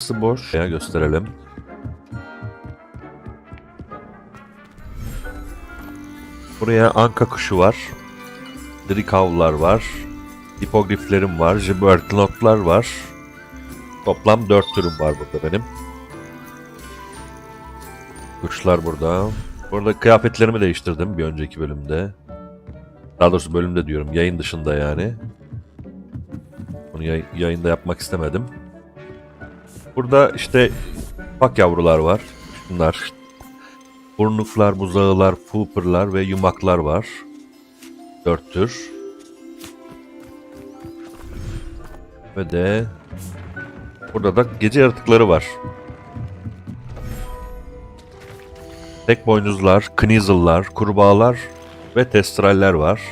Burası boş. Ya gösterelim. Buraya anka kuşu var. Dirikavlar var. Hipogriflerim var. Jibberknotlar var. Toplam 4 türüm var burada benim. Kuşlar burada. Burada kıyafetlerimi değiştirdim bir önceki bölümde. Daha doğrusu bölümde diyorum. Yayın dışında yani. Bunu yayında yapmak istemedim. Burada işte bak yavrular var. Bunlar. Burnuklar, buzağılar, pooper'lar ve yumaklar var. 4 tür. Ve de burada da gece yaratıkları var. Tek boynuzlar, knizel'lar, kurbağalar ve testraller var.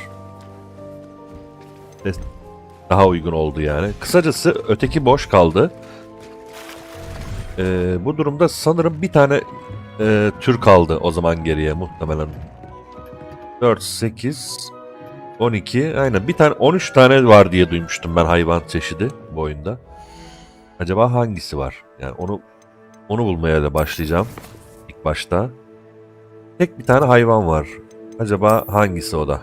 Daha uygun oldu yani. Kısacası öteki boş kaldı. Bu durumda sanırım bir tane tür kaldı o zaman geriye muhtemelen. 4, 8, 12, aynen bir tane 13 tane var diye duymuştum ben hayvan çeşidi bu oyunda. Acaba hangisi var? Yani onu bulmaya da başlayacağım ilk başta. Tek bir tane hayvan var. Acaba hangisi o da?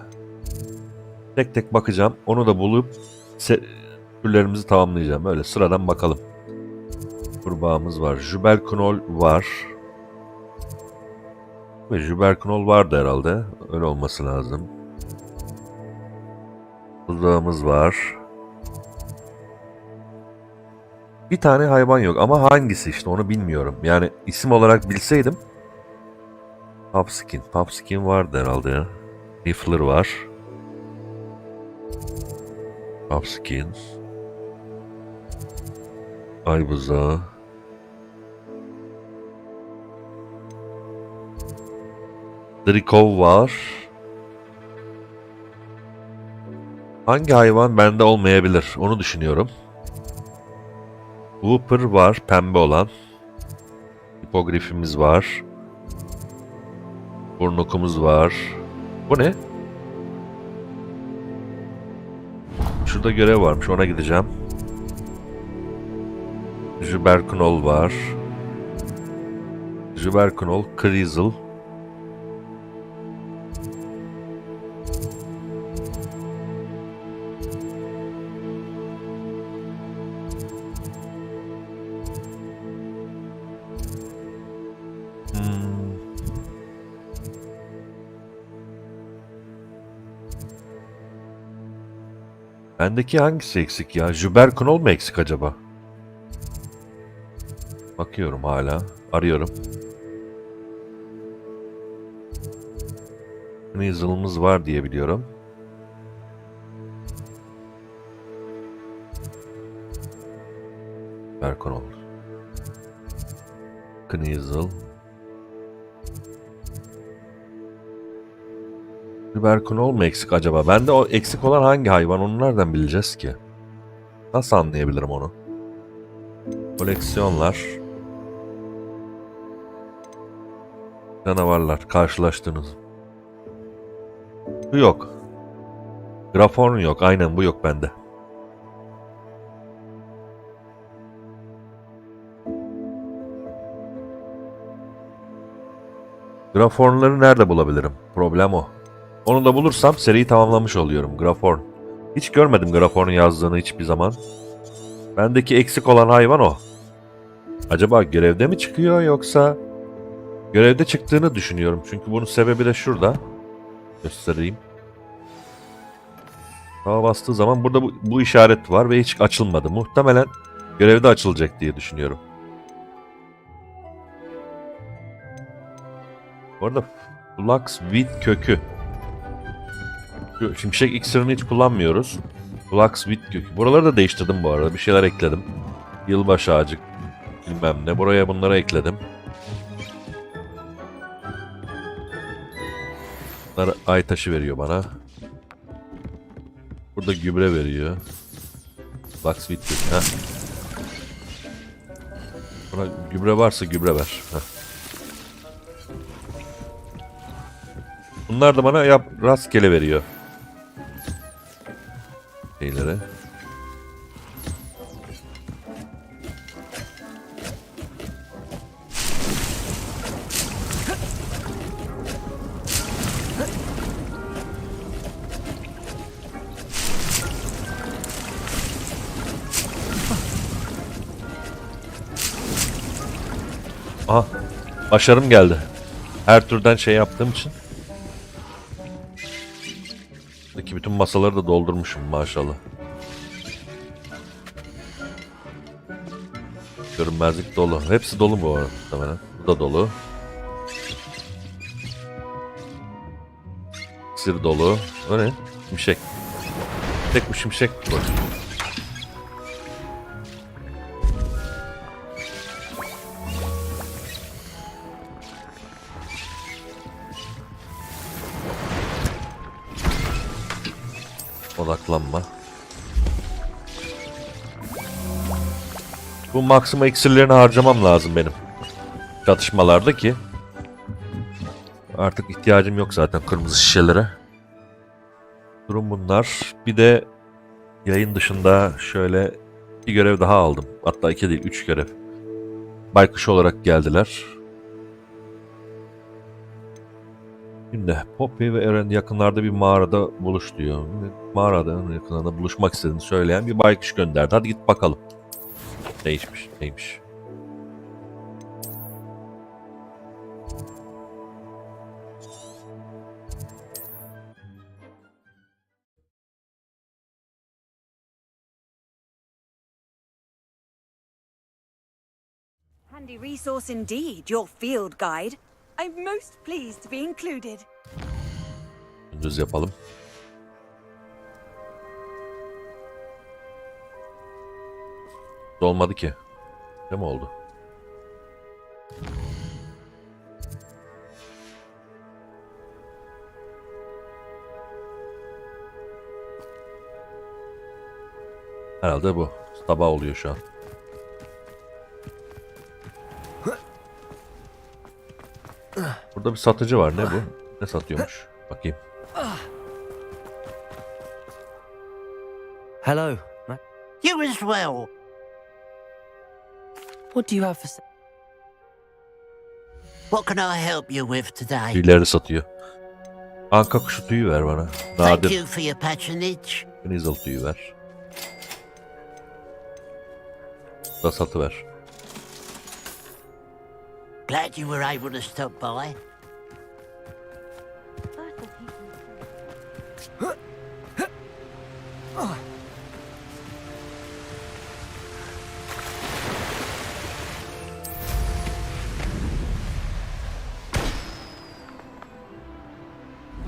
Tek tek bakacağım. Onu da bulup türlerimizi tamamlayacağım. Öyle sıradan bakalım. Kurbağamız var. Jüberknol var. Ve Jüberknol vardı herhalde. Öyle olması lazım. Buzağımız var. Bir tane hayvan yok ama hangisi işte onu bilmiyorum. Yani isim olarak bilseydim. Pumpkin vardı herhalde ya. Niffler var. Pumpkin. Ay buzağı. Drikov var. Hangi hayvan bende olmayabilir? Onu düşünüyorum. Whooper var, pembe olan. Hipogrifimiz var. Burnukumuz var. Bu ne? Şurada görev varmış, ona gideceğim. Jüberknol var. Jüberknol, Krizel. Bendeki hangisi eksik ya? Jüberknol mu eksik acaba? Bakıyorum hala. Arıyorum. Knizel'ımız var diye biliyorum. Jüberknol. Knizel. Jüberknol mu eksik acaba? Bende o eksik olan hangi hayvan? Onu nereden bileceğiz ki? Nasıl anlayabilirim onu? Koleksiyonlar. Canavarlar. Karşılaştığınız. Bu yok. Grafon yok. Aynen bu yok bende. Grafornları nerede bulabilirim? Problem o. Onu da bulursam seriyi tamamlamış oluyorum. Graforn. Hiç görmedim Graforn'un yazdığını hiçbir zaman. Bendeki eksik olan hayvan o. Acaba görevde mi çıkıyor yoksa... Görevde çıktığını düşünüyorum. Çünkü bunun sebebi de şurada. Göstereyim. Sağa bastığı zaman burada bu işaret var ve hiç açılmadı. Muhtemelen görevde açılacak diye düşünüyorum. Bu arada Flux Wheat kökü. Şu şimşek iksirini hiç kullanmıyoruz. Flux Wheat kökü. Buraları da değiştirdim bu arada. Bir şeyler ekledim. Yılbaşı ağacı bilmem ne. Buraya bunları ekledim. Bunlar ay taşı veriyor bana. Burada gübre veriyor. Flux Wheat kökü. Heh. Buna gübre varsa gübre ver. Heh. Bunlar da bana rastgele veriyor. Şeylere. Aha. Başarım geldi. Her türden şey yaptığım için. Buradaki bütün masaları da doldurmuşum maşallah. Görünmezlik dolu. Hepsi dolu bu arada muhtemelen. Bu da dolu. İksir dolu. O ne? Şimşek. Tek bu şimşek bu. Odaklanma. Bu maksimum iksirlerini harcamam lazım benim. Çatışmalarda ki. Artık ihtiyacım yok zaten kırmızı şişelere. Durum bunlar. Bir de yayın dışında şöyle bir görev daha aldım. Hatta 2 değil 3 görev. Baykuş olarak geldiler. Şimdi Poppy ve Eren yakınlarda bir mağarada buluş diyor. Mağarada yakınlarda buluşmak istediğini söyleyen bir baykuş gönderdi. Hadi git bakalım. Neymiş? Handy resource indeed, your field guide. I'm most pleased to be included. Düz yapalım. Olmadı ki. Ne mi oldu? Herhalde bu. Sabah oluyor şu an. Burada bir satıcı var. Ne bu? Ne satıyormuş? Bakayım. Hello. You as well. What do you have for sale? What can I help you with today? Tüyleri satıyor. Anka kuşu tüyü ver bana. Thank Nadir you for your patronage. Knizzle tüyü ver. Da satıver. Glad you were able to stop by.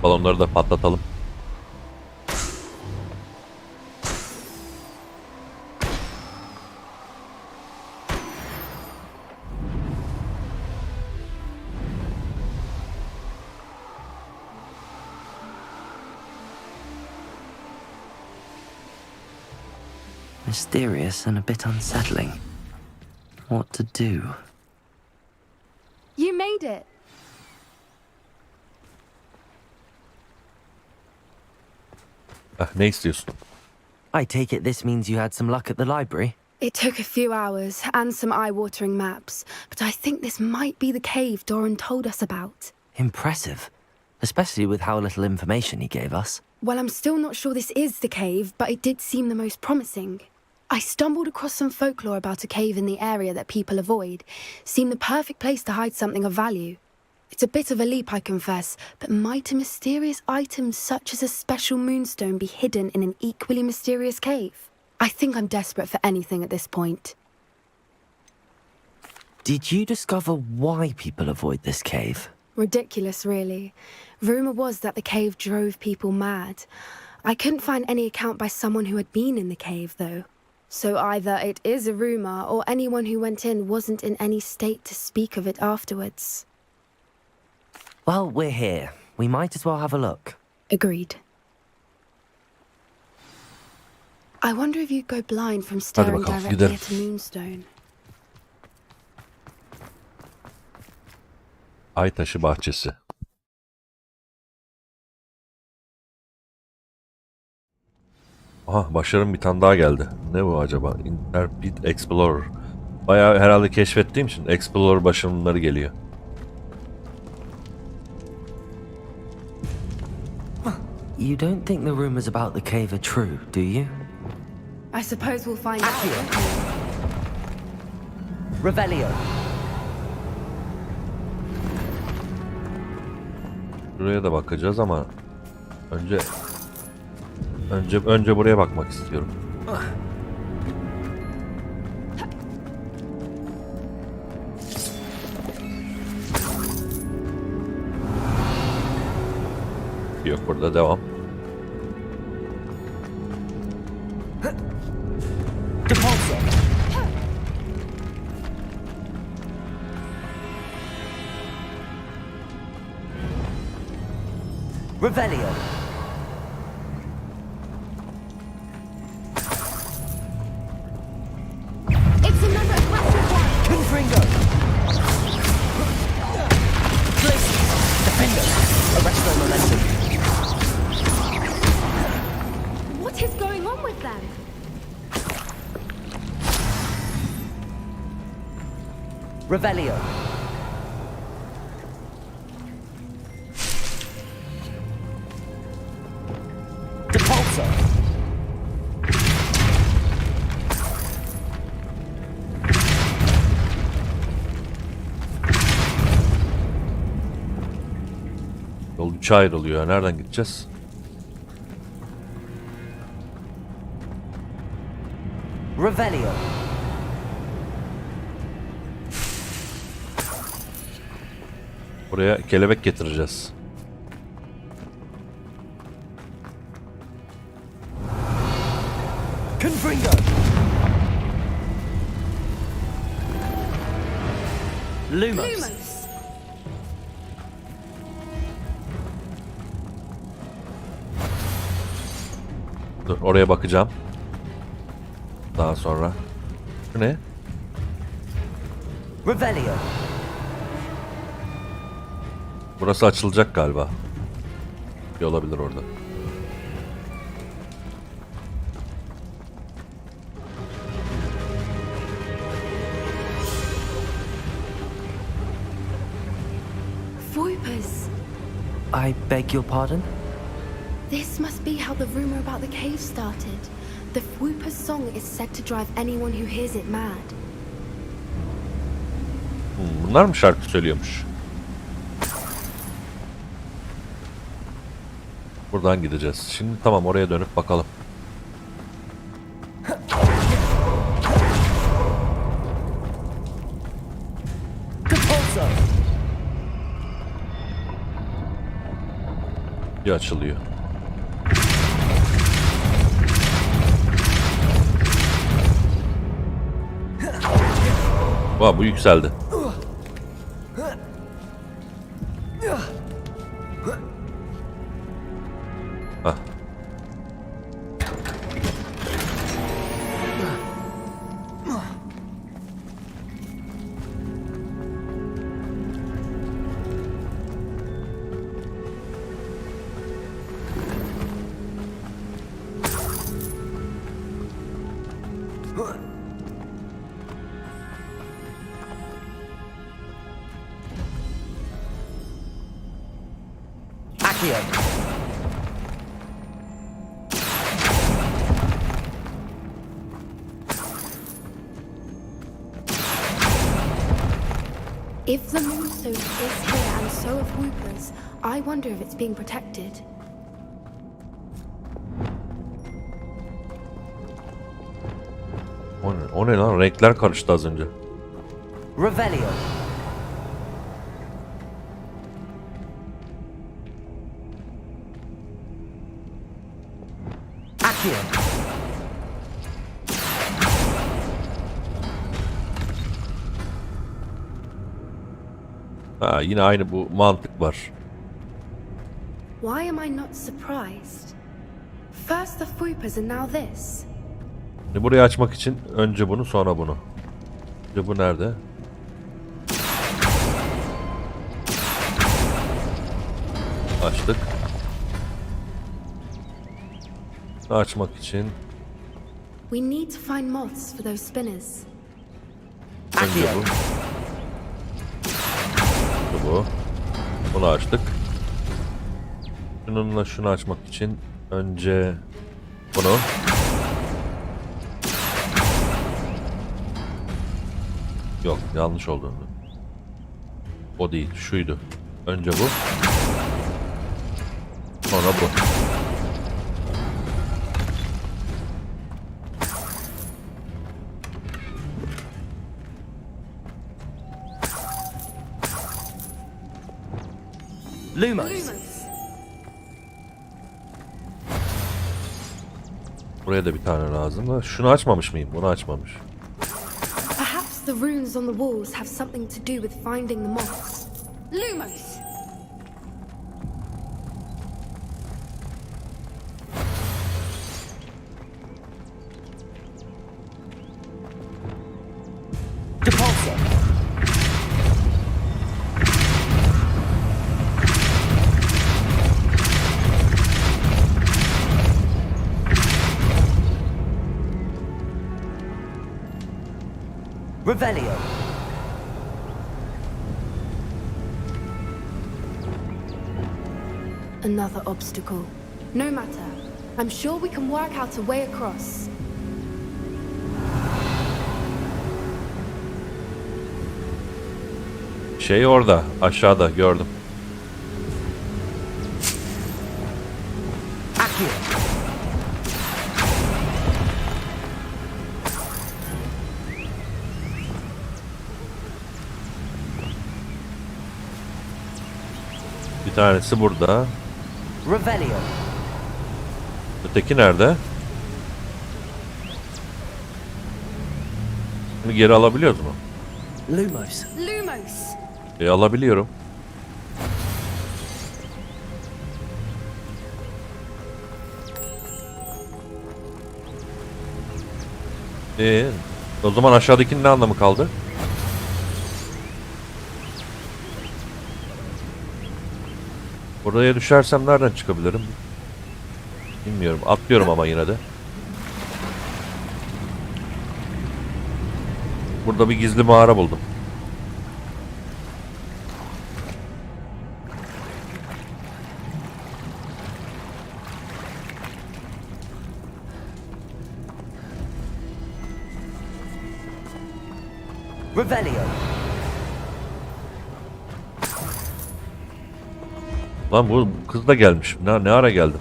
Balonları da patlatalım. Mysterious and a bit unsettling. What to do? You made it. Ne istiyorsun? I take it this means you had some luck at the library? It took a few hours and some eye-watering maps, but I think this might be the cave Doran told us about. Impressive. Especially with how little information he gave us. Well, I'm still not sure this is the cave, but it did seem the most promising. I stumbled across some folklore about a cave in the area that people avoid. Seemed the perfect place to hide something of value. It's a bit of a leap, I confess, but might a mysterious item such as a special moonstone be hidden in an equally mysterious cave? I think I'm desperate for anything at this point. Did you discover why people avoid this cave? Ridiculous, really. Rumour was that the cave drove people mad. I couldn't find any account by someone who had been in the cave, though. So either it is a rumour, or anyone who went in wasn't in any state to speak of it afterwards. Well, we're here. We might as well have a look. Agreed. I wonder if you'd go blind from staring bakalım, directly gidelim. at a moonstone. Ay taşı bahçesi. Aha başarım bir tane daha geldi. Ne bu acaba? Interpret Explorer. Bayağı herhalde keşfettiğim için Explorer başarımları geliyor. You don't think the rumors about the cave are true, do you? I suppose we'll find out. Revelio. Buraya da bakacağız ama önce buraya bakmak istiyorum. Yok, burada devam. Revelio. It's another aggressive one! Confringo. Glacius. Defendo. Arrest their momentum. What is going on with them? Revelio. Depulso. Yol 3'e ayrılıyor. Nereden gideceğiz? Revelio. Buraya kelebek getireceğiz. Confringo. Lumos. Lumos! Dur, oraya bakacağım. Daha sonra. Bu ne? Revelio. Burası açılacak galiba. Bir olabilir orada. Voipers! I beg your pardon? This must be how the rumor about the cave started. The Whooper's song is said to drive anyone who hears it mad. Bunlar mı şarkı söylüyormuş? Buradan gideceğiz. Şimdi tamam, oraya dönüp bakalım. Depulso. Bir açılıyor. Vay, bu yükseldi. Hah. Accio. If the moonstone is here and so are Whoopers, I wonder if it's being protected. O ne lan? Renkler karıştı az önce. Revelio. Accio. Ha, yine aynı bu mantık var. Why am I not surprised? First the Whoopers and now this. Şimdi burayı açmak için önce bunu, sonra bunu. Şimdi bu nerede? Açtık. Açmak için We need to find moths for those spinners. önce bu. Bu. Bunu açtık. Şununla şunu açmak için önce bunu. Yok, yanlış oldu. O değil, şuydu. Önce bu. Sonra bu. Lumos. Buraya da bir tane lazım da. Şunu açmamış mıyım? Bunu açmamış. Perhaps the runes on the walls have something to do with finding the moths. Lumos! Depulsor. Revelio. Another obstacle. No matter. I'm sure we can work out a way across. Şey orada. Aşağıda gördüm. Accio. Bir tanesi burada. Revelio. Öteki nerede? Bunu geri alabiliyoruz mu? Lumos. Lumos! Alabiliyorum. O zaman aşağıdakinin ne anlamı kaldı? Buraya düşersem nereden çıkabilirim? Bilmiyorum. Atlıyorum ama yine de. Burada bir gizli mağara buldum. Revelio. Lan bu kız da gelmiş. Ne ara geldi?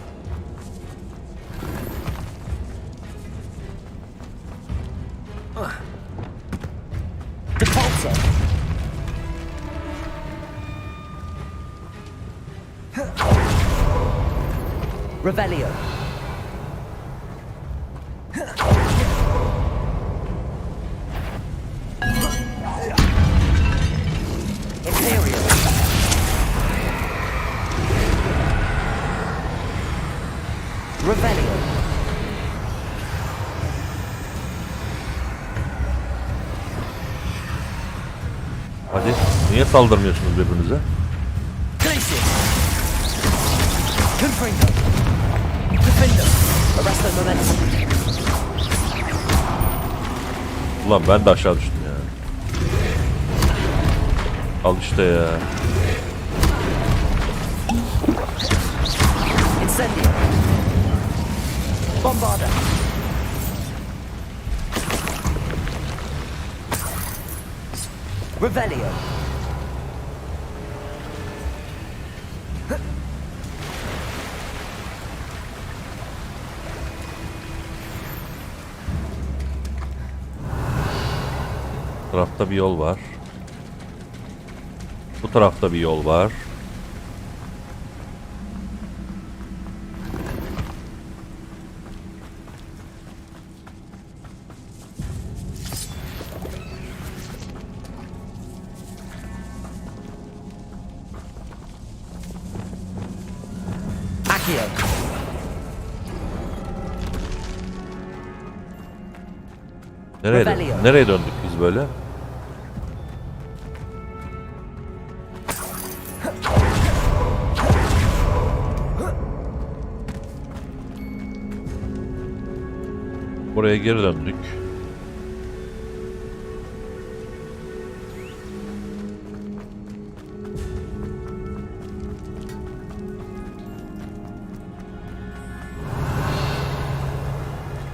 Depulsor. Revelio. Imperial. Revelio. Hadi. Niye saldırmıyorsunuz birbirinize? Glacius. Confringo. Defendo. Arresto momentum. Ulan ben de aşağı düştüm ya. Al işte ya. Incendio. Bombarda. Revelio. Bu tarafta bir yol var. Bu tarafta bir yol var. Accio. Revelio. Nereye döndük biz böyle? Buraya geri döndük.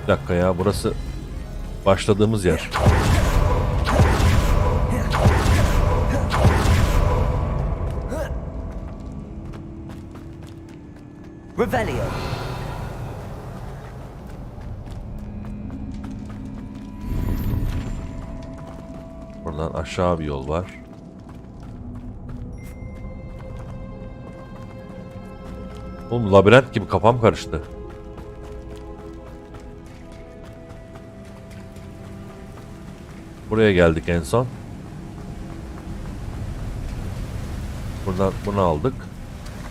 Bir dakika ya, burası başladığımız yer. Revelio. Buradan aşağı bir yol var. Oğlum labirent gibi kafam karıştı. Buraya geldik en son. Buradan bunu aldık.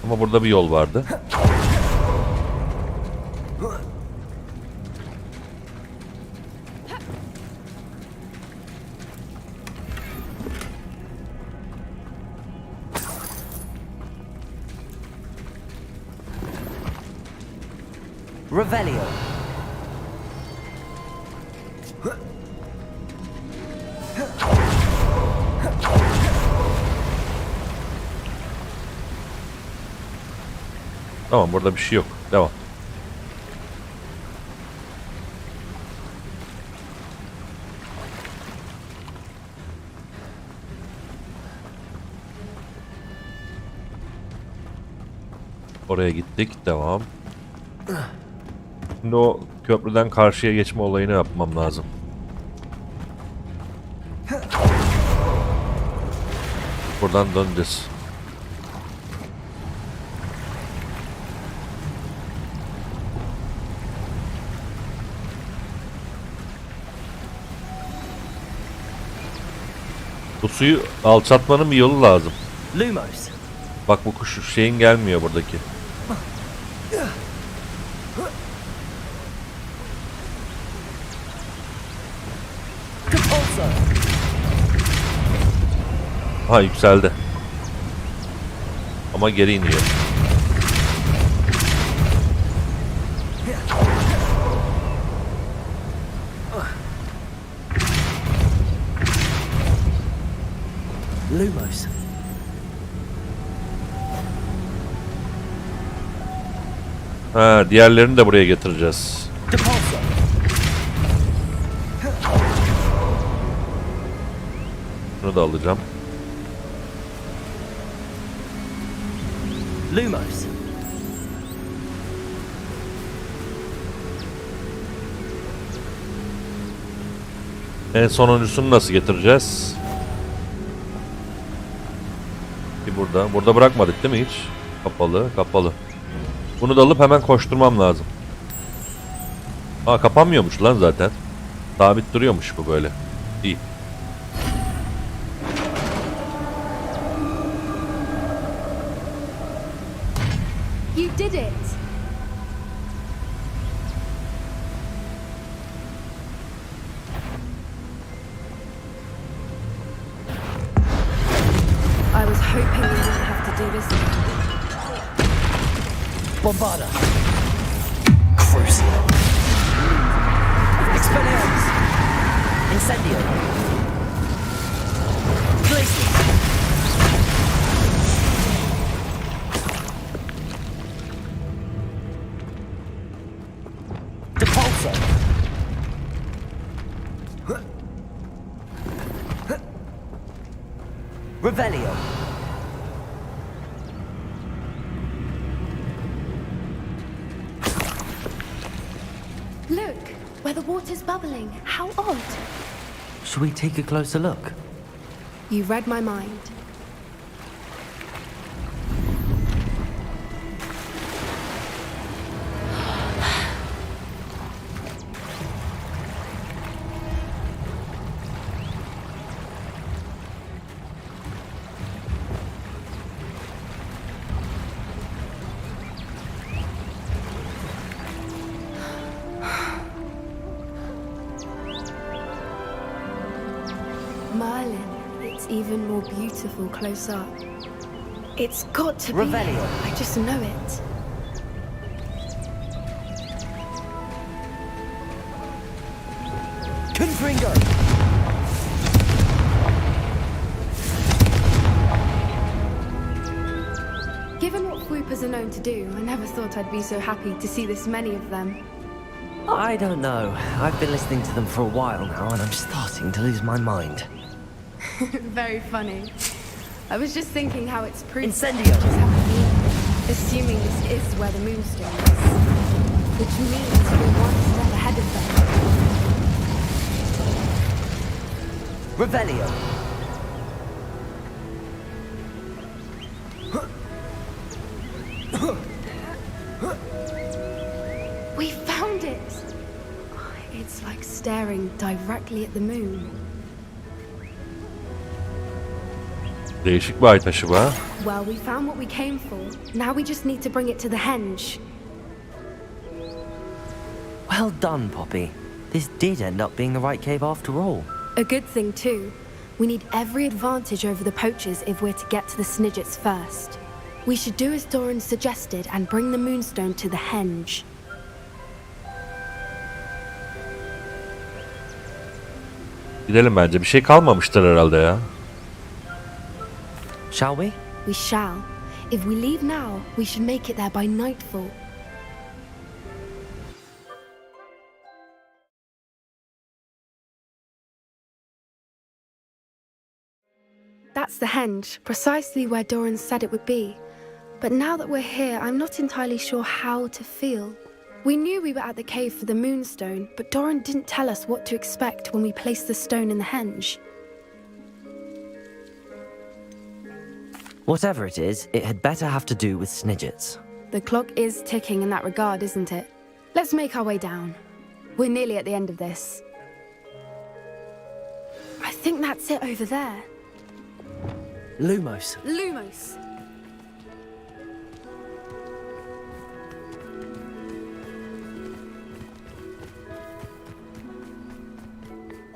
Ama burada bir yol vardı. Revelio. Tamam, burada bir şey yok. Devam. Oraya gittik. Devam. Şimdi o köprüden karşıya geçme olayını yapmam lazım. Buradan döneceğiz. Bu suyu alçaltmanın bir yolu lazım. Lumos. Bak bu kuş şeyin gelmiyor buradaki. Compulso. Ha, yükseldi. Ama geri iniyor. Lumos. Ha, diğerlerini de buraya getireceğiz. Depulso. Bunu da alacağım. Lumos. En sonuncusunu nasıl getireceğiz? Ki burada. Burada bırakmadık değil mi hiç? Kapalı, kapalı. Bunu da alıp hemen koşturmam lazım. Aa, kapanmıyormuş lan zaten. Sabit duruyormuş bu böyle. İyi. You did it! I was hoping we wouldn't have to do this again. Bombarda. Crucio. Expelliarmus. Incendio. Glacius. Depulso. Revelio. Look, where the water's bubbling. How odd. Should we take a closer look? You read my mind. Merlin, it's even more beautiful close up. It's got to be. Revelio. I just know it. Confringo. Given what swoopers are known to do, I never thought I'd be so happy to see this many of them. I don't know. I've been listening to them for a while now, and I'm starting to lose my mind. Very funny. I was just thinking how it's proof. Incendio. Assuming this is where the moonstone is, which means we're one step ahead of them. Revelio. We found it! It's like staring directly at the moon. Değişik bir ay taşı bu ha. Well, we found what we came for. Now we just need to bring it to the henge. Well done, Poppy. This did end up being the right cave after all. A good thing, too. We need every advantage over the poachers if we're to get to the Snidgets first. We should do as Doran suggested and bring the moonstone to the henge. Gidelim bence. Bir şey kalmamıştır herhalde ya. Shall we? We shall. If we leave now, we should make it there by nightfall. That's the henge, precisely where Doran said it would be. But now that we're here, I'm not entirely sure how to feel. We knew we were at the cave for the moonstone, but Doran didn't tell us what to expect when we placed the stone in the henge. Whatever it is, it had better have to do with Snidgets. The clock is ticking in that regard, isn't it? Let's make our way down. We're nearly at the end of this. I think that's it over there. Lumos. Lumos!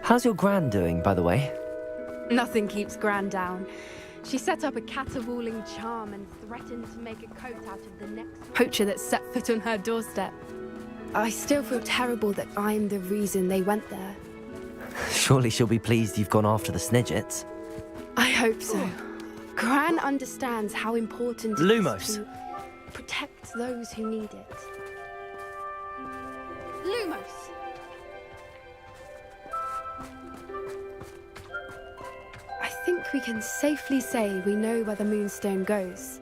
How's your gran doing, by the way? Nothing keeps Gran down. She set up a caterwauling charm and threatened to make a coat out of the next poacher that set foot on her doorstep. I still feel terrible that I'm the reason they went there. Surely she'll be pleased you've gone after the Snidgets. I hope so. Gran understands how important it Lumos. is to protect those who need it. Lumos! I think we can safely say we know where the moonstone goes.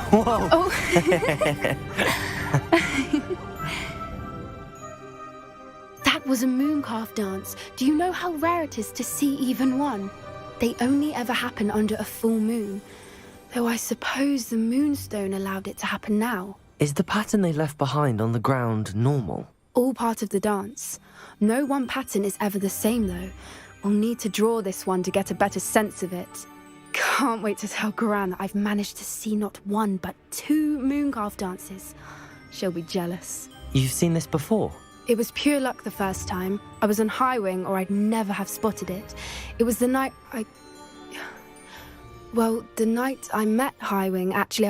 Whoa! Oh. That was a mooncalf dance. Do you know how rare it is to see even one? They only ever happen under a full moon. Though I suppose the moonstone allowed it to happen now. Is the pattern they left behind on the ground normal? All part of the dance. No one pattern is ever the same though. We'll need to draw this one to get a better sense of it. Can't wait to tell Gran that I've managed to see not one but 2 mooncalf dances. She'll be jealous. You've seen this before? It was pure luck the first time. I was on Highwing or I'd never have spotted it. It was the night Well, the night I met Highwing, actually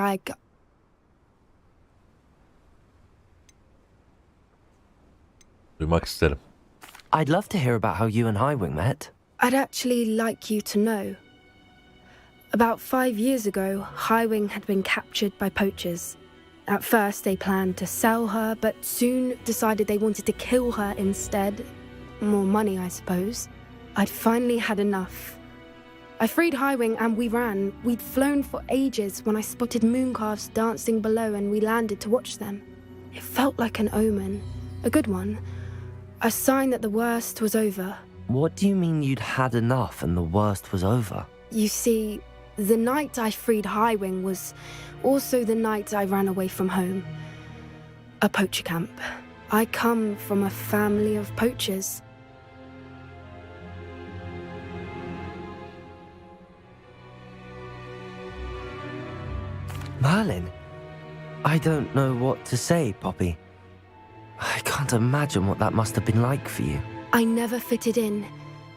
Duymak isterim. I'd love to hear about how you and Highwing met. I'd actually like you to know. About 5 years ago, Highwing had been captured by poachers. At first, they planned to sell her, but soon decided they wanted to kill her instead. More money, I suppose. I'd finally had enough. I freed Highwing and we ran. We'd flown for ages when I spotted mooncalves dancing below and we landed to watch them. It felt like an omen. A good one. A sign that the worst was over. What do you mean you'd had enough and the worst was over? You see, the night I freed Highwing was also the night I ran away from home. A poacher camp. I come from a family of poachers. Merlin? I don't know what to say, Poppy. I can't imagine what that must have been like for you. I never fitted in,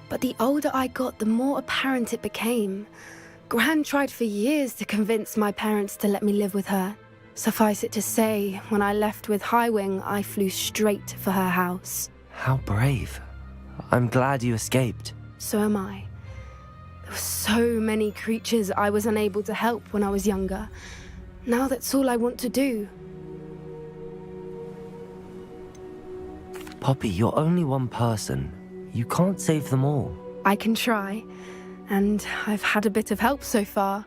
but the older I got, the more apparent it became. Gran tried for years to convince my parents to let me live with her. Suffice it to say, when I left with Highwing, I flew straight for her house. How brave. I'm glad you escaped. So am I. There were so many creatures I was unable to help when I was younger. Now that's all I want to do. Poppy, you're only one person. You can't save them all. I can try, and I've had a bit of help so far.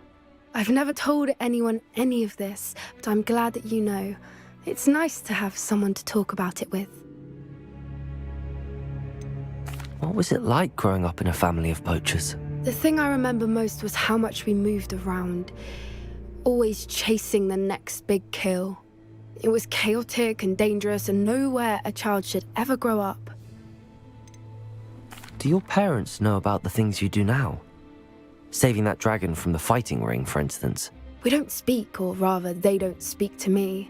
I've never told anyone any of this, but I'm glad that you know. It's nice to have someone to talk about it with. What was it like growing up in a family of poachers? The thing I remember most was how much we moved around, always chasing the next big kill. It was chaotic and dangerous, and nowhere a child should ever grow up. Do your parents know about the things you do now? Saving that dragon from the fighting ring, for instance. We don't speak, or rather, they don't speak to me.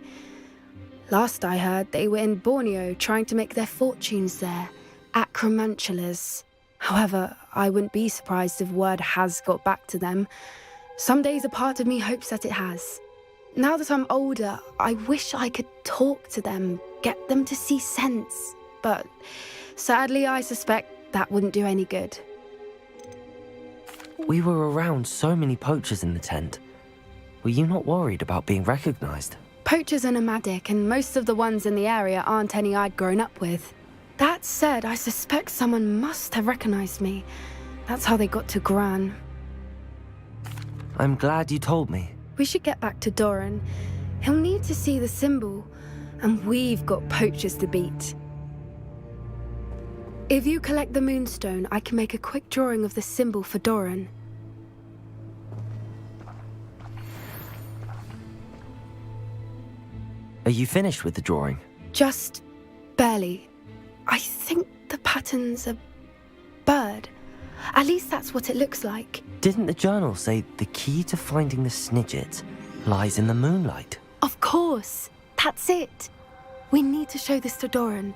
Last I heard, they were in Borneo trying to make their fortunes there, acromantulas. However, I wouldn't be surprised if word has got back to them. Some days a part of me hopes that it has. Now that I'm older, I wish I could talk to them, get them to see sense. But sadly, I suspect that wouldn't do any good. We were around so many poachers in the tent. Were you not worried about being recognized? Poachers are nomadic, and most of the ones in the area aren't any I'd grown up with. That said, I suspect someone must have recognized me. That's how they got to Gran. I'm glad you told me. We should get back to Doran. He'll need to see the symbol, and we've got poachers to beat. If you collect the moonstone, I can make a quick drawing of the symbol for Doran. Are you finished with the drawing? Just barely. I think the pattern's a bird. At least that's what it looks like. Didn't the journal say the key to finding the Snidget lies in the moonlight? Of course. That's it. We need to show this to Doran.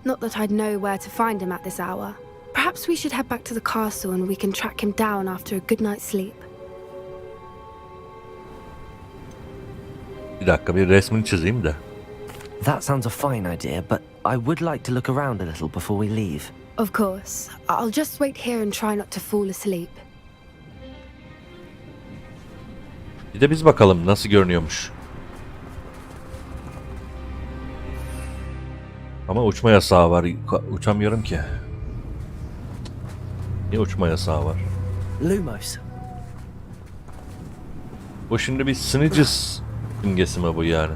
Not that I'd know where to find him at this hour. Perhaps we should head back to the castle and we can track him down after a good night's sleep. Bir dakika, bir resmini çizeyim de. That sounds a fine idea, but I would like to look around a little before we leave. Of course. I'll just wait here and try not to fall asleep. Bir de biz bakalım nasıl görünüyormuş. Ama uçma yasağı var. Uçamıyorum ki. Niye uçma yasağı var? Lumos. Bu şimdi bir Snidges simgesi mi bu yani?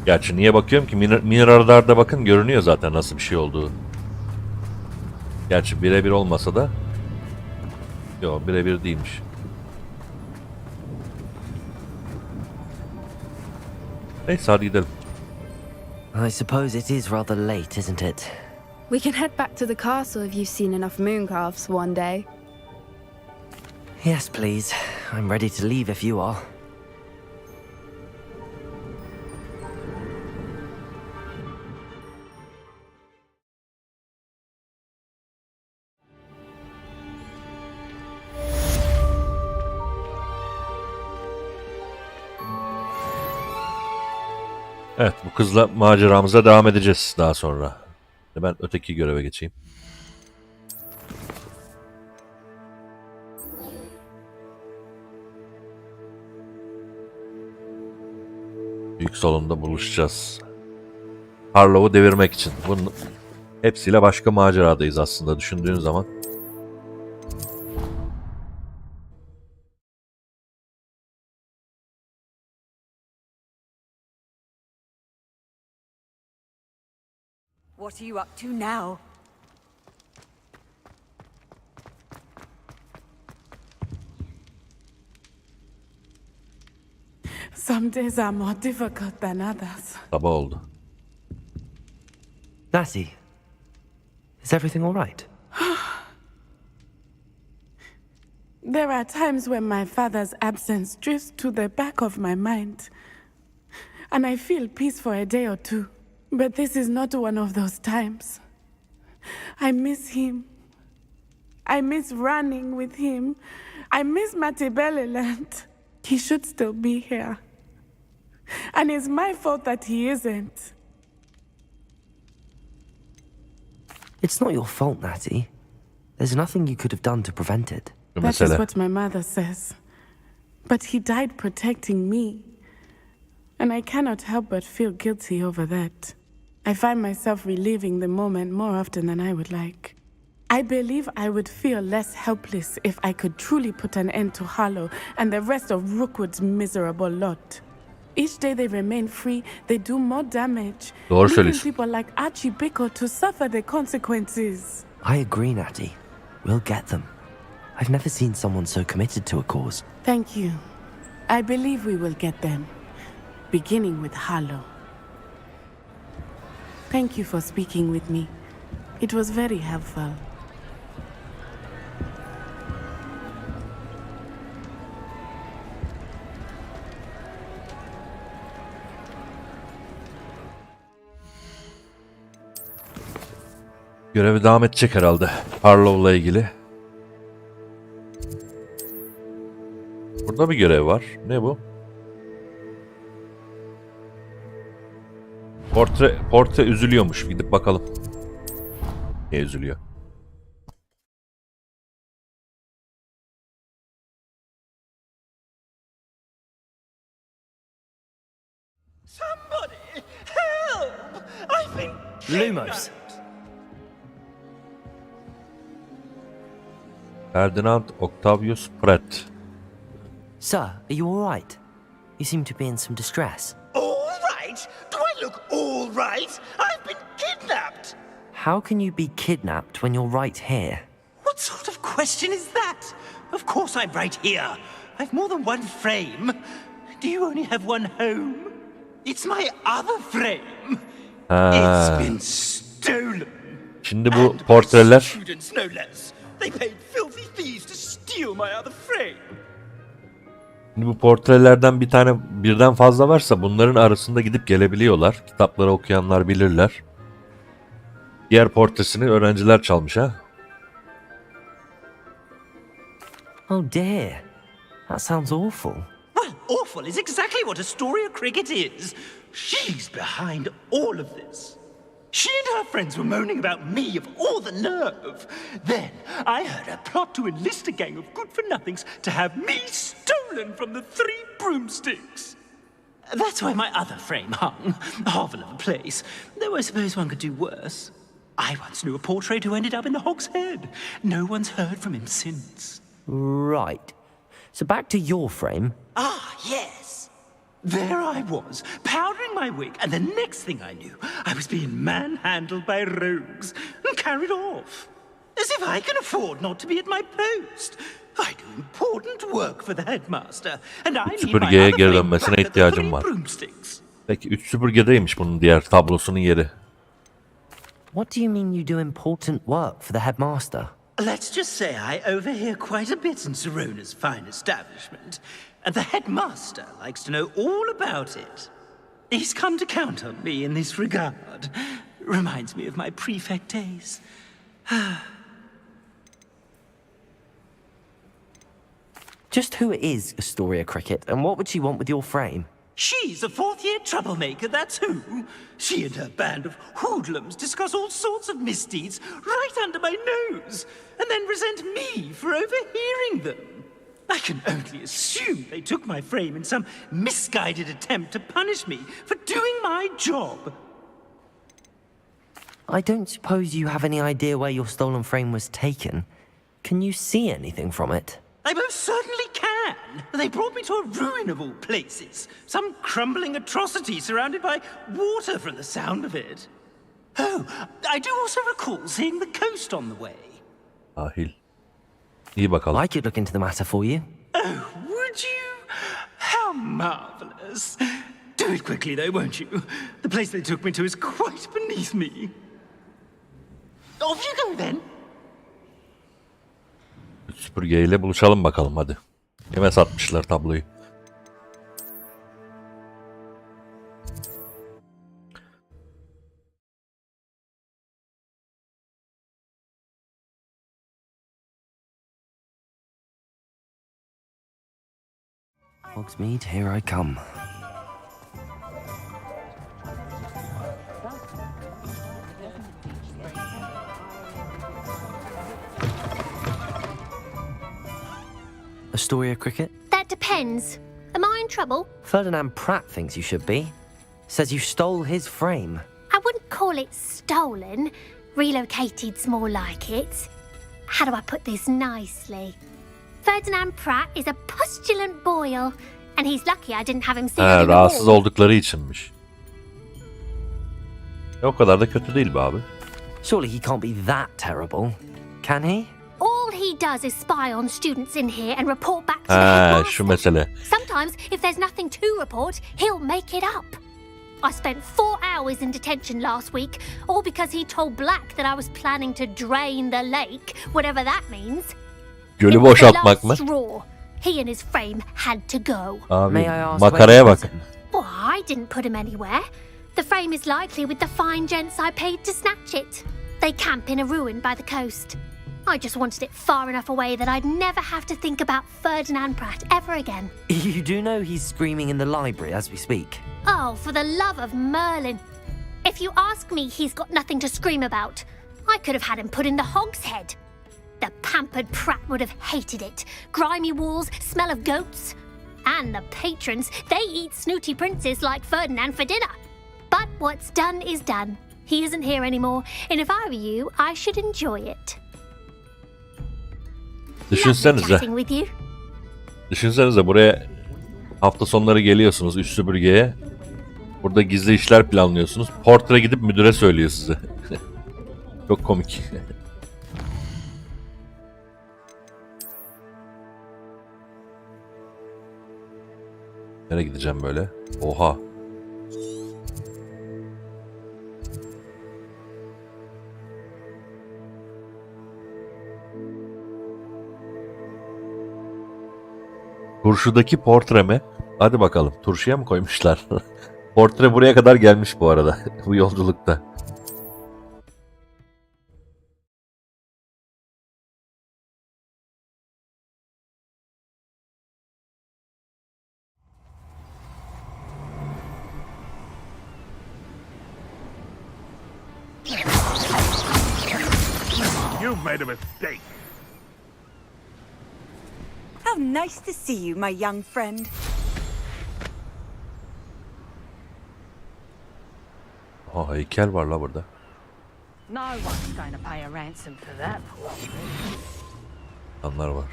Gerçi niye bakıyorum ki? Mini radarda bakın görünüyor zaten nasıl bir şey olduğu. Gerçi birebir olmasa da. Yok, birebir değilmiş. Neyse hadi gidelim. I suppose it is rather late, isn't it? We can head back to the castle if you've seen enough mooncalves one day. Yes, please. I'm ready to leave if you are. Evet, bu kızla maceramıza devam edeceğiz daha sonra. Ben öteki göreve geçeyim. Büyük salonda buluşacağız. Harlow'u devirmek için. Bunun hepsiyle başka maceradayız aslında düşündüğün zaman. What are you up to now? Some days are more difficult than others. Sabah oldu. Lassie, is everything all right? There are times when my father's absence drifts to the back of my mind, and I feel peace for a day or two. But this is not one of those times. I miss him. I miss running with him. I miss Matebeleland. He should still be here. And it's my fault that he isn't. It's not your fault, Natty. There's nothing you could have done to prevent it. That is what my mother says. But he died protecting me. And I cannot help but feel guilty over that. I find myself reliving the moment more often than I would like. I believe I would feel less helpless if I could truly put an end to Harlow and the rest of Rookwood's miserable lot. Each day they remain free, they do more damage, Doğru leaving söylüyorsun. people like Archie Bickle to suffer the consequences. I agree, Natty. We'll get them. I've never seen someone so committed to a cause. Thank you. I believe we will get them, beginning with Harlow. Thank you for speaking with me. It was very helpful. Görevi devam edecek herhalde. Harlow'la ilgili. Burada bir görev var. Ne bu? Portre üzülüyormuş. Gidip bakalım. Niye üzülüyor? Somebody help! I've been Lumos. Ferdinand Octavius Pratt. Sir, are you all right? You seem to be in some distress. all right. Do I look all right? I've been kidnapped. How can you be kidnapped when you're right here? What sort of question is that? Of course I'm right here. I've more than one frame. Do you only have one home? It's my other frame. It's been stolen. Şimdi bu And by portreler students, no less. They paid filthy thieves to steal my other frame. Şimdi bu portrelerden birden fazla varsa bunların arasında gidip gelebiliyorlar. Kitapları okuyanlar bilirler. Diğer portresini öğrenciler çalmış ha. Oh dear. That sounds awful. Well, awful is exactly what Astoria Cricket is. She's behind all of this. She and her friends were moaning about me of all the nerve. Then I heard her plot to enlist a gang of good-for-nothings to have me stolen from the Three Broomsticks. That's where my other frame hung. A hovel of a place. Though I suppose one could do worse. I once knew a portrait who ended up in the Hog's Head. No one's heard from him since. Right. So back to your frame. Ah, yes. There I was, powdering my wig, and the next thing I knew, I was being manhandled by rogues and carried off. As if I can afford not to be at my post. I do important work for the headmaster, and I need my Süpürgeye other geri frame dönmesine back at the ihtiyacım Three var. Broomsticks. Peki 3 süpürgedeymiş bunun diğer tablosunun yeri. What do you mean you do important work for the headmaster? Let's just say I overhear quite a bit in Serona's fine establishment, and the headmaster likes to know all about it. He's come to count on me in this regard. Reminds me of my prefect days. Just who is Astoria Cricket, and what would she want with your frame? She's a fourth-year troublemaker, that's who. She and her band of hoodlums discuss all sorts of misdeeds right under my nose, and then resent me for overhearing them. I can only assume they took my frame in some misguided attempt to punish me for doing my job. I don't suppose you have any idea where your stolen frame was taken. Can you see anything from it? I most certainly can. They brought me to a ruin of all places. Some crumbling atrocity surrounded by water from the sound of it. Oh, I do also recall seeing the coast on the way. Dahil. İyi bakalım. I could look into the matter for you. Oh, would you? How marvelous. Do it quickly, though, won't you? The place they took me to is quite beneath me. Off you go, then. Süpürgeyle buluşalım bakalım hadi. Kime satmışlar tabloyu. Hogsmeade, here I come. Astoria Cricket? That depends. Am I in trouble? Ferdinand Pratt thinks you should be. Says you stole his frame. I wouldn't call it stolen. Relocated's more like it. How do I put this nicely? Ferdinand Pratt is a postulant boil, and he's lucky I didn't have him sitting in the Rahatsız wall. oldukları içinmiş. O kadar da kötü değil be abi. Surely he can't be that terrible, can he? All he does is spy on students in here and report back to the headmaster. Şu mesele. Sometimes, if there's nothing to report, he'll make it up. I spent 4 hours in detention last week, all because he told Black that I was planning to drain the lake, whatever that means. Gölü It was the boşaltmak mı? last straw. He and his frame had to go. Abi May I ask makaraya where bak. he is? Well, I didn't put him anywhere. The frame is likely with the fine gents I paid to snatch it. They camp in a ruin by the coast. I just wanted it far enough away that I'd never have to think about Ferdinand Pratt ever again. You do know he's screaming in the library as we speak. Oh, for the love of Merlin. If you ask me, he's got nothing to scream about. I could have had him put in the hogshead. The pampered Pratt would have hated it. Grimy walls, smell of goats. And the patrons, they eat snooty princes like Ferdinand for dinner. But what's done is done. He isn't here anymore, and if I were you, I should enjoy it. Lovely Düşünsenize. chatting with you. Düşünsenize buraya hafta sonları geliyorsunuz üst süpürgeye. Burada gizli işler planlıyorsunuz. Portre gidip müdüre söylüyor size. Çok komik. Nereye gideceğim böyle? Oha. Turşudaki portre mi? Hadi bakalım. Turşuya mı koymuşlar? Portre buraya kadar gelmiş bu arada. Bu yolculukta. You've made a mistake. How nice to see you, my young friend. Aa, heykel var la burada. No one's going to pay a ransom for that portrait. İnsanlar var.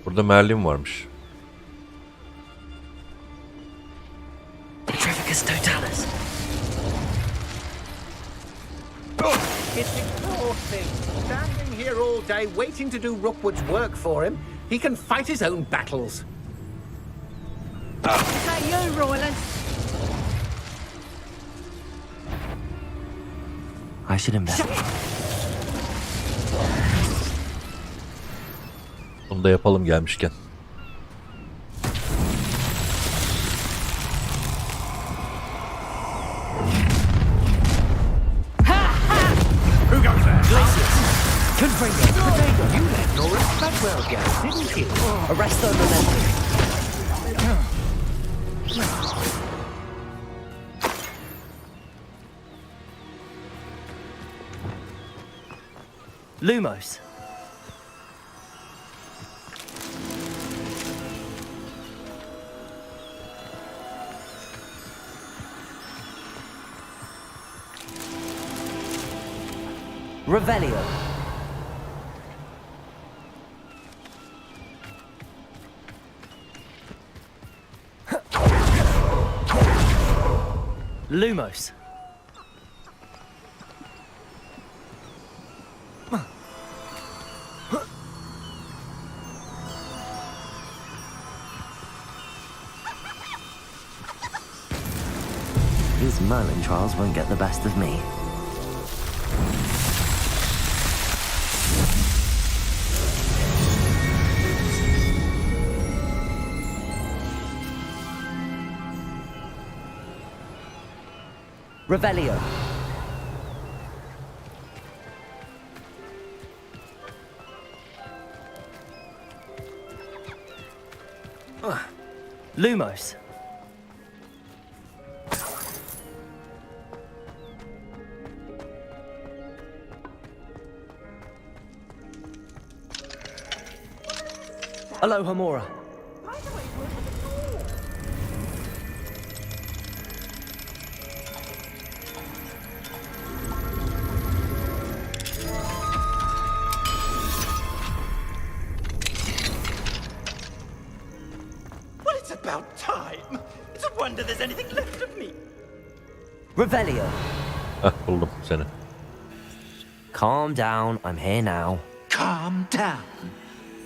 Burada Merlin varmış. Petrificus totalis. It's exhausting. Standing here all day waiting to do Rookwood's work for him. He can fight his own battles. Is that you, Royland? I should invest. Bunu da yapalım gelmişken. Who goes there? Confringo. You let Norris Bagwell go, didn't you? Arresto Memento. Lumos. Revelio. Lumos. These Merlin trials won't get the best of me. Revelio. Lumos. Alohomora. Well, it's about time. It's a wonder there's anything left of me. Revelio. Hah, buldum seni. Calm down, I'm here now. Calm down.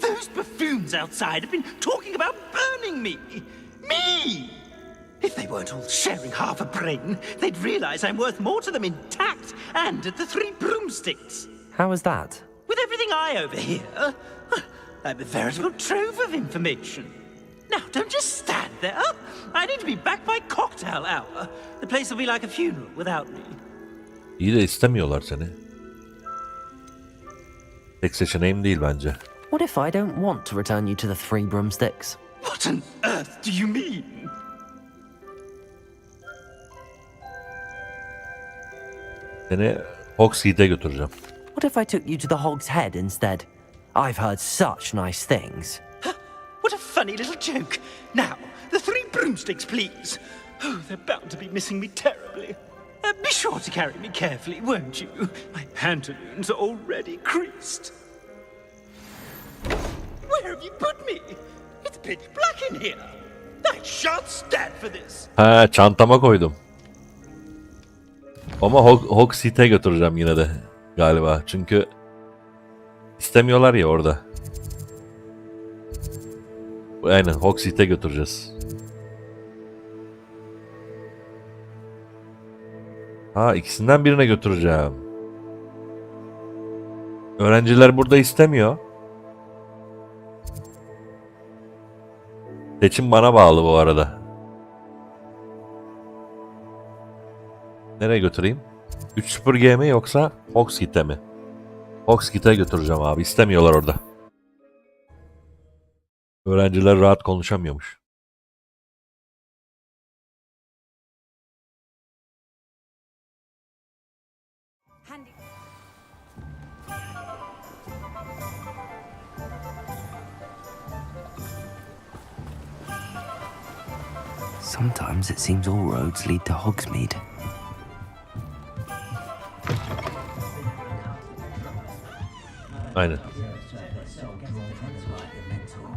Those buffoons outside have been talking about burning me. Me! If they weren't all sharing half a brain, they'd realize I'm worth more to them intact and at the Three Broomsticks. How was that? With everything I overhear, I'm a veritable trove of information. Now, don't just stand there. I need to be back by cocktail hour. The place will be like a funeral without me. İyi de istemiyorlar seni. Tek seçeneğim değil bence. What if I don't want to return you to the Three Broomsticks? What on earth do you mean? Seni Hogshead'e götüreceğim. What if I took you to the Hog's Head instead? I've heard such nice things. What a funny little joke. Now, the Three Broomsticks, please. Oh, they're bound to be missing me terribly. Be sure to carry me carefully, won't you? My pantaloons are already creased. Where have you put me? It's pitch black in here. I shan't stand for this. Ha, çantama koydum. Ama Hogshead'e götüreceğim yine de galiba. Çünkü istemiyorlar ya orada. Aynen Hogshead'e götüreceğiz. Ha, ikisinden birine götüreceğim. Öğrenciler burada istemiyor. Seçim bana bağlı bu arada. Nereye götüreyim? 3-0G mi yoksa Hogshead'e mi? Hogshead'e götüreceğim abi. İstemiyorlar orada. Öğrenciler rahat konuşamıyormuş. Sometimes it seems all roads lead to Hogsmeade. Aynen.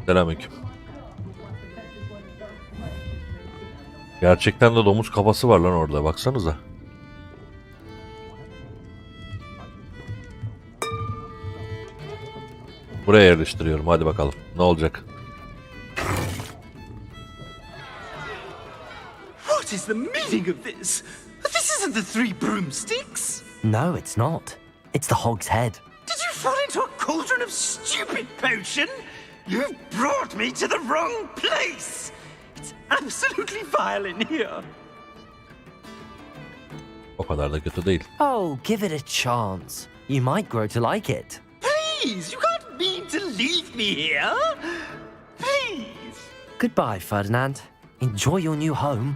Selamünaleyküm. Gerçekten de domuz kafası var lan orada. Baksanıza. Buraya yerleştiriyorum. Hadi bakalım. Ne olacak? What is the meaning of this? This isn't the Three Broomsticks. No, it's not. It's the Hog's Head. Did you fall into a cauldron of stupid potion? You've brought me to the wrong place. It's absolutely vile in here. O kadar da kötü değil. Oh, give it a chance. You might grow to like it. Please, you can't mean to leave me here. Please. Goodbye, Ferdinand. Enjoy your new home.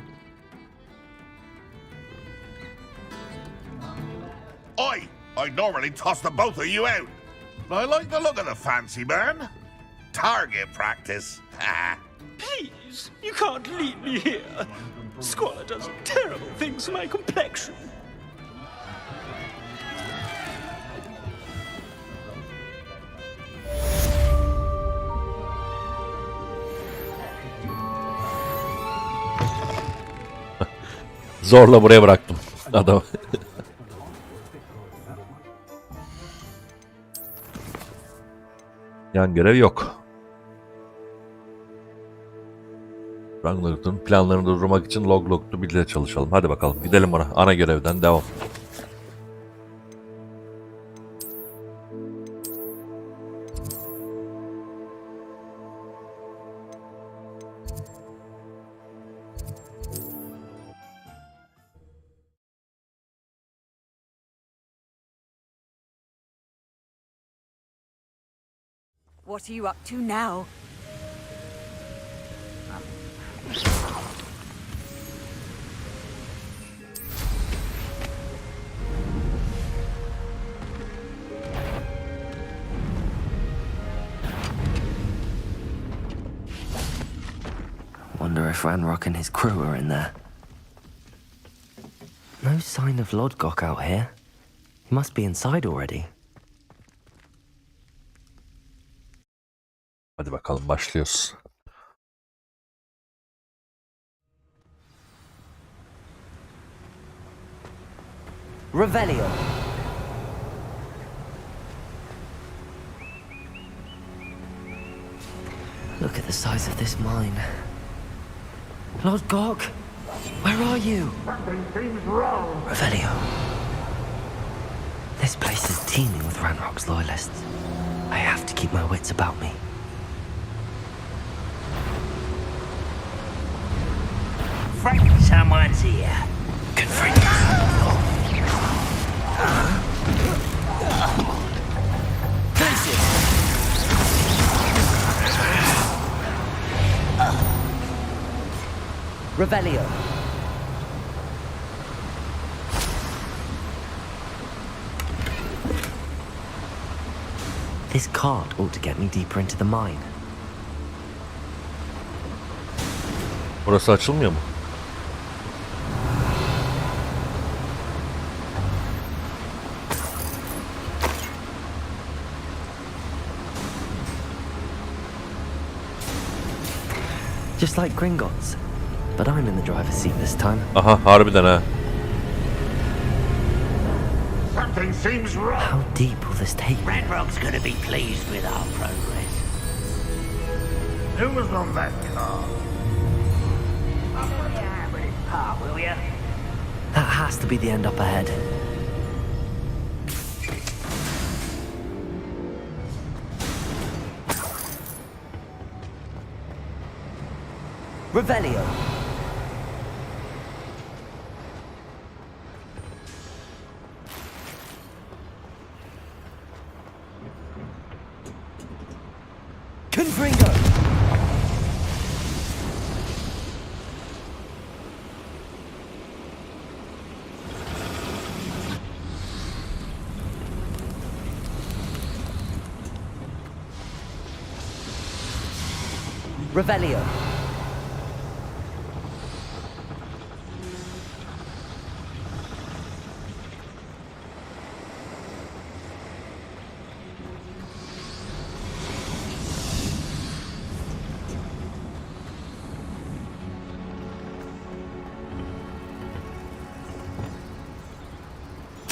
I'd normally toss the both of you out. I like the look of the fancy man. Target practice. Please, you can't leave me here. Squalor does terrible things to my complexion. Zorla buraya bıraktım adamı. Yan görev yok. Wrangler'ın planlarını durdurmak için Loglog'lu birlikte çalışalım. Hadi bakalım gidelim ona. Ana görevden devam. What are you up to now? Wonder if Ranrock and his crew are in there. No sign of Lodgok out here. He must be inside already. Hadi bakalım başlıyoruz. Revelio. Look at the size of this mine. Lodgok, where are you? Something seems wrong. Revelio. This place is teeming with Ranrock's loyalists. I have to keep my wits about me. Frank, someone's here. Confront. Revelio. This cart ought to get me deeper into the mine. Burası açılmıyor mu? Just like Gringotts. But I'm in the driver's seat this time. Aha harbiden ha. Something seems wrong. How deep will this take me? Ranrock's gonna be pleased with our progress. Who was on that car? Will ya? That has to be the end up ahead. Revelio. Confringo. Revelio.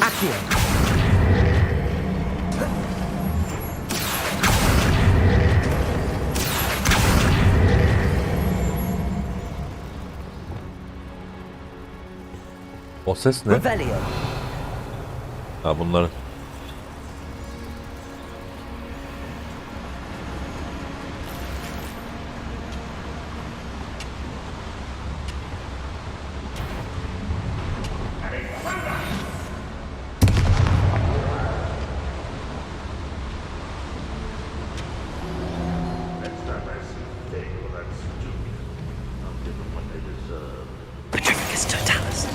Accio. O ses ne? Revelio. Ha bunların. Petrificus totalis.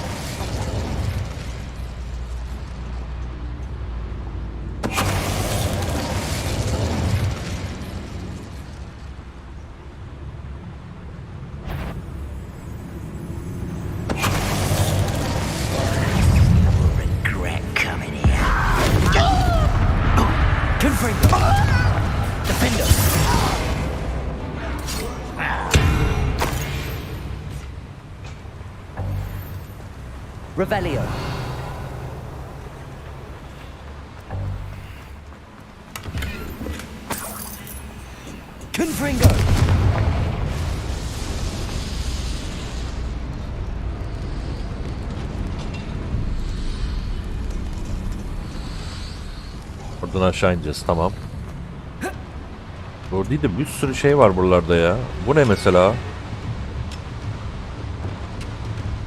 Regret coming here. Confringo. Defendo. Revelio. Confringo. Buradan aşağı ineceğiz tamam. Doğru değil de bir sürü şey var buralarda ya. Bu ne mesela?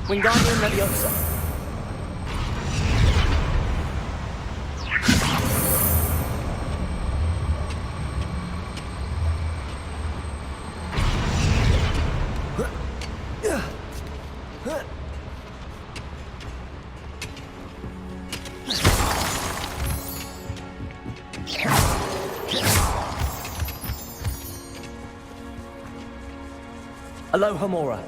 Wingardium Leviosa. Aloha Mora.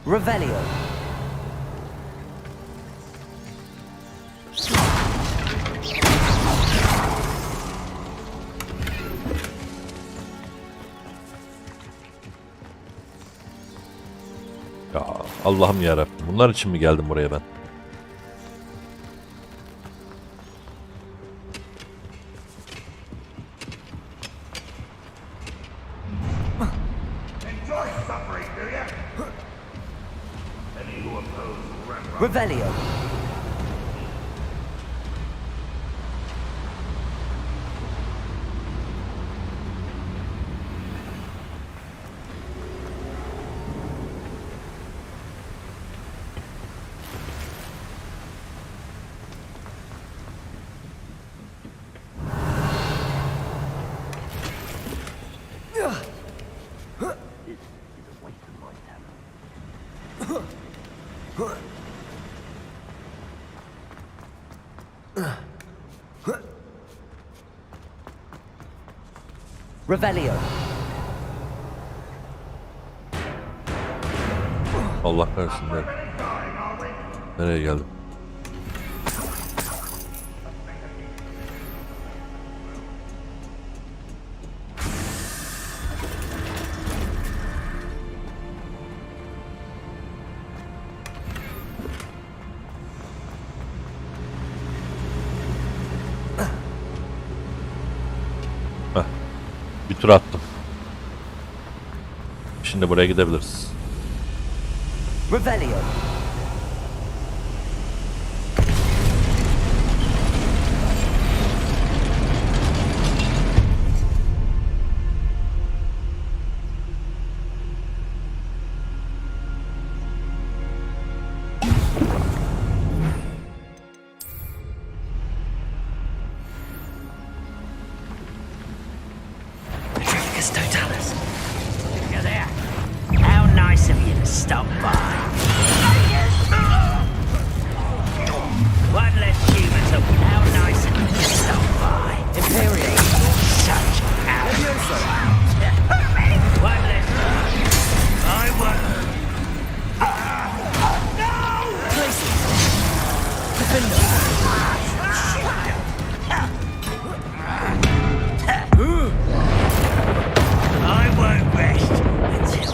Revelio. Ya Allah'ım yarabbim. Bunlar için mi geldim buraya ben? Enjoy suffering, do you? Any who oppose will run. Revelio. Revelio. Allah kahretsin. Nereye geldim? Bir tur attım. Şimdi buraya gidebiliriz. Revelio. You're there. How nice of you to stop by. One less human, so how nice of you to stop by. Imperial. Such One less. I won't. I won't rest until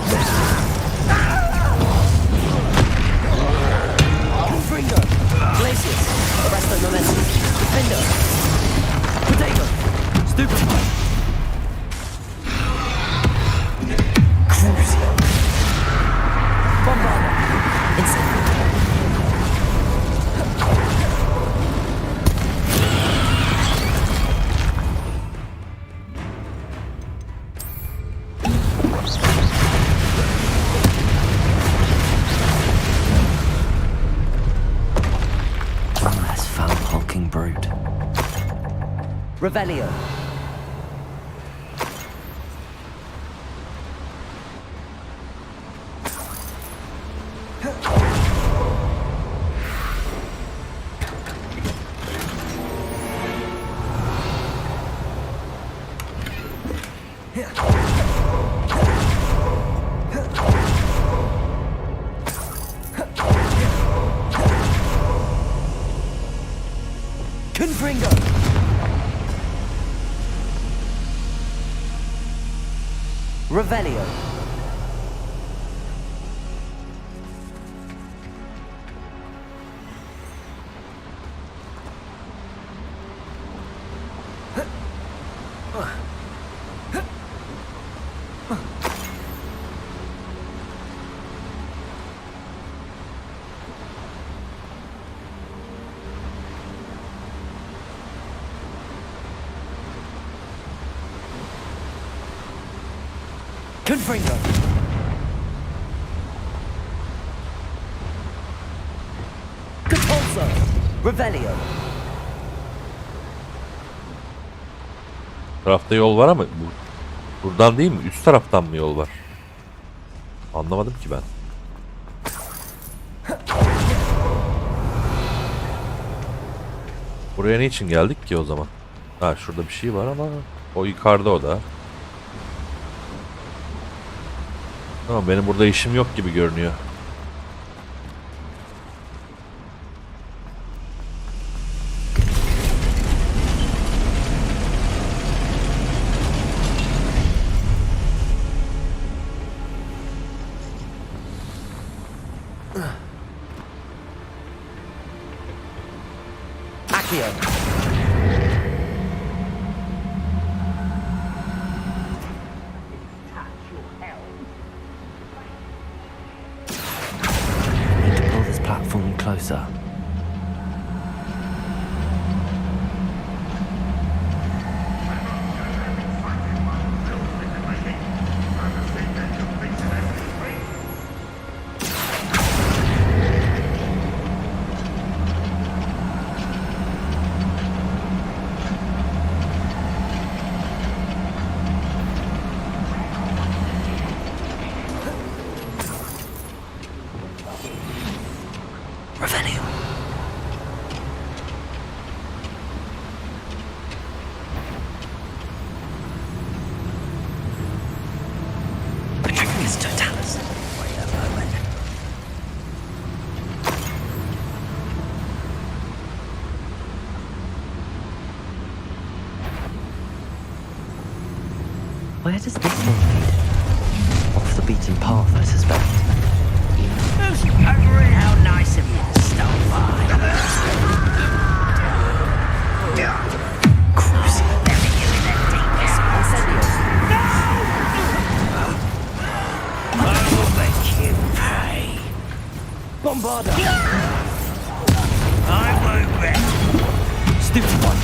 Confringo. Glacius. Arresto momentum. Defender. Potato. Stupefy. Crucio. Bombarder. Instant. Brute. Revelio. Confringo. Revelio. Confringo. Capolso. Revelio. Tarafta yol var ama buradan değil mi? Üst taraftan mı yol var? Anlamadım ki ben. Buraya ne için geldik ki o zaman? Ha, şurada bir şey var ama o yukarıda o da. Tamam, benim burada işim yok gibi görünüyor. Need to pull this platform closer. Where does this one lead? Off the beaten path, I suspect. Who's over it? How nice of you to stop by. Cruising. Let me give you that deepest I will make you pay. Bombarda! I won't rest. Stupid one!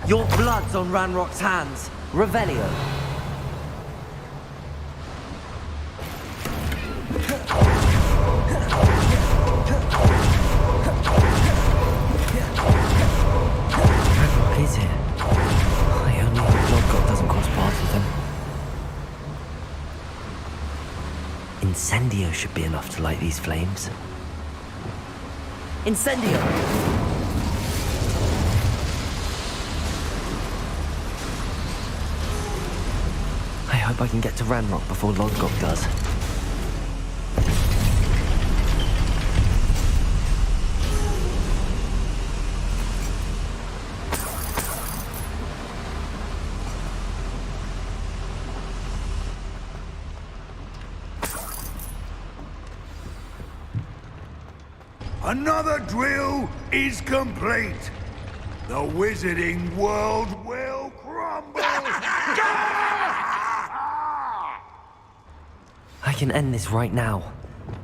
Your blood's on Ranrock's hands. Revelio. Ranrock is here. I only hope Lodgott doesn't cross paths with him. Incendio should be enough to light these flames. Incendio! I hope I can get to Ranrock before Lodgott does. Another drill is complete. The wizarding world will crumble. I can end this right now.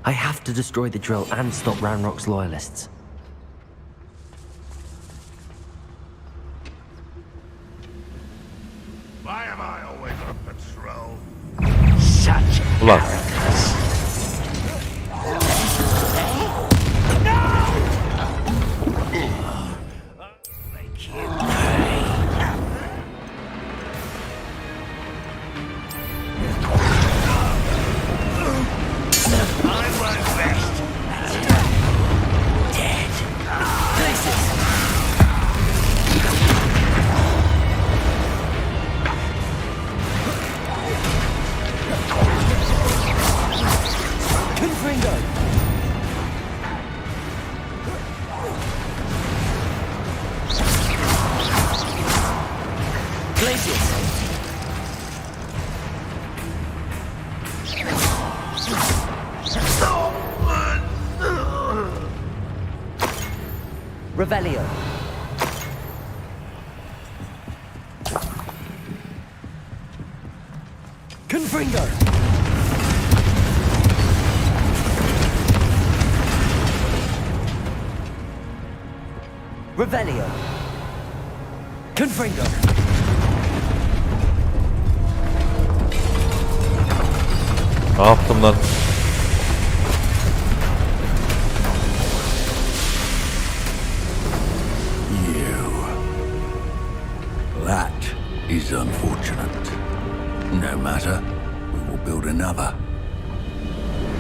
I have to destroy the drill and stop Ranrock's loyalists. Why am I always on patrol? Such Ulan. make you pay. I won't rest. Dead. Places! Confringo! Glacius! Revelio. Confringo. Revelio. Confringo. Ne yaptım lan? That is unfortunate. No matter, we will build another.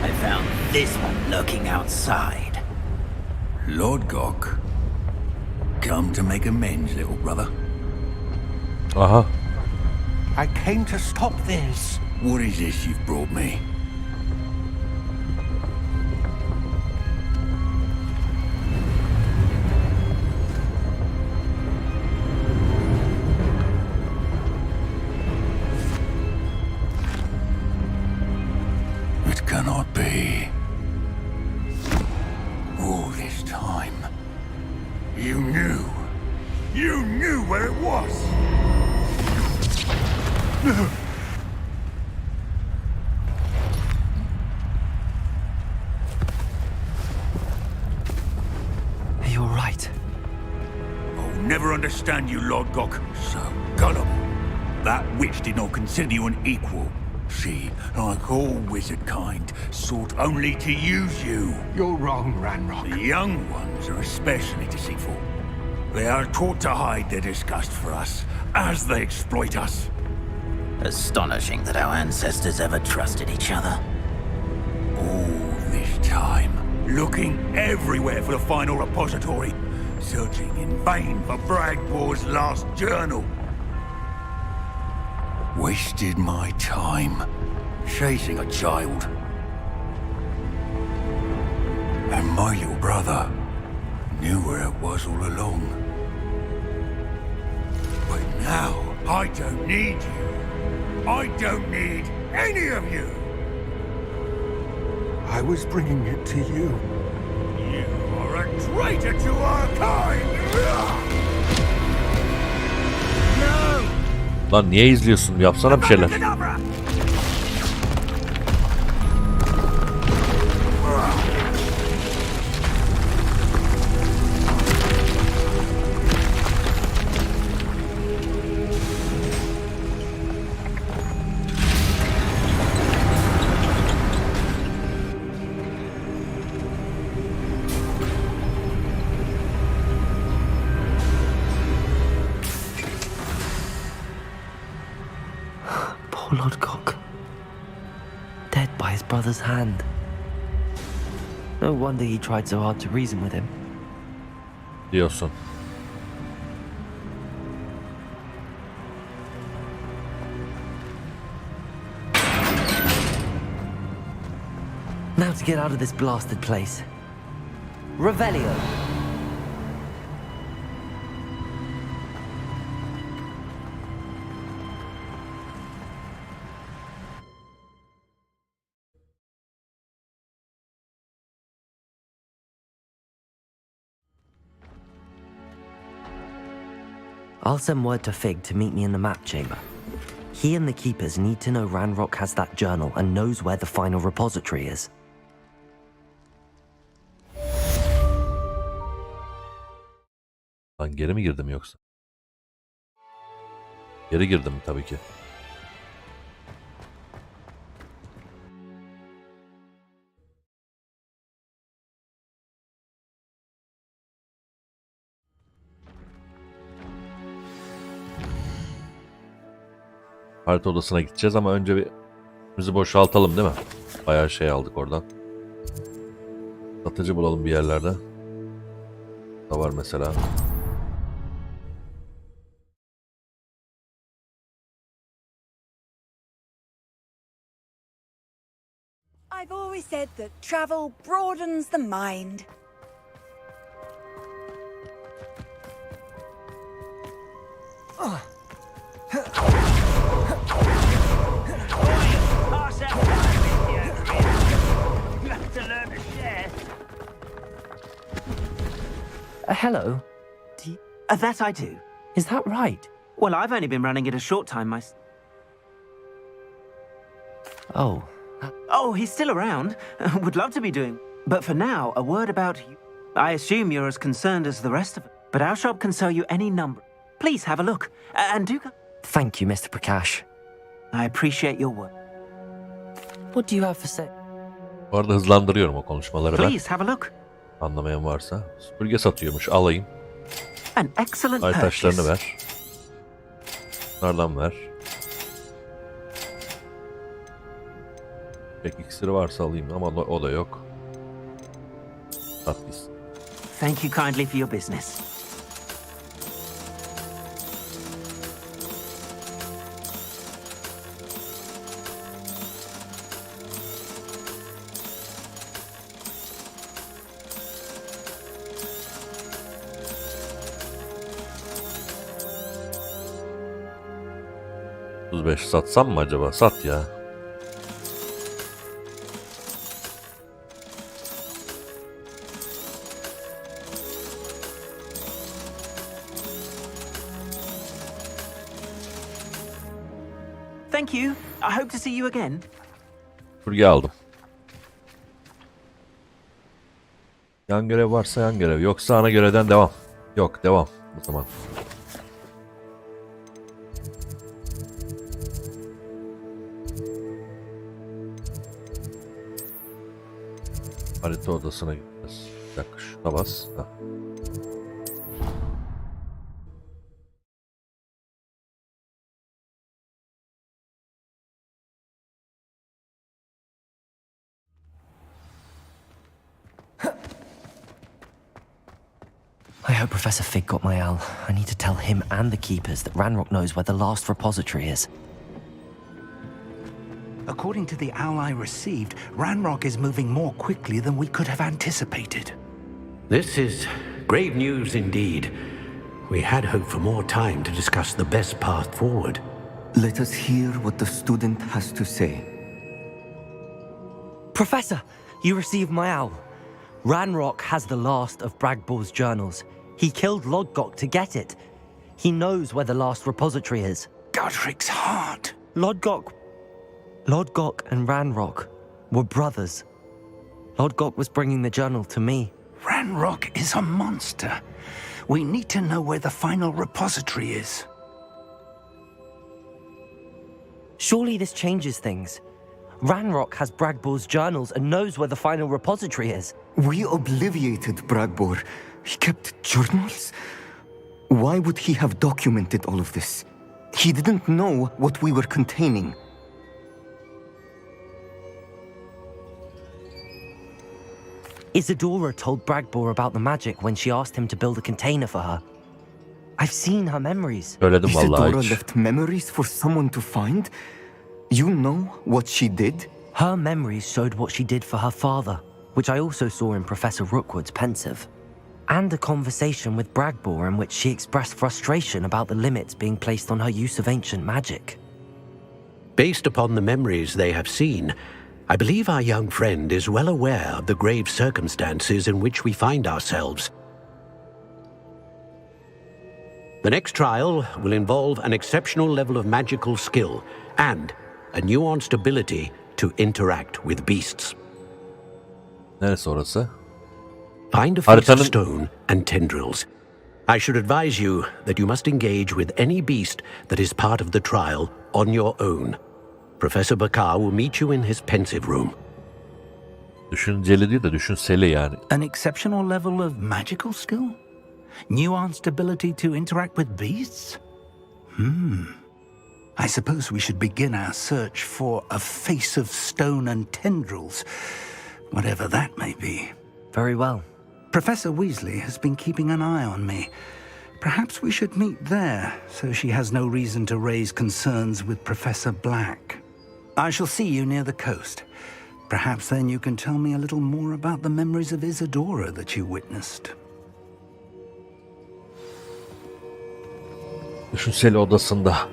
I found this one lurking outside. Lodgott? Come to make amends, little brother. Aha. I came to stop this. What is this you've brought me? It cannot be. All this time, you knew where it was. You're right. I'll never understand you, Lord Gok. So gullible. That witch did not consider you an equal. She, like all wizard kind, sought only to use you. You're wrong, Ranrock. The young ones are especially deceitful. They are taught to hide their disgust for us, as they exploit us. Astonishing that our ancestors ever trusted each other. All this time, looking everywhere for the final repository, searching in vain for Bragbor's last journal. Wasted my time, chasing a child. And my little brother knew where it was all along. But now, I don't need you. I don't need any of you. I was bringing it to you. You are a traitor to our kind! Lan niye izliyorsun? Yapsana bir şeyler. Poor Lord Cock. Dead by his brother's hand. No wonder he tried so hard to reason with him. Diyorsun. Now to get out of this blasted place. Revelio. I'll send word to Fig to meet me in the map chamber. He and the keepers need to know Ranrock has that journal and knows where the final repository is. Lan geri mi girdim yoksa? Geri girdim tabii ki. Harita odasına gideceğiz ama önce bir bizi boşaltalım değil mi? Bayağı şey aldık oradan. Satıcı bulalım bir yerlerde. Da var mesela. I've always said that travel broadens the mind. Pass that time with you, really. You have to learn to share. Hello? That I do. Is that right? Well, I've only been running it a short time myself. Oh. Oh, he's still around. Would love to be doing. But for now, a word about you. I assume you're as concerned as the rest of us. But our shop can sell you any number. Please have a look. And do come. Thank you, Mr. Prakash. I appreciate your work. What do you have for sale? Bu arada hızlandırıyorum o konuşmaları ben. Please have a look. Anlamayan varsa. Süpürge satıyormuş. Alayım. An excellent Ay taşlarını purchase. ver. Bunlardan ver. Pek iksiri varsa alayım ama o da yok. Sat gitsin. Thank you kindly for your business. 35 satsam mı acaba? Sat ya. Thank you. I hope to see you again. Kurye aldım. Yan görev varsa yan görev. Yoksa ana görevden devam. Yok, devam o zaman. Harita odasına gideceğiz. Bir dakika, şuna bas. Ha. I hope Professor Fig got my owl. I need to tell him and the keepers that Ranrock knows where the last repository is. According to the owl I received, Ranrock is moving more quickly than we could have anticipated. This is grave news indeed. We had hoped for more time to discuss the best path forward. Let us hear what the student has to say. Professor, you received my owl. Ranrock has the last of Bragbor's journals. He killed Lodgok to get it. He knows where the last repository is. Godric's heart. Lodgok and Ranrock were brothers. Lodgok was bringing the journal to me. Ranrock is a monster. We need to know where the final repository is. Surely this changes things. Ranrock has Bragbor's journals and knows where the final repository is. We obliviated Bragbor. He kept journals? Why would he have documented all of this? He didn't know what we were containing. Isadora told Bragbor about the magic when she asked him to build a container for her. I've seen her memories. Isadora left memories for someone to find? You know what she did? Her memories showed what she did for her father, which I also saw in Professor Rookwood's pensive. And a conversation with Bragbor in which she expressed frustration about the limits being placed on her use of ancient magic. Based upon the memories they have seen, I believe our young friend is well aware of the grave circumstances in which we find ourselves. The next trial will involve an exceptional level of magical skill and a nuanced ability to interact with beasts. Neresi orası? Find a piece of stone and tendrils. I should advise you that you must engage with any beast that is part of the trial on your own. Professor Bakar will meet you in his pensive room. Düşünceli değil de düşünseli yani. An exceptional level of magical skill? Nuanced ability to interact with beasts? I suppose we should begin our search for a face of stone and tendrils, whatever that may be. Very well. Professor Weasley has been keeping an eye on me. Perhaps we should meet there, so she has no reason to raise concerns with Professor Black. I shall see you near the coast. Perhaps then you can tell me a little more about the memories of Isadora that you witnessed. Düşünseli odasında.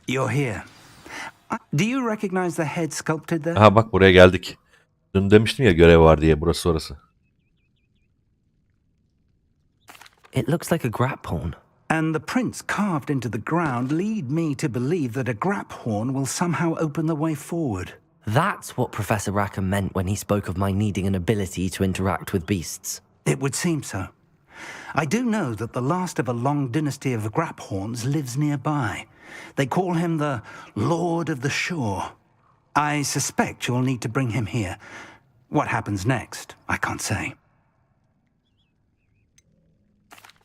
You're here. Do you recognize the head sculpted there? Aha bak buraya geldik. Dün demiştim ya görev var diye, burası orası. It looks like a graphorn. And the prints carved into the ground lead me to believe that a graphorn will somehow open the way forward. That's what Professor Rackham meant when he spoke of my needing an ability to interact with beasts. It would seem so. I do know that the last of a long dynasty of graphorns lives nearby. They call him the Lord of the Shore. I suspect you'll need to bring him here. What happens next, I can't say.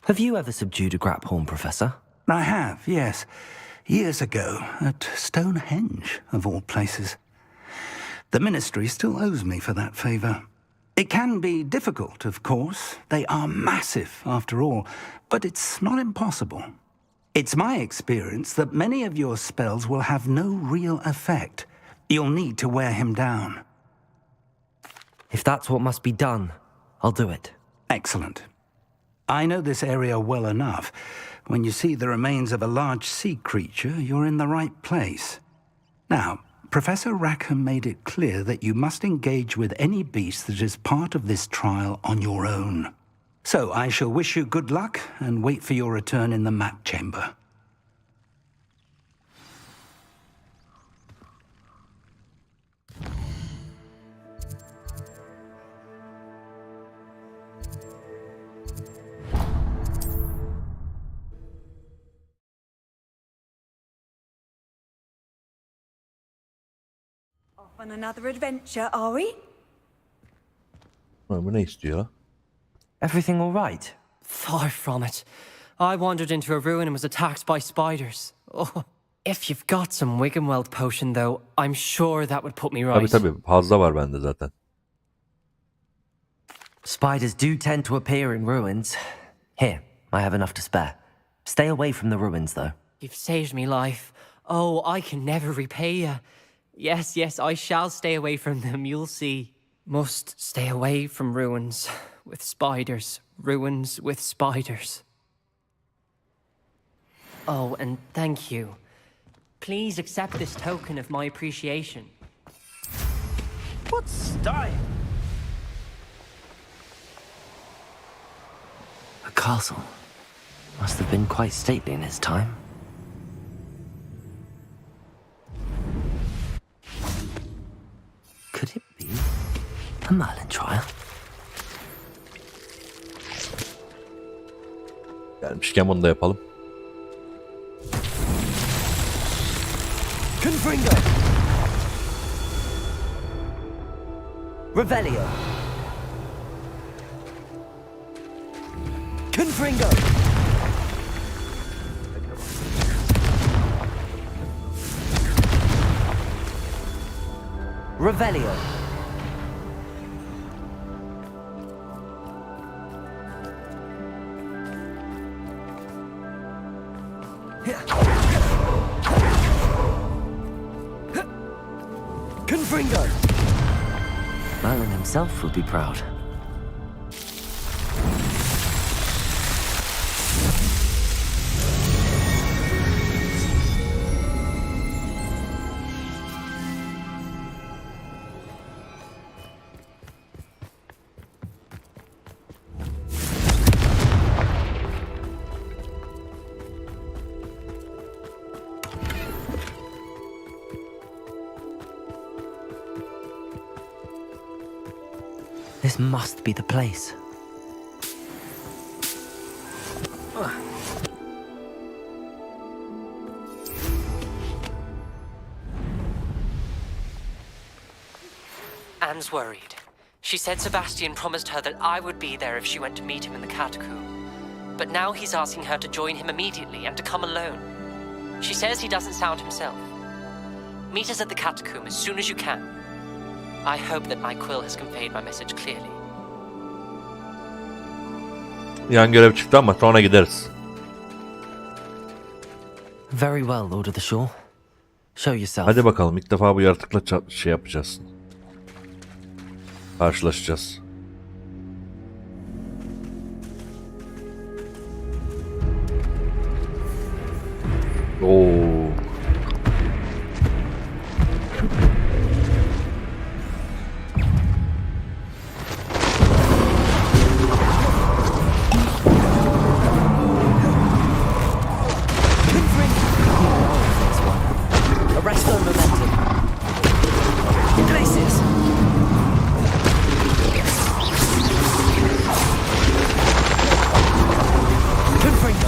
Have you ever subdued a graphorn, Professor? I have, yes. Years ago, at Stonehenge, of all places. The Ministry still owes me for that favour. It can be difficult, of course. They are massive, after all, but it's not impossible. It's my experience that many of your spells will have no real effect. You'll need to wear him down. If that's what must be done, I'll do it. Excellent. I know this area well enough. When you see the remains of a large sea creature, you're in the right place. Now, Professor Rackham made it clear that you must engage with any beast that is part of this trial on your own. So I shall wish you good luck and wait for your return in the map chamber. Off on another adventure, are we? Bu ne istiyor? Everything all right? Far from it. I wandered into a ruin and was attacked by spiders. Oh. If you've got some Wiggenweld potion, though, I'm sure that would put me right. Tabii fazla var bende zaten. Spiders do tend to appear in ruins. Here, I have enough to spare. Stay away from the ruins, though. You've saved me life. Oh, I can never repay you. Yes, yes, I shall stay away from them, you'll see. Must stay away from ruins with spiders. Ruins with spiders. Oh, and thank you. Please accept this token of my appreciation. What style? A castle. Must have been quite stately in its time. Could it be a Merlin trial? Gelmişken bunu da yapalım. Confringo! Revelio! Confringo! Revelio! Confringo! Merlin himself would be proud. This must be the place. Anne's worried. She said Sebastian promised her that I would be there if she went to meet him in the catacomb. But now he's asking her to join him immediately and to come alone. She says he doesn't sound himself. Meet us at the catacomb as soon as you can. I hope that my quill has conveyed my message clearly. Yan görev çıktı ama sonra gideriz. Very well, Lord of the Shore. Show yourself. Hadi bakalım, ilk defa bu yaratıkla şey yapacağız. Karşılaşacağız. Oo. Arresto momentum. Places. Confringo.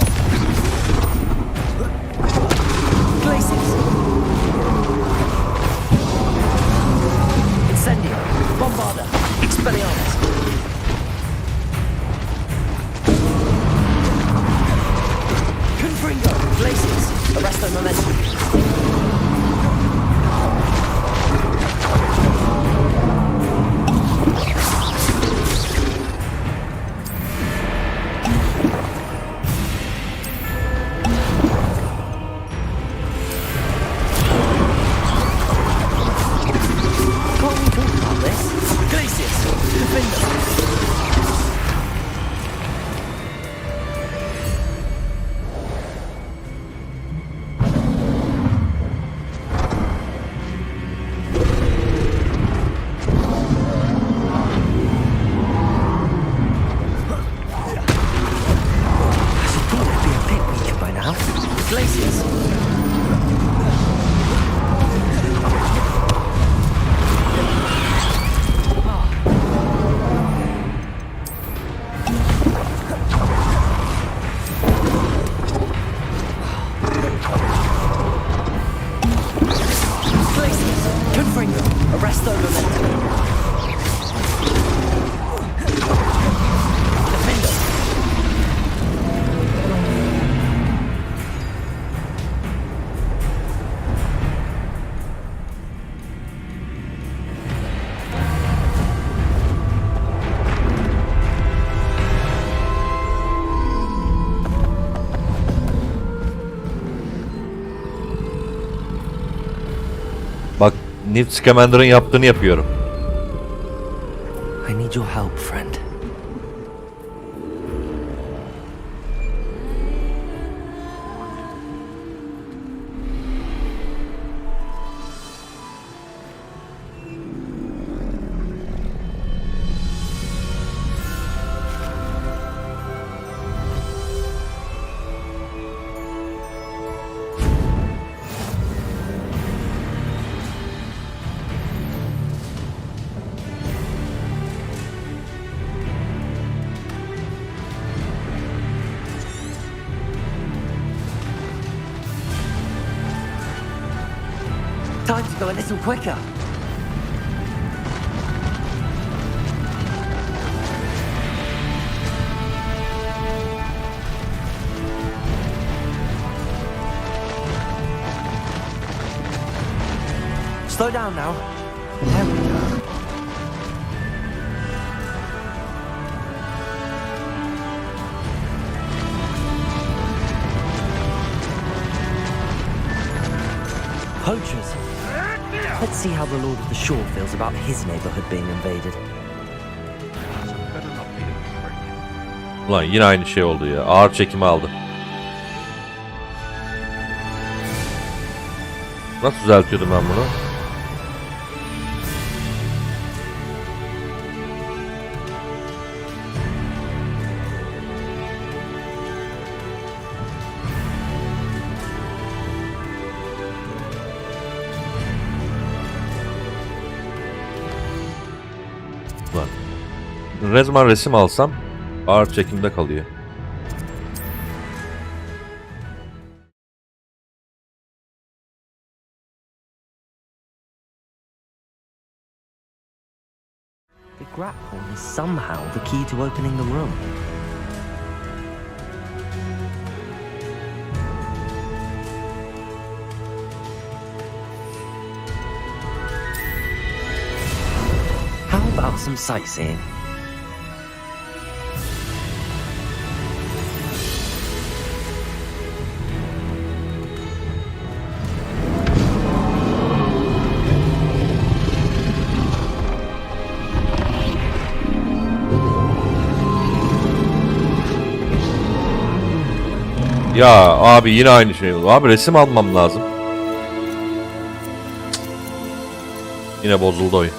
Stone momentum. Defender. Bak, Newt Scamander'ın yaptığını yapıyorum. I need your help, friend. Time to go a little quicker. Slow down now. There we go. Poachers. Let's see how the Lord of the Shore feels about his neighborhood being invaded. Ulan yine aynı şey oldu ya. Ağır çekimi aldı. Nasıl düzeltiyordum ben bunu? Ne zaman resim alsam ağır çekimde kalıyor. The grapple is somehow the key to opening the room. How about some sightseeing? Ya abi yine aynı şey oldu. Abi resim almam lazım. Yine bozuldu oyun.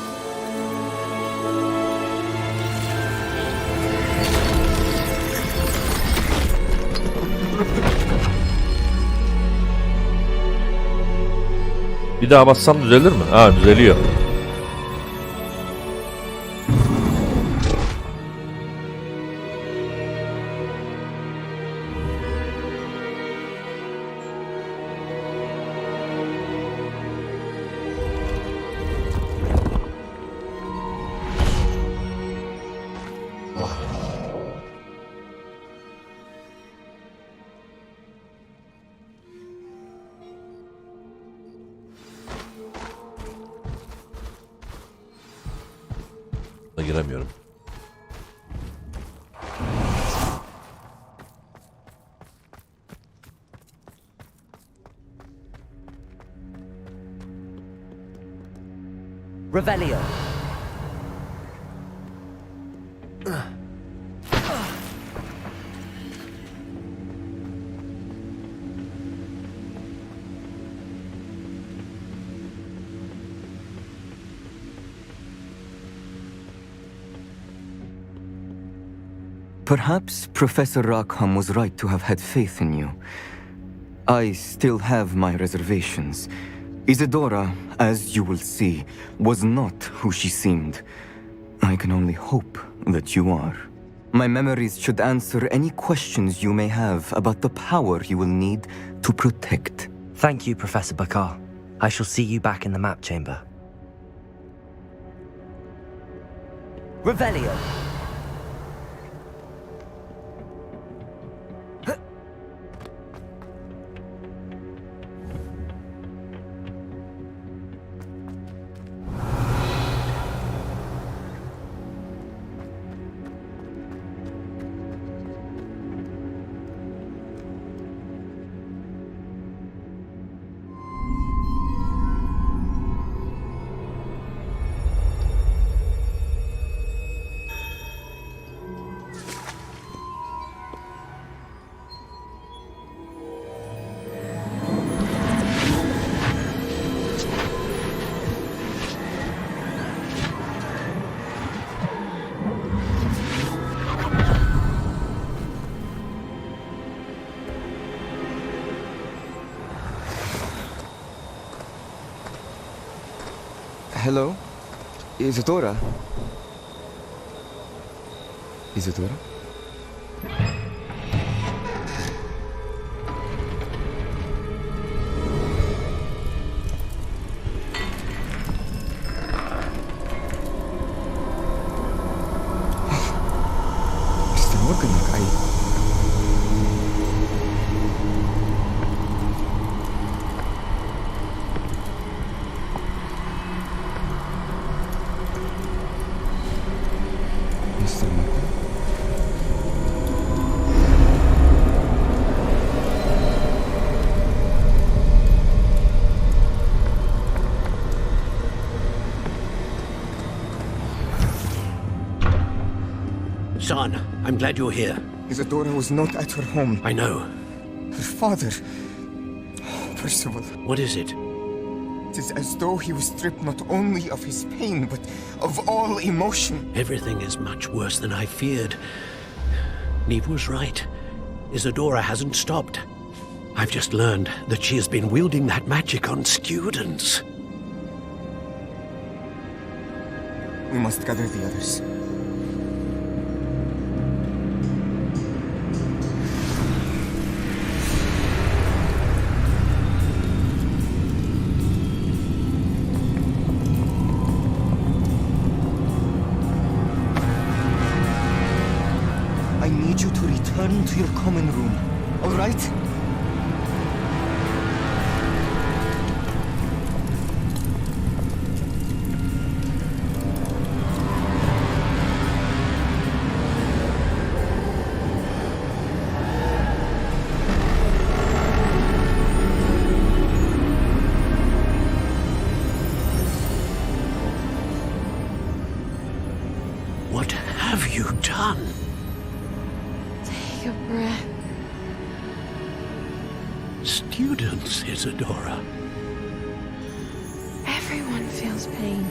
Bir daha bassam düzelir mi? Ha, düzeliyor. Giremiyorum. Revelio. Perhaps Professor Rackham was right to have had faith in you. I still have my reservations. Isadora, as you will see, was not who she seemed. I can only hope that you are. My memories should answer any questions you may have about the power you will need to protect. Thank you, Professor Bakar. I shall see you back in the map chamber. Revelio. Hello? Isadora? Isadora? Mr. Morgan, Mr. Morgan? Son, I'm glad you're here. Isadora was not at her home. I know. Her father... Percival. What is it? It is as though he was stripped not only of his pain, but of all emotion. Everything is much worse than I feared. Neve was right. Isadora hasn't stopped. I've just learned that she has been wielding that magic on students. We must gather the others. I need you to return to your common room, all right? What have you done? Take a breath. Students, Isadora. Everyone feels pain.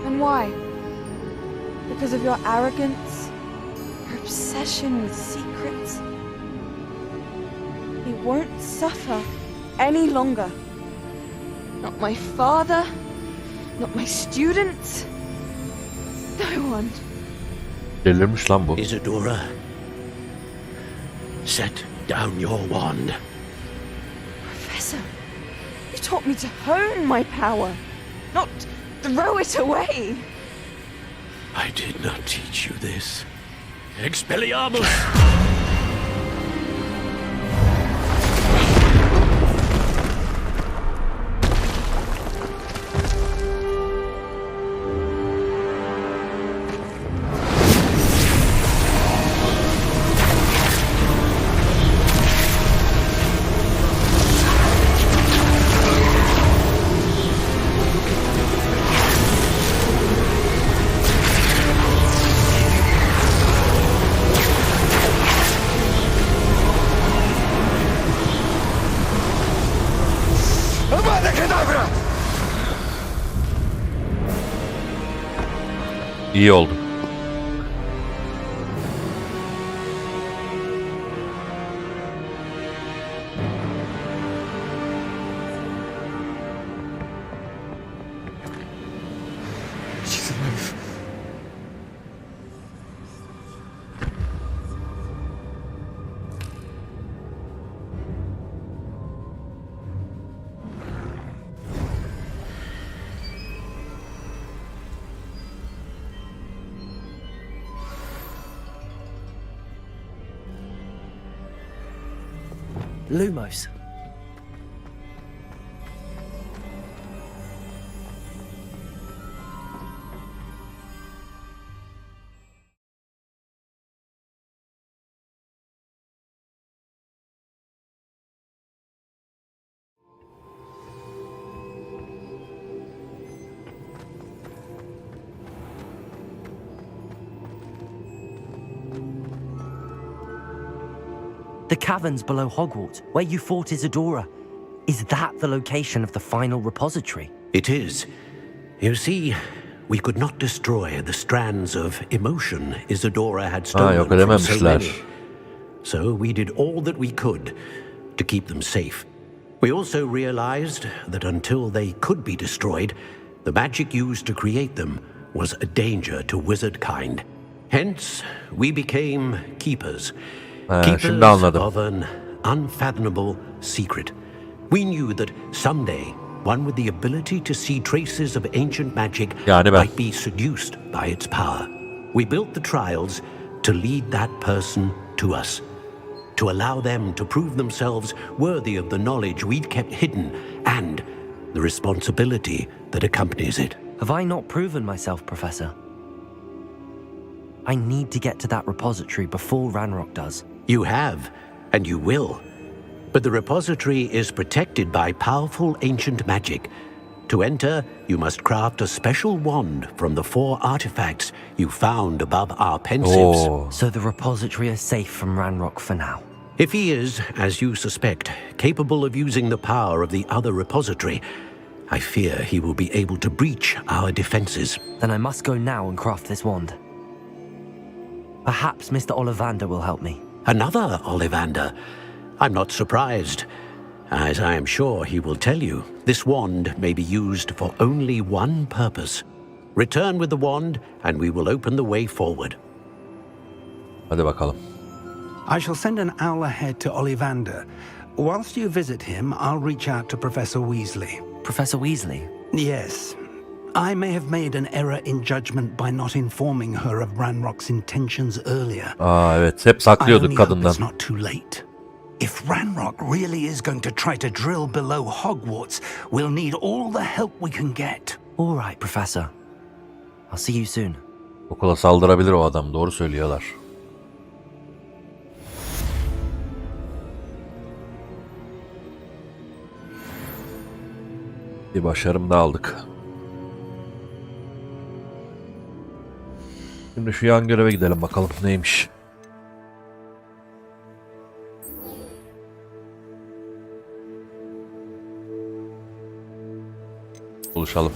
And why? Because of your arrogance? Your obsession with secrets? He won't suffer any longer. Not my father, not my students, no one. Delirmiş lan bu. Isadora, set down your wand. Professor, you taught me to hone my power, not throw it away. I did not teach you this. Expelliarmus! İyi oldu. She's alive. Lumos. The caverns below Hogwarts, where you fought Isadora. Is that the location of the final repository? It is. You see, we could not destroy the strands of emotion Isadora had stolen from so many. So we did all that we could to keep them safe. We also realized that until they could be destroyed, the magic used to create them was a danger to wizard kind. Hence, we became keepers. Keepers of an unfathomable secret. We knew that someday, one with the ability to see traces of ancient magic might be seduced by its power. We built the trials to lead that person to us, to allow them to prove themselves worthy of the knowledge we'd kept hidden and the responsibility that accompanies it. Have I not proven myself, Professor? I need to get to that repository before Ranrock does. You have, and you will. But the repository is protected by powerful ancient magic. To enter, you must craft a special wand from the 4 artifacts you found above our pensives. So the repository is safe from Ranrock for now. If he is, as you suspect, capable of using the power of the other repository, I fear he will be able to breach our defenses. Then I must go now and craft this wand. Perhaps Mr. Ollivander will help me. Another Ollivander? I'm not surprised. As I am sure he will tell you, this wand may be used for only one purpose. Return with the wand, and we will open the way forward. Hadi bakalım. I shall send an owl ahead to Ollivander. Whilst you visit him, I'll reach out to Professor Weasley. Professor Weasley? Yes. I may have made an error in judgment by not informing her of Ranrock's intentions earlier. Evet, hep saklıyorduk kadından. I only hope it's not too late. If Ranrock really is going to try to drill below Hogwarts, we'll need all the help we can get. All right, Professor. I'll see you soon. Okula saldırabilir o adam, doğru söylüyorlar. Bir başarım da aldık. Şimdi şu yan göreve gidelim bakalım neymiş. Buluşalım.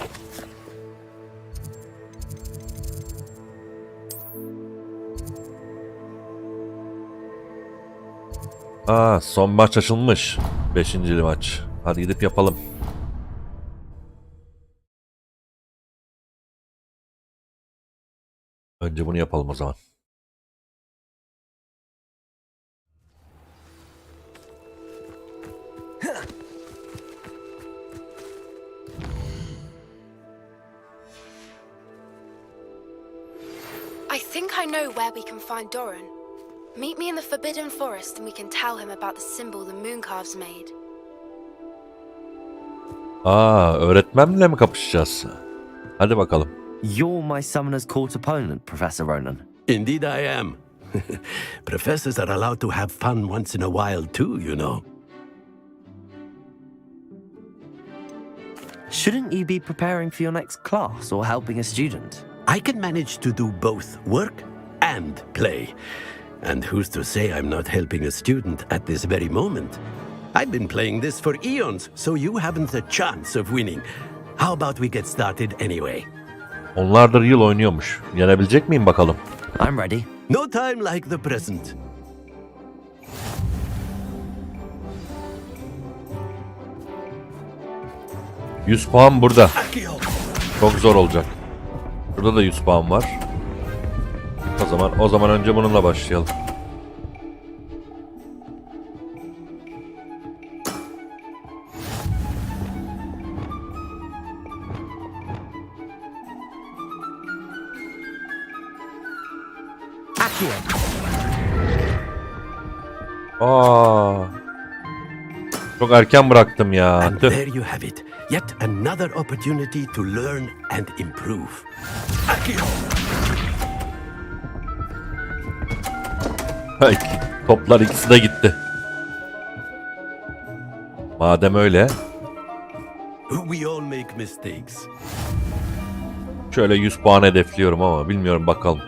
Son maç açılmış. 5. maç. Hadi gidip yapalım. Önce bunu yapalım o zaman. I think I know where we can find Doran. Meet me in the Forbidden Forest and we can tell him about the symbol the Mooncalves made. Öğretmenle mi kapışacağız? Hadi bakalım. You're my Summoner's Court opponent, Professor Ronan. Indeed I am. Professors are allowed to have fun once in a while too, you know. Shouldn't you be preparing for your next class or helping a student? I can manage to do both work and play. And who's to say I'm not helping a student at this very moment? I've been playing this for eons, so you haven't a chance of winning. How about we get started anyway? Onlardır yıl oynuyormuş. Yenebilecek miyim bakalım? I'm ready. No time like the present. $100 puan burada. Çok zor olacak. Burada da 100 puan var. O zaman önce bununla başlayalım. Çok erken bıraktım ya. And Tüh. there you have it. Yet another opportunity to learn and improve. Accio! Ay, toplar ikisi de gitti. Madem öyle. We all make mistakes. Şöyle 100 puan hedefliyorum ama bilmiyorum bakalım.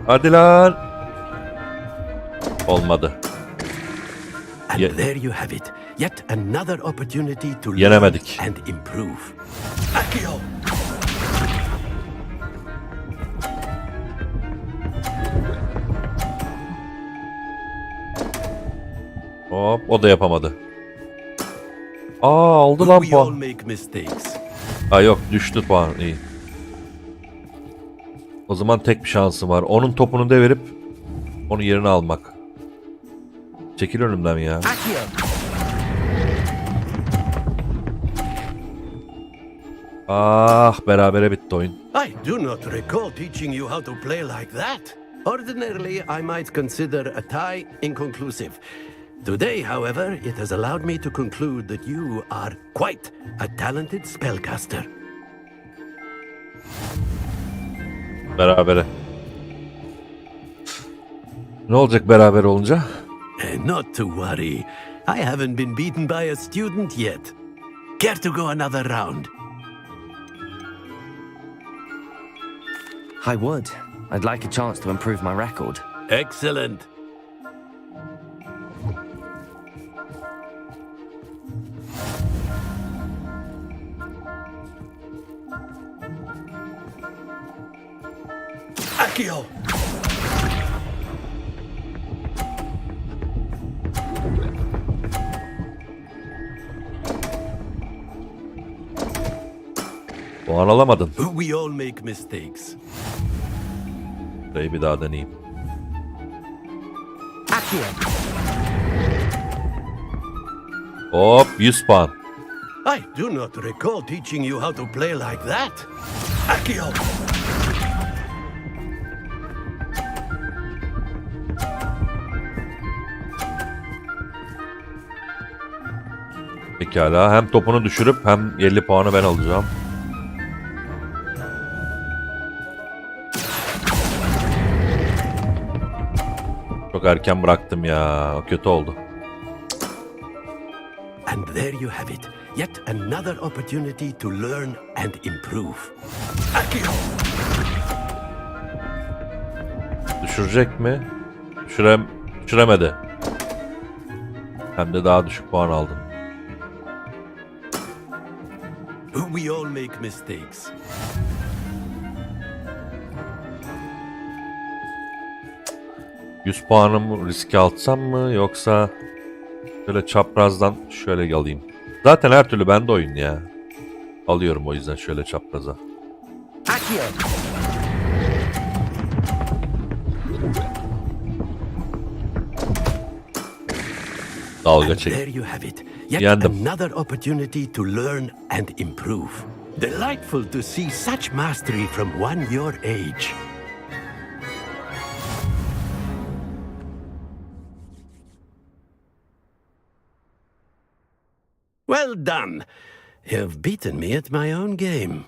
Hadi lan. Olmadı. And there you have it. Yet another opportunity to learn Yenemedik. and improve. Accio! Hop, o da yapamadı. Aa, aldı lan We all puan. make mistakes. Ha yok, düştü puan. İyi. O zaman tek bir şansım var. Onun topunu devirip onun yerini almak. Çekil önümden ya. Ah, berabere bitti oyun. I do not recall teaching you how to play like that. Ordinarily, I might consider a tie inconclusive. Today, however, it has allowed me to conclude that you are quite a talented spellcaster. Berabere. Ne olacak beraber olunca? Not to worry. I haven't been beaten by a student yet. Care to go another round? I would. I'd like a chance to improve my record. Excellent. Accio! Puan alamadın. We all make mistakes. Burayı bir daha deneyeyim. Hop, 100 puan. I do not recall teaching you how to play like that. Accio! Pekala, hem topunu düşürüp hem 50 puanı ben alacağım. Çok erken bıraktım ya. O kötü oldu. And there you have it. Yet another opportunity to learn and improve. Accio! Düşürecek mi? Düşüremedi. Hem de daha düşük puan aldım. We all make mistakes. %100 puanımı riske atsam mı yoksa şöyle çaprazdan şöyle alayım. Zaten her türlü bende oyun ya. Alıyorum o yüzden şöyle çapraza. Dalga çek. There you have it. Yet Yendim. another opportunity to learn and improve. Delightful to see such mastery from one your age. Well done. You've beaten me at my own game.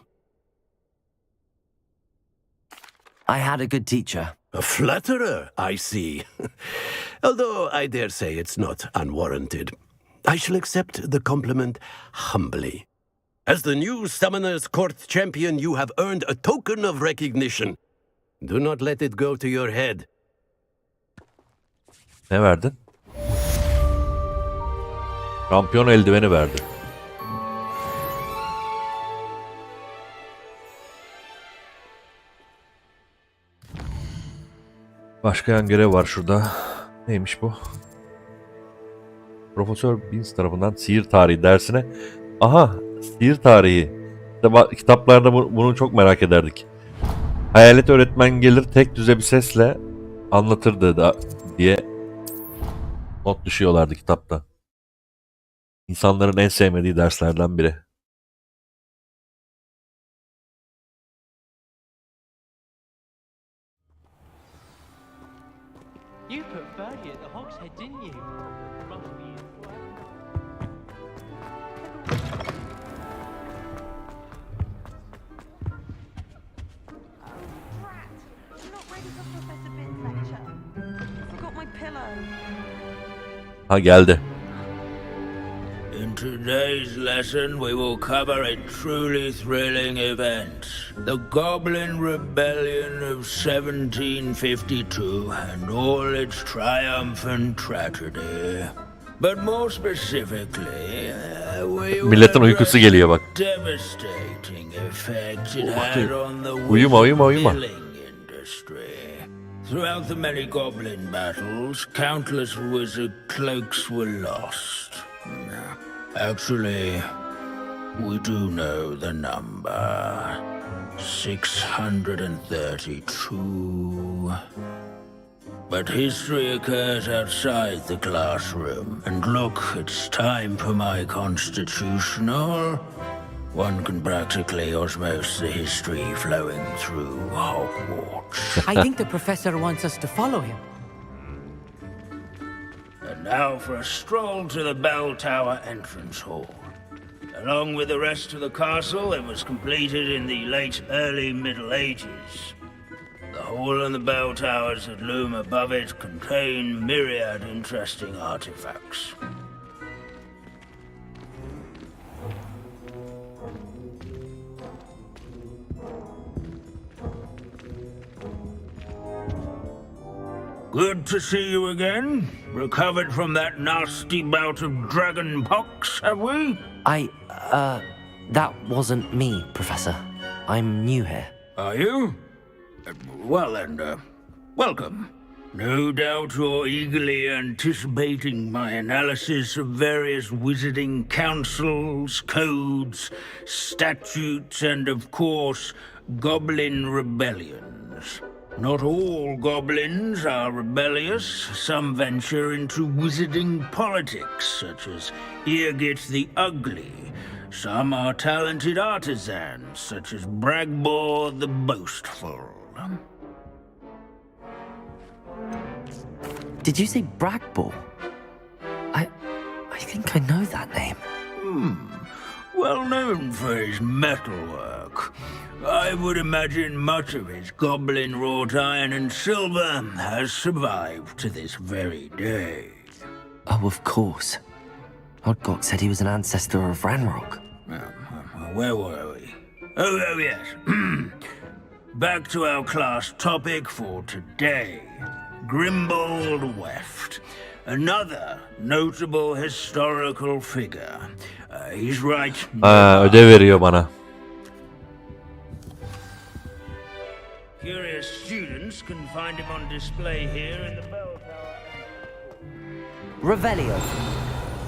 I had a good teacher. A flatterer, I see. Although I dare say it's not unwarranted. I shall accept the compliment humbly. As the new Summoner's Court champion, you have earned a token of recognition. Do not let it go to your head. Ne verdin? Şampiyon eldiveni verdi. Başka yan görev var şurada. Neymiş bu? Profesör Binns tarafından sihir tarihi dersine. Aha, sihir tarihi. Kitaplarda bunu çok merak ederdik. Hayalet öğretmen gelir tek düze bir sesle anlatırdı da diye not düşüyorlardı kitapta. İnsanların en sevmediği derslerden biri. You put at the Hogshead, didn't you? Ha geldi. In today's lesson, we will cover a truly thrilling event. The Goblin Rebellion of 1752 and all its triumphant tragedy. But more specifically, we Milletin uykusu geliyor bak. devastating effects it had on the Uyuma. wizard-killing industry. Throughout the many goblin battles, countless wizard cloaks were lost. Actually, we do know the number. 632. But history occurs outside the classroom. And look, it's time for my constitutional. One can practically osmose the history flowing through Hogwarts. I think the professor wants us to follow him. And now for a stroll to the bell tower entrance hall. Along with the rest of the castle, it was completed in the late early Middle Ages. The hall and the bell towers that loom above it contain myriad interesting artifacts. Good to see you again. Recovered from that nasty bout of dragon pox, have we? That wasn't me, Professor. I'm new here. Are you? Well then, welcome. No doubt you're eagerly anticipating my analysis of various wizarding councils, codes, statutes, and of course, goblin rebellions. Not all goblins are rebellious. Some venture into wizarding politics, such as Eargit the Ugly. Some are talented artisans, such as Bragbor the Boastful. Did you say Bragbor? I think I know that name. Well known for his metalwork. I would imagine much of his goblin wrought iron and silver has survived to this very day. Oh, of course. Odgok said he was an ancestor of Ranrock. Where were we? Oh yes. Back to our class topic for today. Grimbold Weft. Another notable historical figure. He's right. Ödev veriyor bana. Curious students can find him on display here in the bell tower. Revelio.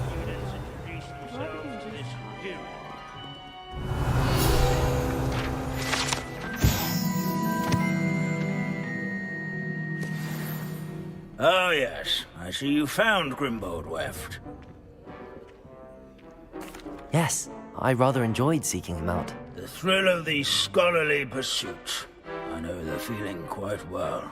Students introduce themselves to this hero. Oh yes, I see you found Grimbold Weft. Yes, I rather enjoyed seeking him out. The thrill of the scholarly pursuit. I know the feeling quite well.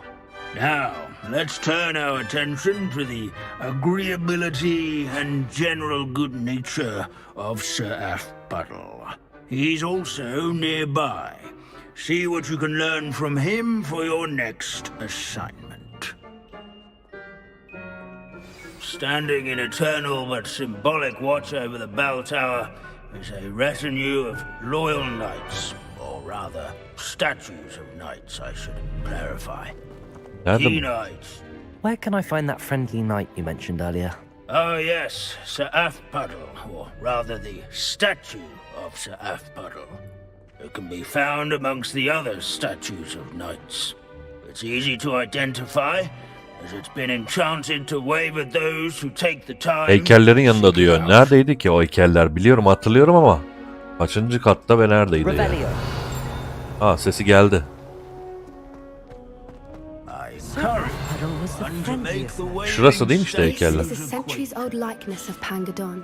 Now, let's turn our attention to the agreeability and general good nature of Sir Aphbuttle. He's also nearby. See what you can learn from him for your next assignment. Standing in eternal but symbolic watch over the bell tower is a retinue of loyal knights, or rather, statues of knights, I should clarify. Key knights. Where can I find that friendly knight you mentioned earlier? Oh yes, Sir Aphbuttle, or rather the statue of Sir Aphbuttle. It can be found amongst the other statues of knights. It's easy to identify, as it's been enchanted to wave at those who take the time. Heykellerin yanında diyor. Neredeydi ki o heykeller? Biliyorum, hatırlıyorum ama kaçıncı katta ve neredeydi ya? Ha, sesi geldi. Şurası değil mi işte heykeller? This is a centuries-old likeness of Pangadon.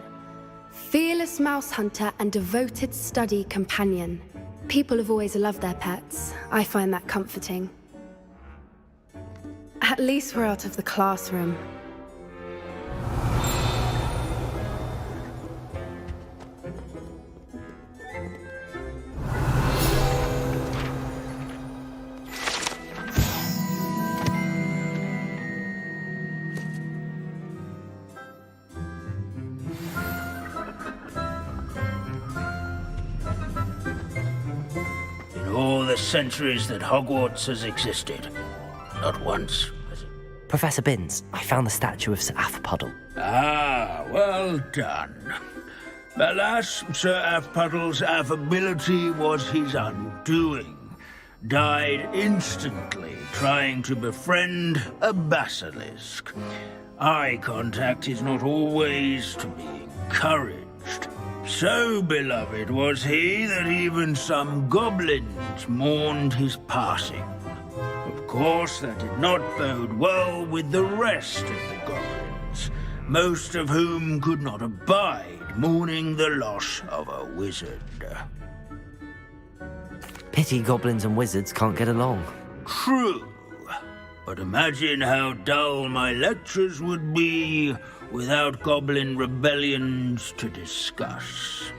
Fearless mouse hunter and devoted study companion. People have always loved their pets. I find that comforting. At least we're out of the classroom. centuries that Hogwarts has existed. Not once. Professor Binns, I found the statue of Sir Afpuddle. Ah, well done. Alas, Sir Afpuddle's affability was his undoing. Died instantly trying to befriend a basilisk. Eye contact is not always to be encouraged. So beloved was he that even some goblins mourned his passing. Of course, that did not bode well with the rest of the goblins, most of whom could not abide mourning the loss of a wizard. Pity goblins and wizards can't get along. True, but imagine how dull my lectures would be without goblin rebellions to discuss.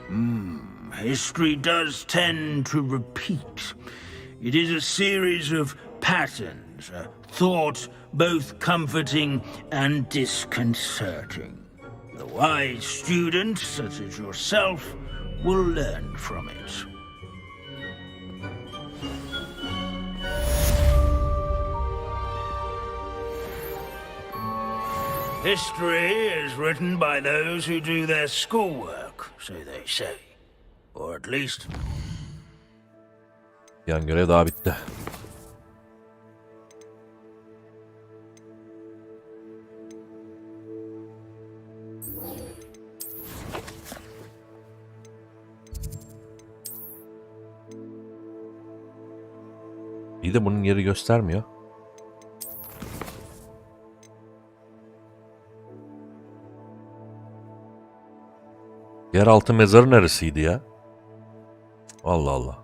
History does tend to repeat. It is a series of patterns, a thought both comforting and disconcerting. The wise student, such as yourself, will learn from it. History is written by those who do their schoolwork, so they say. Or at least... Yan görev daha bitti. Bir de bunun yeri göstermiyor. Yeraltı mezarı neresiydi ya? Allah Allah.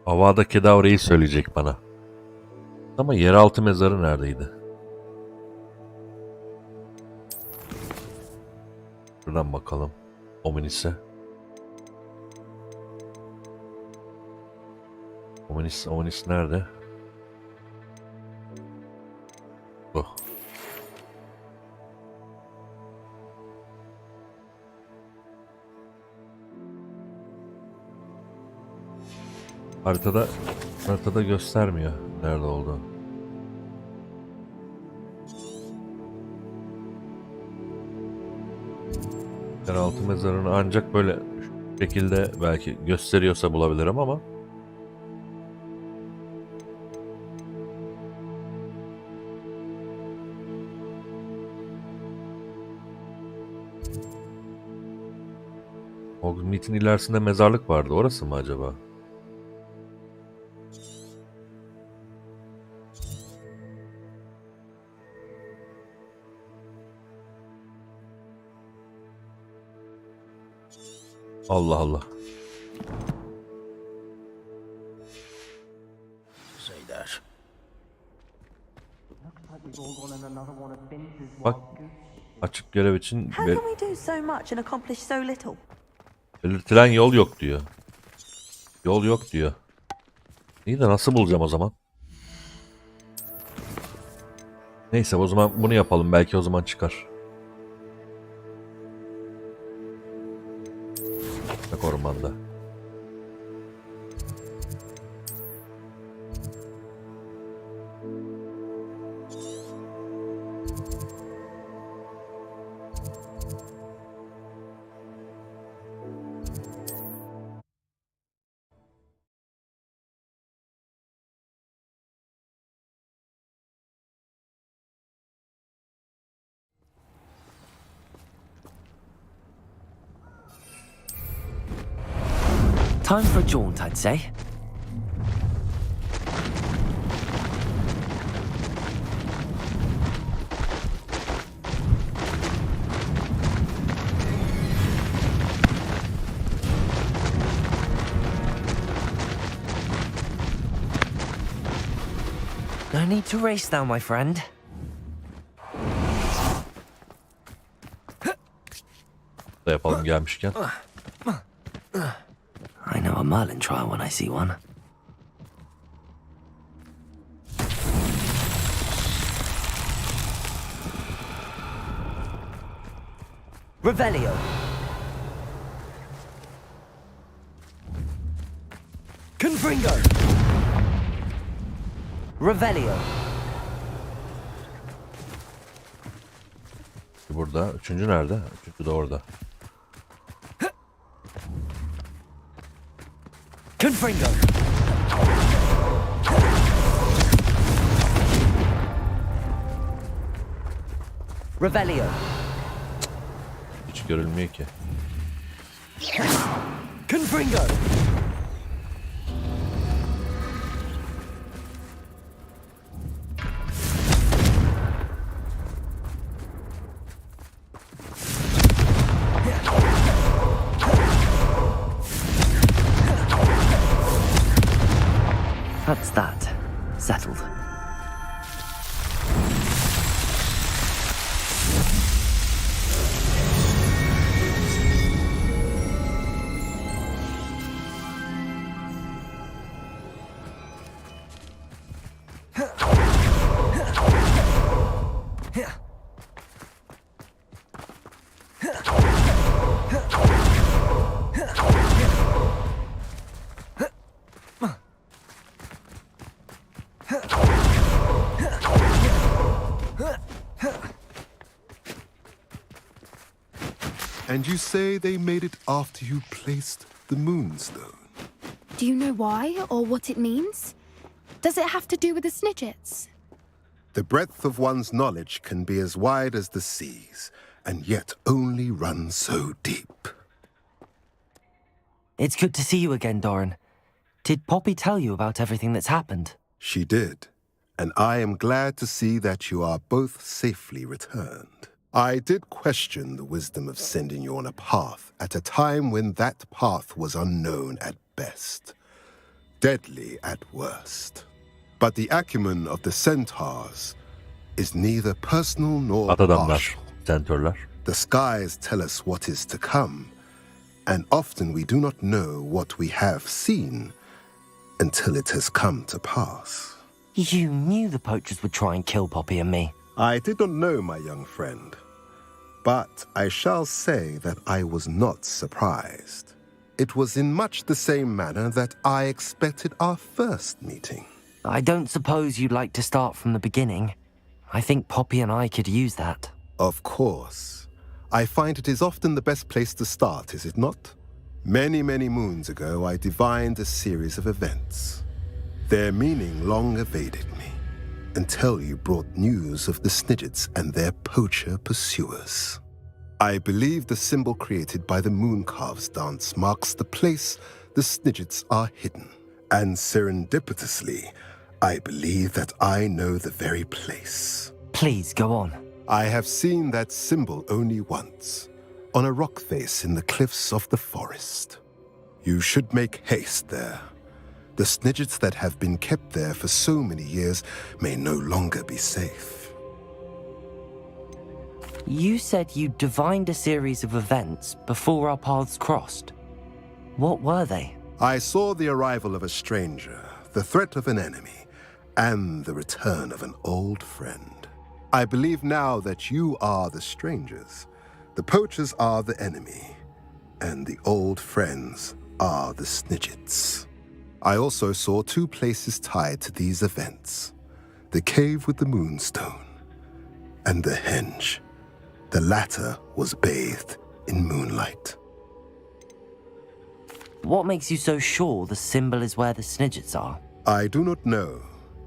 Avada Kedavra'yı söyleyecek bana. Ama yeraltı mezarı neredeydi? Şuradan bakalım. Ominis'e. Ominis nerede? Bu. Haritada göstermiyor nerede olduğunu. Yeraltı mezarını ancak böyle şu şekilde belki gösteriyorsa bulabilirim ama Hogsmeade'in ilerisinde mezarlık vardı. Orası mı acaba? Allah Allah. Bak, açık görev için How can we do so much and accomplish so little? belirtilen yol yok diyor. Yol yok diyor. İyi de nasıl bulacağım o zaman? Neyse o zaman bunu yapalım. Belki o zaman çıkar. Bak ormanda. Time for a jaunt, I'd say. No need to race now, my friend. Da yapalım gelmişken. I know a Merlin trial when I see one. Revelio. Confringo! Revelio! Burada. Üçüncü nerede? Üçüncü de orada. Confringo! Revelio! Hiç görülmüyor ki. Confringo! That's that. Settled. And you say they made it after you placed the moonstone? Do you know why or what it means? Does it have to do with the Snidgets? The breadth of one's knowledge can be as wide as the seas, and yet only run so deep. It's good to see you again, Doran. Did Poppy tell you about everything that's happened? She did, and I am glad to see that you are both safely returned. I did question the wisdom of sending you on a path at a time when that path was unknown at best, deadly at worst. But the acumen of the centaurs is neither personal nor partial. Centaurlar. The skies tell us what is to come, and often we do not know what we have seen until it has come to pass. You knew the poachers would try and kill Poppy and me. I did not know, my young friend, but I shall say that I was not surprised. It was in much the same manner that I expected our first meeting. I don't suppose you'd like to start from the beginning. I think Poppy and I could use that. Of course. I find it is often the best place to start, is it not? Many, many moons ago, I divined a series of events. Their meaning long evaded me, until you brought news of the Snidgets and their poacher pursuers. I believe the symbol created by the Mooncalves dance marks the place the Snidgets are hidden. And serendipitously, I believe that I know the very place. Please, go on. I have seen that symbol only once, on a rock face in the cliffs of the forest. You should make haste there. The Snidgets that have been kept there for so many years may no longer be safe. You said you divined a series of events before our paths crossed. What were they? I saw the arrival of a stranger, the threat of an enemy, and the return of an old friend. I believe now that you are the strangers, the poachers are the enemy, and the old friends are the Snidgets. I also saw two places tied to these events, the cave with the moonstone and the henge. The latter was bathed in moonlight. What makes you so sure the symbol is where the Snidgets are? I do not know.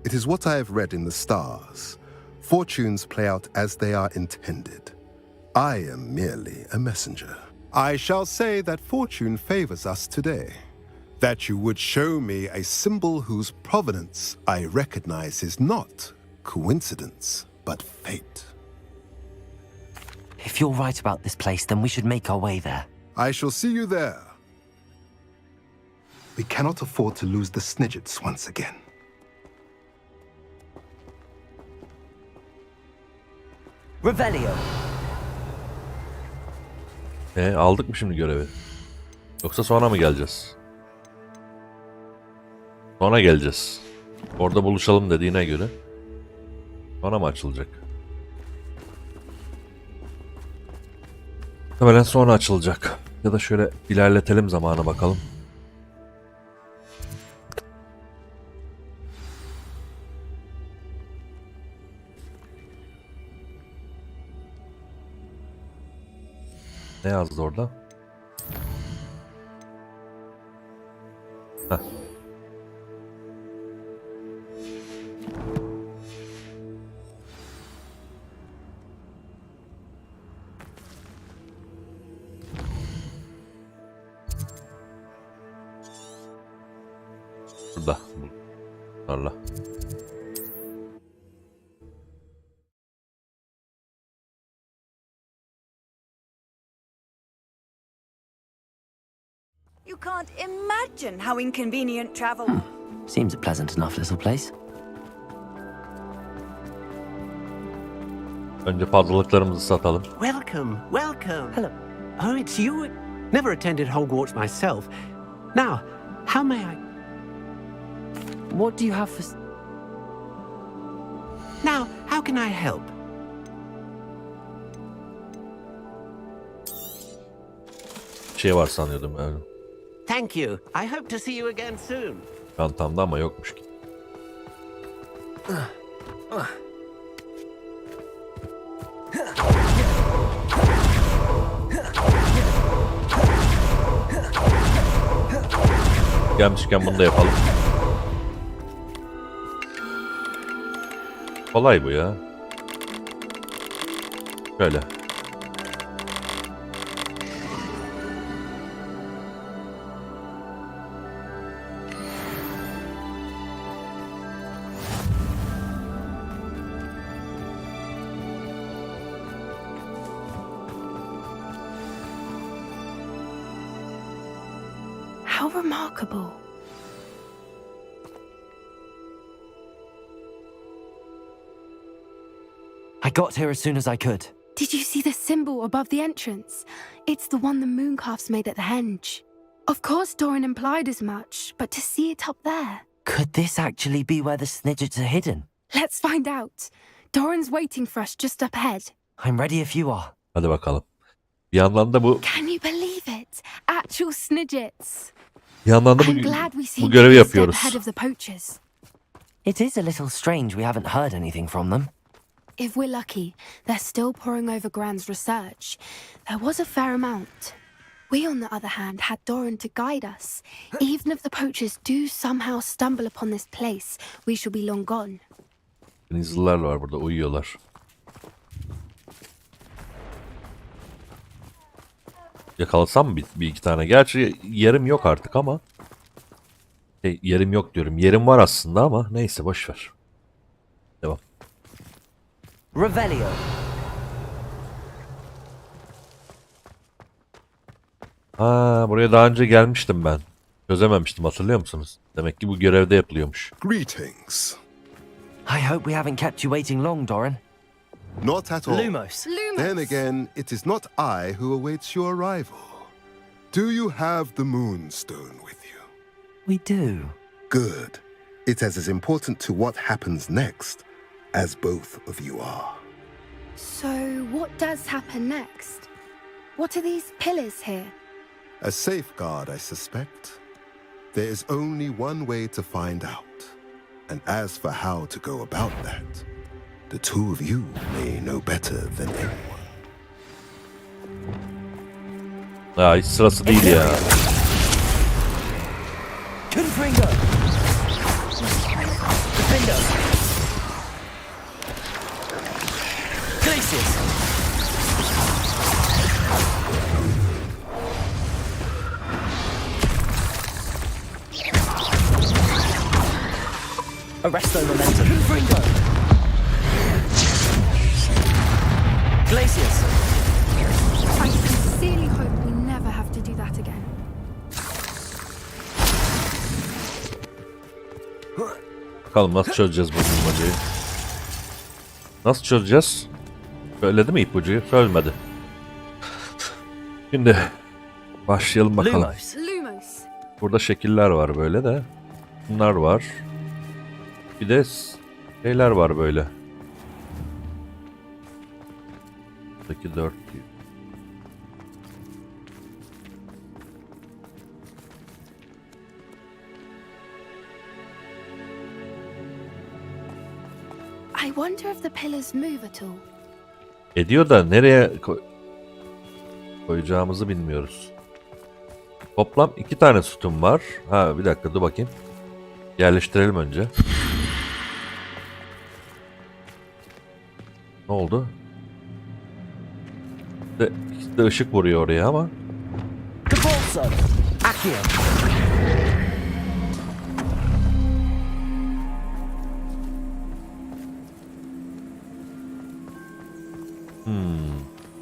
It is what I have read in the stars. Fortunes play out as they are intended. I am merely a messenger. I shall say that fortune favors us today. That you would show me a symbol whose provenance I recognize is not coincidence, but fate. If you're right about this place, then we should make our way there. I shall see you there. We cannot afford to lose the Snidgets once again. Revelio. Aldık mı şimdi görevi? Yoksa sonra mı geleceğiz? Sonra geleceğiz. Orada buluşalım dediğine göre. Sonra mı açılacak? Muhtemelen sonra açılacak. Ya da şöyle ilerletelim zamanı bakalım. Ne yazdı orada? Heh. Burada. Bunlarla. You can't imagine how inconvenient travel. Seems a pleasant enough little place. Önce fazlalıklarımızı satalım. Welcome, welcome. Hello. Oh, it's you. Never attended Hogwarts myself. Now, how may I... What do you have for... Now, how can I help? Şey var sanıyordum yani. Thank you. I hope to see you again soon. Çantamda ama yokmuş ki. Gelmişken bunu da yapalım. Kolay bu ya. Şöyle. How remarkable. I got here as soon as I could. Did you see the symbol above the entrance? It's the one the mooncalfs made at the henge. Of course Doran implied as much, but to see it up there... Could this actually be where the Snidgets are hidden? Let's find out. Doran's waiting for us just up ahead. I'm ready if you are. Hadi bakalım. Bir yandan da bu Can you believe it? Actual Snidgets. bir yandan da I'm glad we bu seem görevi to be a step yapıyoruz. ahead of the poachers. It is a little strange we haven't heard anything from them. If we're lucky, they're still poring over Gran's research. There was a fair amount. We, on the other hand, had Doran to guide us. Even if the poachers do somehow stumble upon this place, we shall be long gone. Denizliler var burada, uyuyorlar. Yakalasam mı bir iki tane? Gerçi yerim yok artık ama. Yerim yok diyorum. Yerim var aslında ama neyse boşver. Devam. Revelio. Ha, buraya daha önce gelmiştim ben. Çözememiştim, hatırlıyor musunuz? Demek ki bu görevde yapılıyormuş. Greetings. I hope we haven't kept you waiting long, Doran. Not at all. Lumos. Then again, it is not I who awaits your arrival. Do you have the Moonstone with you? We do. Good. It is as important to what happens next as both of you are. So, what does happen next? What are these pillars here? A safeguard, I suspect. There is only one way to find out. And as for how to go about that, the two of you may know better than anyone. Ya hiç sırası değil ya. Confringo. Defender. Glacius. Arresto momentum. Confringo. Glacius. I sincerely hope we never have to do that again. Bakalım nasıl çözeceğiz bu bulmacayı. Nasıl çözeceğiz? Söyledi mi ipucuyu? Söylemedi. Şimdi başlayalım bakalım. Lumos. Burada şekiller var böyle de. Bunlar var. Bir de şeyler var böyle. Buradaki 4 diyor. I wonder if the pillars move at all. Ediyor da nereye Koyacağımızı bilmiyoruz. Toplam 2 tane sütun var. Ha bir dakika dur bakayım. Yerleştirelim önce. Ne oldu? İşte ışık vuruyor oraya ama.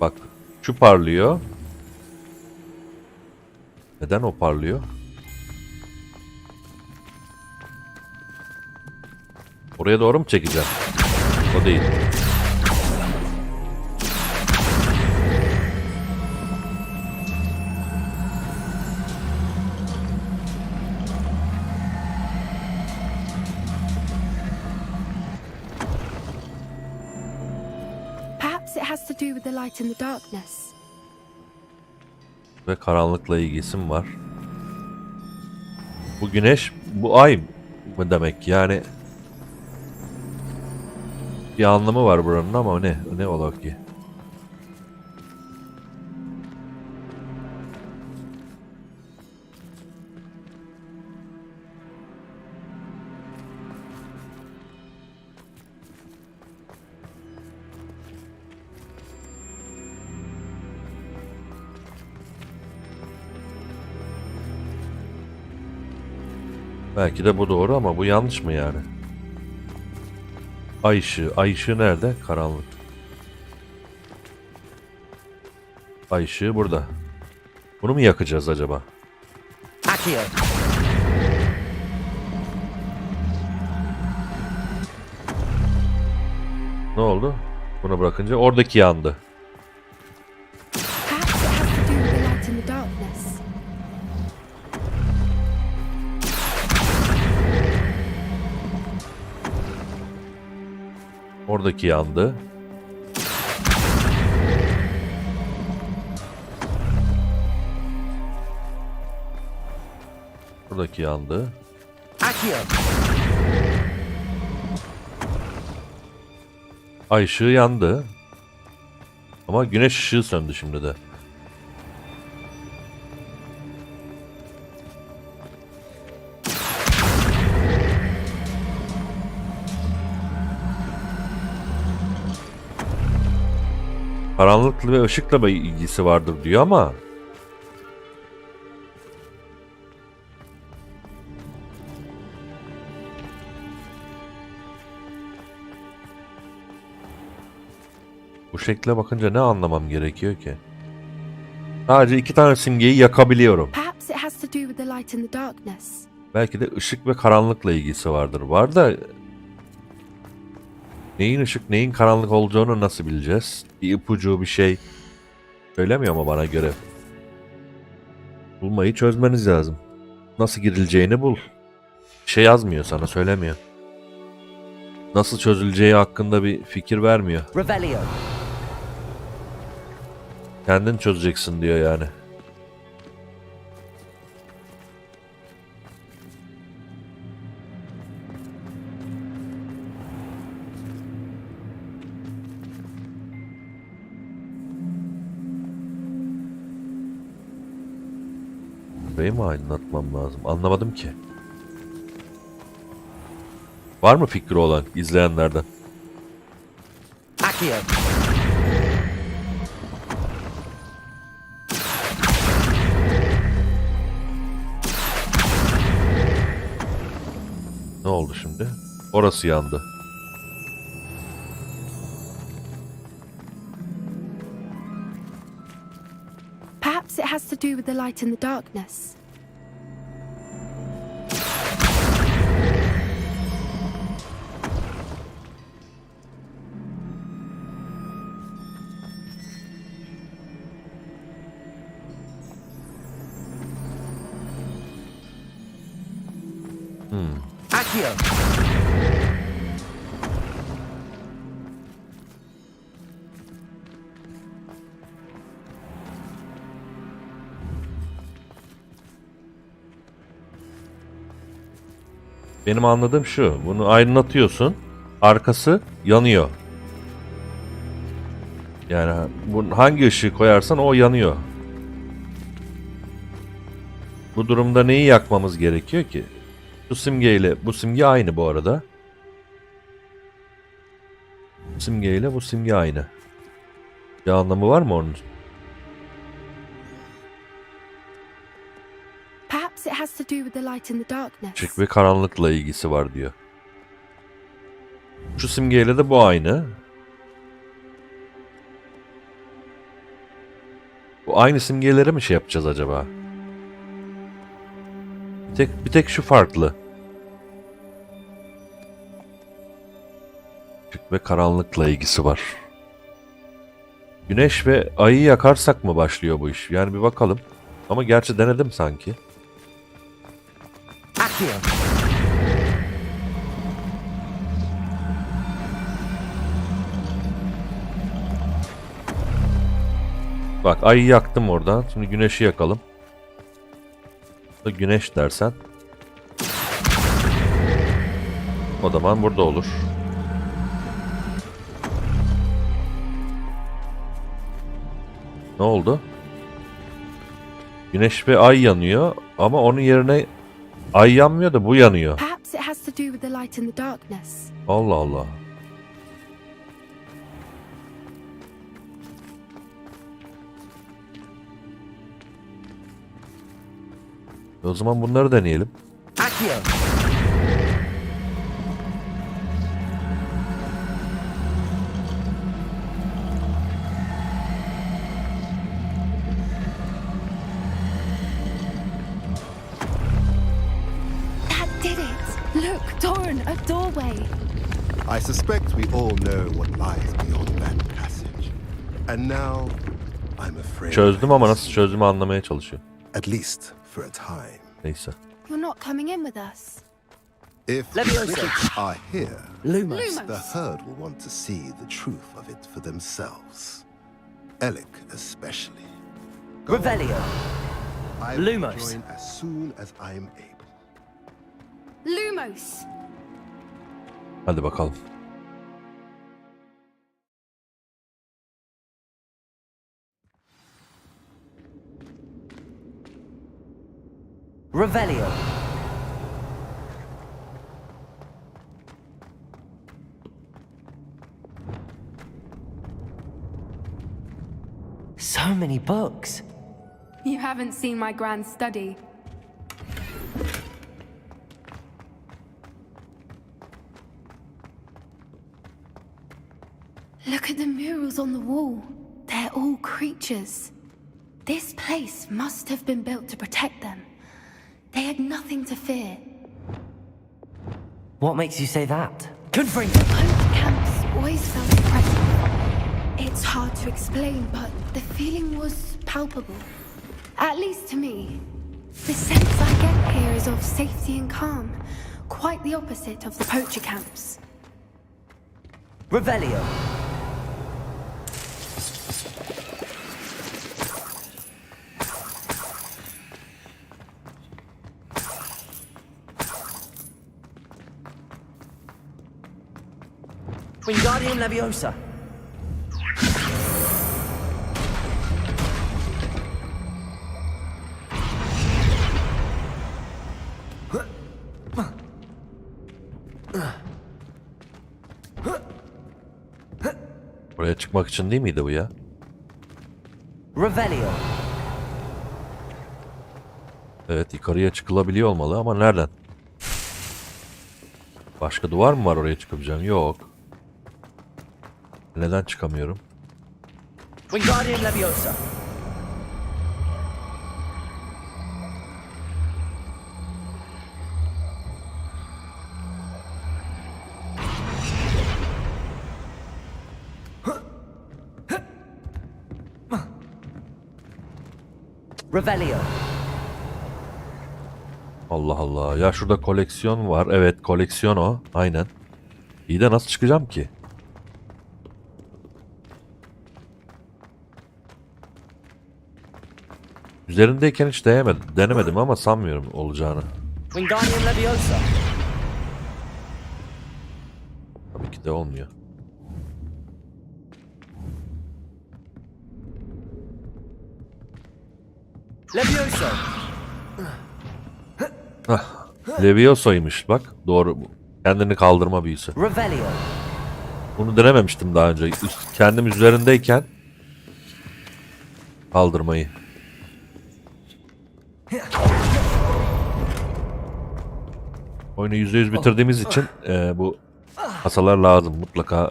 Bak şu parlıyor. Neden o parlıyor? Oraya doğru mu çekeceğim? O değil. Perhaps it has to do with the light in the darkness. Ve karanlıkla ilgisi mi var? Bu güneş, bu ay mı demek? Yani bir anlamı var buranın ama o ne? Ne ola ki? Belki de bu doğru ama bu yanlış mı yani? Ay ışığı. Ay ışığı nerede? Karanlık. Ay ışığı burada. Bunu mu yakacağız acaba? Ne oldu? Bunu bırakınca oradaki yandı. Perhaps it has to do with the light in the darkness. Oradaki yandı. Buradaki yandı. Ay ışığı yandı. Ama güneş ışığı söndü şimdi de. Karanlıkla ve ışıkla bir ilgisi vardır diyor ama bu şekle bakınca ne anlamam gerekiyor ki? Sadece 2 tane simgeyi yakabiliyorum. Perhaps it has to do with the light in the darkness. Belki de ışık ve karanlıkla ilgisi vardır. Var da neyin ışık neyin karanlık olacağını nasıl bileceğiz? Bir ipucu bir şey söylemiyor mu bana göre? Bulmayı çözmeniz lazım. Nasıl girileceğini bul. Bir şey yazmıyor sana söylemiyor. Nasıl çözüleceği hakkında bir fikir vermiyor. Revelio. Kendin çözeceksin diyor yani. Burayı mı aydınlatmam lazım? Anlamadım ki. Var mı fikri olan izleyenlerden? Accio. Ne oldu şimdi? Orası yandı. Perhaps it has to do with the light in the darkness. Accio. Benim anladığım şu. Bunu aydınlatıyorsun. Arkası yanıyor. Yani hangi ışığı koyarsan o yanıyor. Bu durumda neyi yakmamız gerekiyor ki? Bu simgeyle bu simge aynı bu arada. Bu simgeyle bu simge aynı. Bir anlamı var mı onun? Perhaps it has to do with the light in the darkness. Işık ve karanlıkla ilgisi var diyor. Şu simgeyle de bu aynı. Bu aynı simgeleri mi şey yapacağız acaba? Bir tek şu farklı. Işık ve karanlıkla ilgisi var. Güneş ve ayı yakarsak mı başlıyor bu iş? Yani bir bakalım. Ama gerçi denedim sanki. Bak ayı yaktım oradan. Şimdi güneşi yakalım. Güneş dersen. O zaman burada olur. Ne oldu? Güneş ve ay yanıyor ama onun yerine ay yanmıyor da bu yanıyor. Perhaps it has to do with the light in the darkness. Allah Allah. O zaman bunları deneyelim. That did it. Look, Doran, a doorway. I suspect we all know what lies beyond that passage. And now, I'm afraid... Çözdüm ama nasıl çözdüğümü anlamaya çalışıyorum. At least for a time. Neyse. You're not coming in with us. If the critics are here, Lumos. the herd will want to see the truth of it for themselves. Alec especially. Revelio. I will Lumos. join as soon as I'm able. Lumos! Hadi bakalım. Revelio. So many books. You haven't seen my grand study. Look at the murals on the wall. They're all creatures. This place must have been built to protect them. They had nothing to fear. What makes you say that? Confirm. Poach camps always felt oppressive. It's hard to explain, but the feeling was palpable. At least to me. The sense I get here is of safety and calm. Quite the opposite of the poacher camps. Revelio. Wingardium Leviosa. Buraya çıkmak için değil miydi bu ya? Revelio. Evet, yukarıya çıkılabiliyor olmalı ama nereden? Başka duvar mı var oraya çıkabileceğim? Yok. Neden çıkamıyorum? Wingardium Leviosa. Revelio. Allah Allah. Ya şurada koleksiyon var. Evet, koleksiyon o. Aynen. İyi de nasıl çıkacağım ki? Üzerindeyken hiç denemedim ama sanmıyorum olacağını. Wingardium Leviosa. Tabii ki de olmuyor. Leviosa. Hah. Levioso'ymuş bak. Doğru. Kendini kaldırma büyüsü. Revelio. Bunu denememiştim daha önce. Kendim üzerindeyken kaldırmayı. Oyunu %100 bitirdiğimiz için bu kasalar lazım. Mutlaka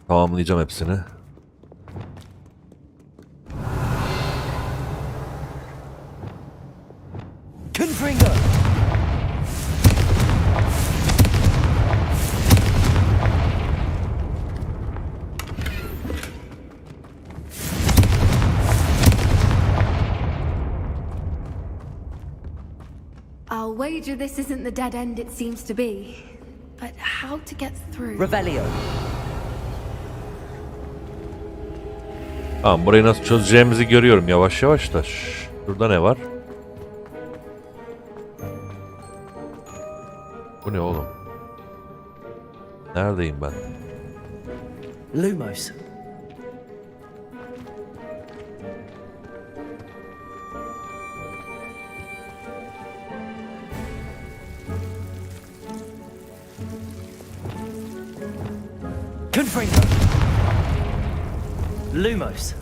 tamamlayacağım hepsini. Confringo. I'll wager this isn't the dead end it seems to be. But how to get through? Revelio. Tamam, burayı nasıl çözeceğimizi görüyorum yavaş yavaş da. Şurada ne var? Bu ne oğlum? Neredeyim ben? Lumos. Confringo. Lumos.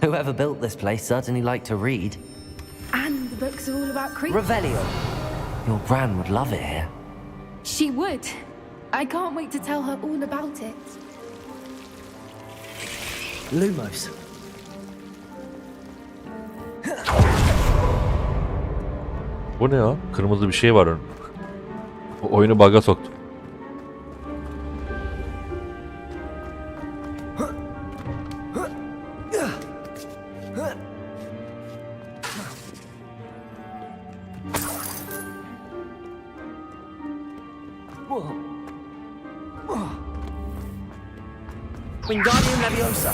Whoever built this place certainly liked to read. And the books are all about creatures. Revelio. Your gran would love it here. She would. I can't wait to tell her all about it. Lumos. Bu ne ya? Kırmızı bir şey var önümde. Oyunu bug'a soktu. Wingardium Leviosa.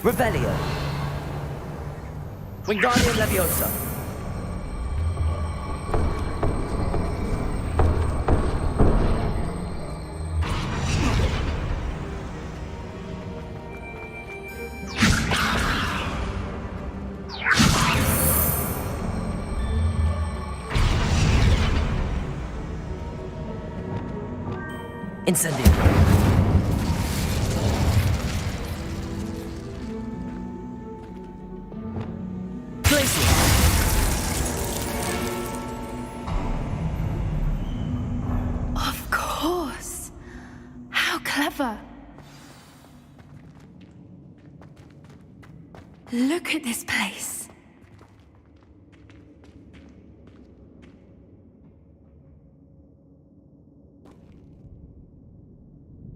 Revelio. Wingardium Leviosa. Incendio. Of course. How clever. Look at this place.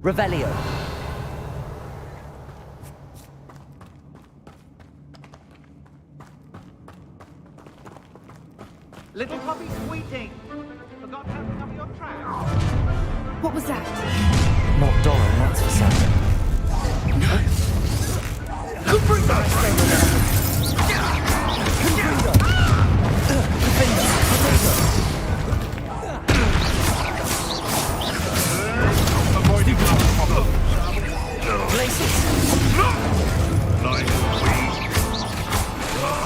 Revelio. Little puppy squeaking. Forgot how to cover your tracks. What was that? Not Doran, that's for certain. No.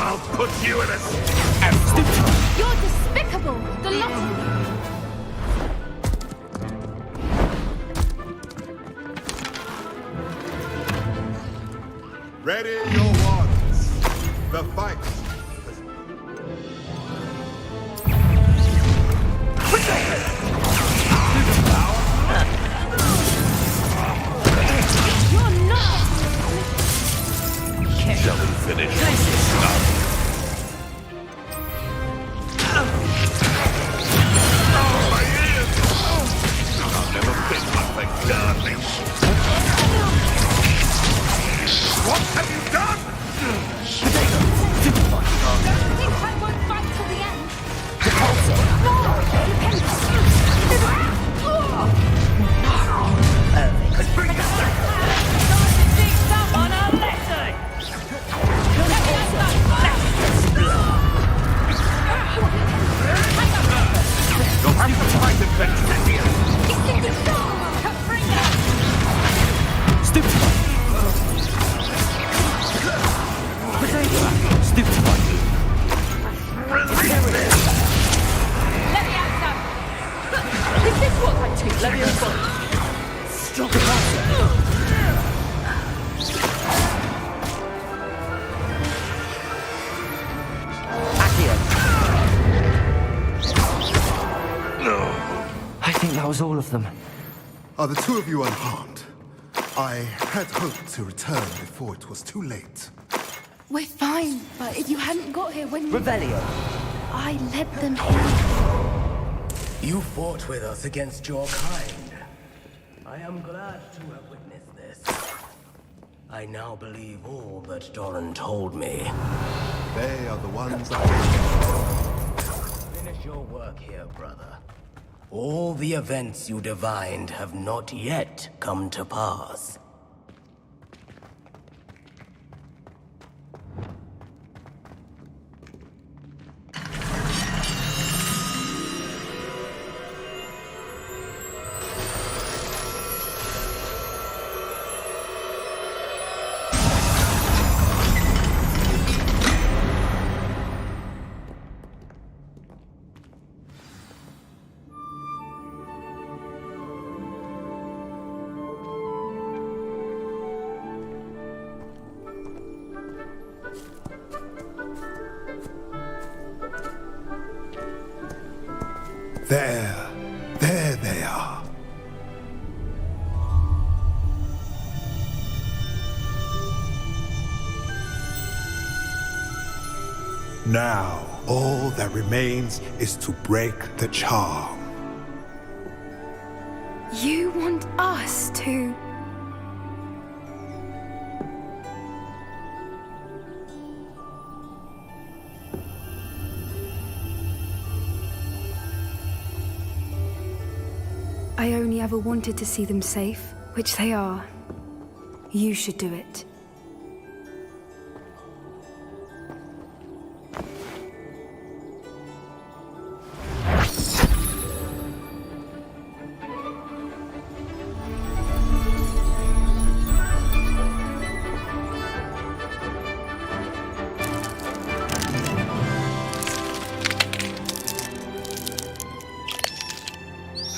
I'll put you in a... You're despicable. The lot of you. Ready your wands. The fight. You're not. Shall we finish? I've never been one for gardening. What have you done? Don't think I won't fight till the end. No, you can. was all of them. Are the two of you unharmed? I had hoped to return before it was too late. We're fine, but if you hadn't got here when Revelio. I led them here. You fought with us against your kind. I am glad to have witnessed this. I now believe all that Doran told me. They are the ones I... Finish your work here, brother. All the events you divined have not yet come to pass. There they are. Now, all that remains is to break the charm. You want us to... I only ever wanted to see them safe, which they are. You should do it.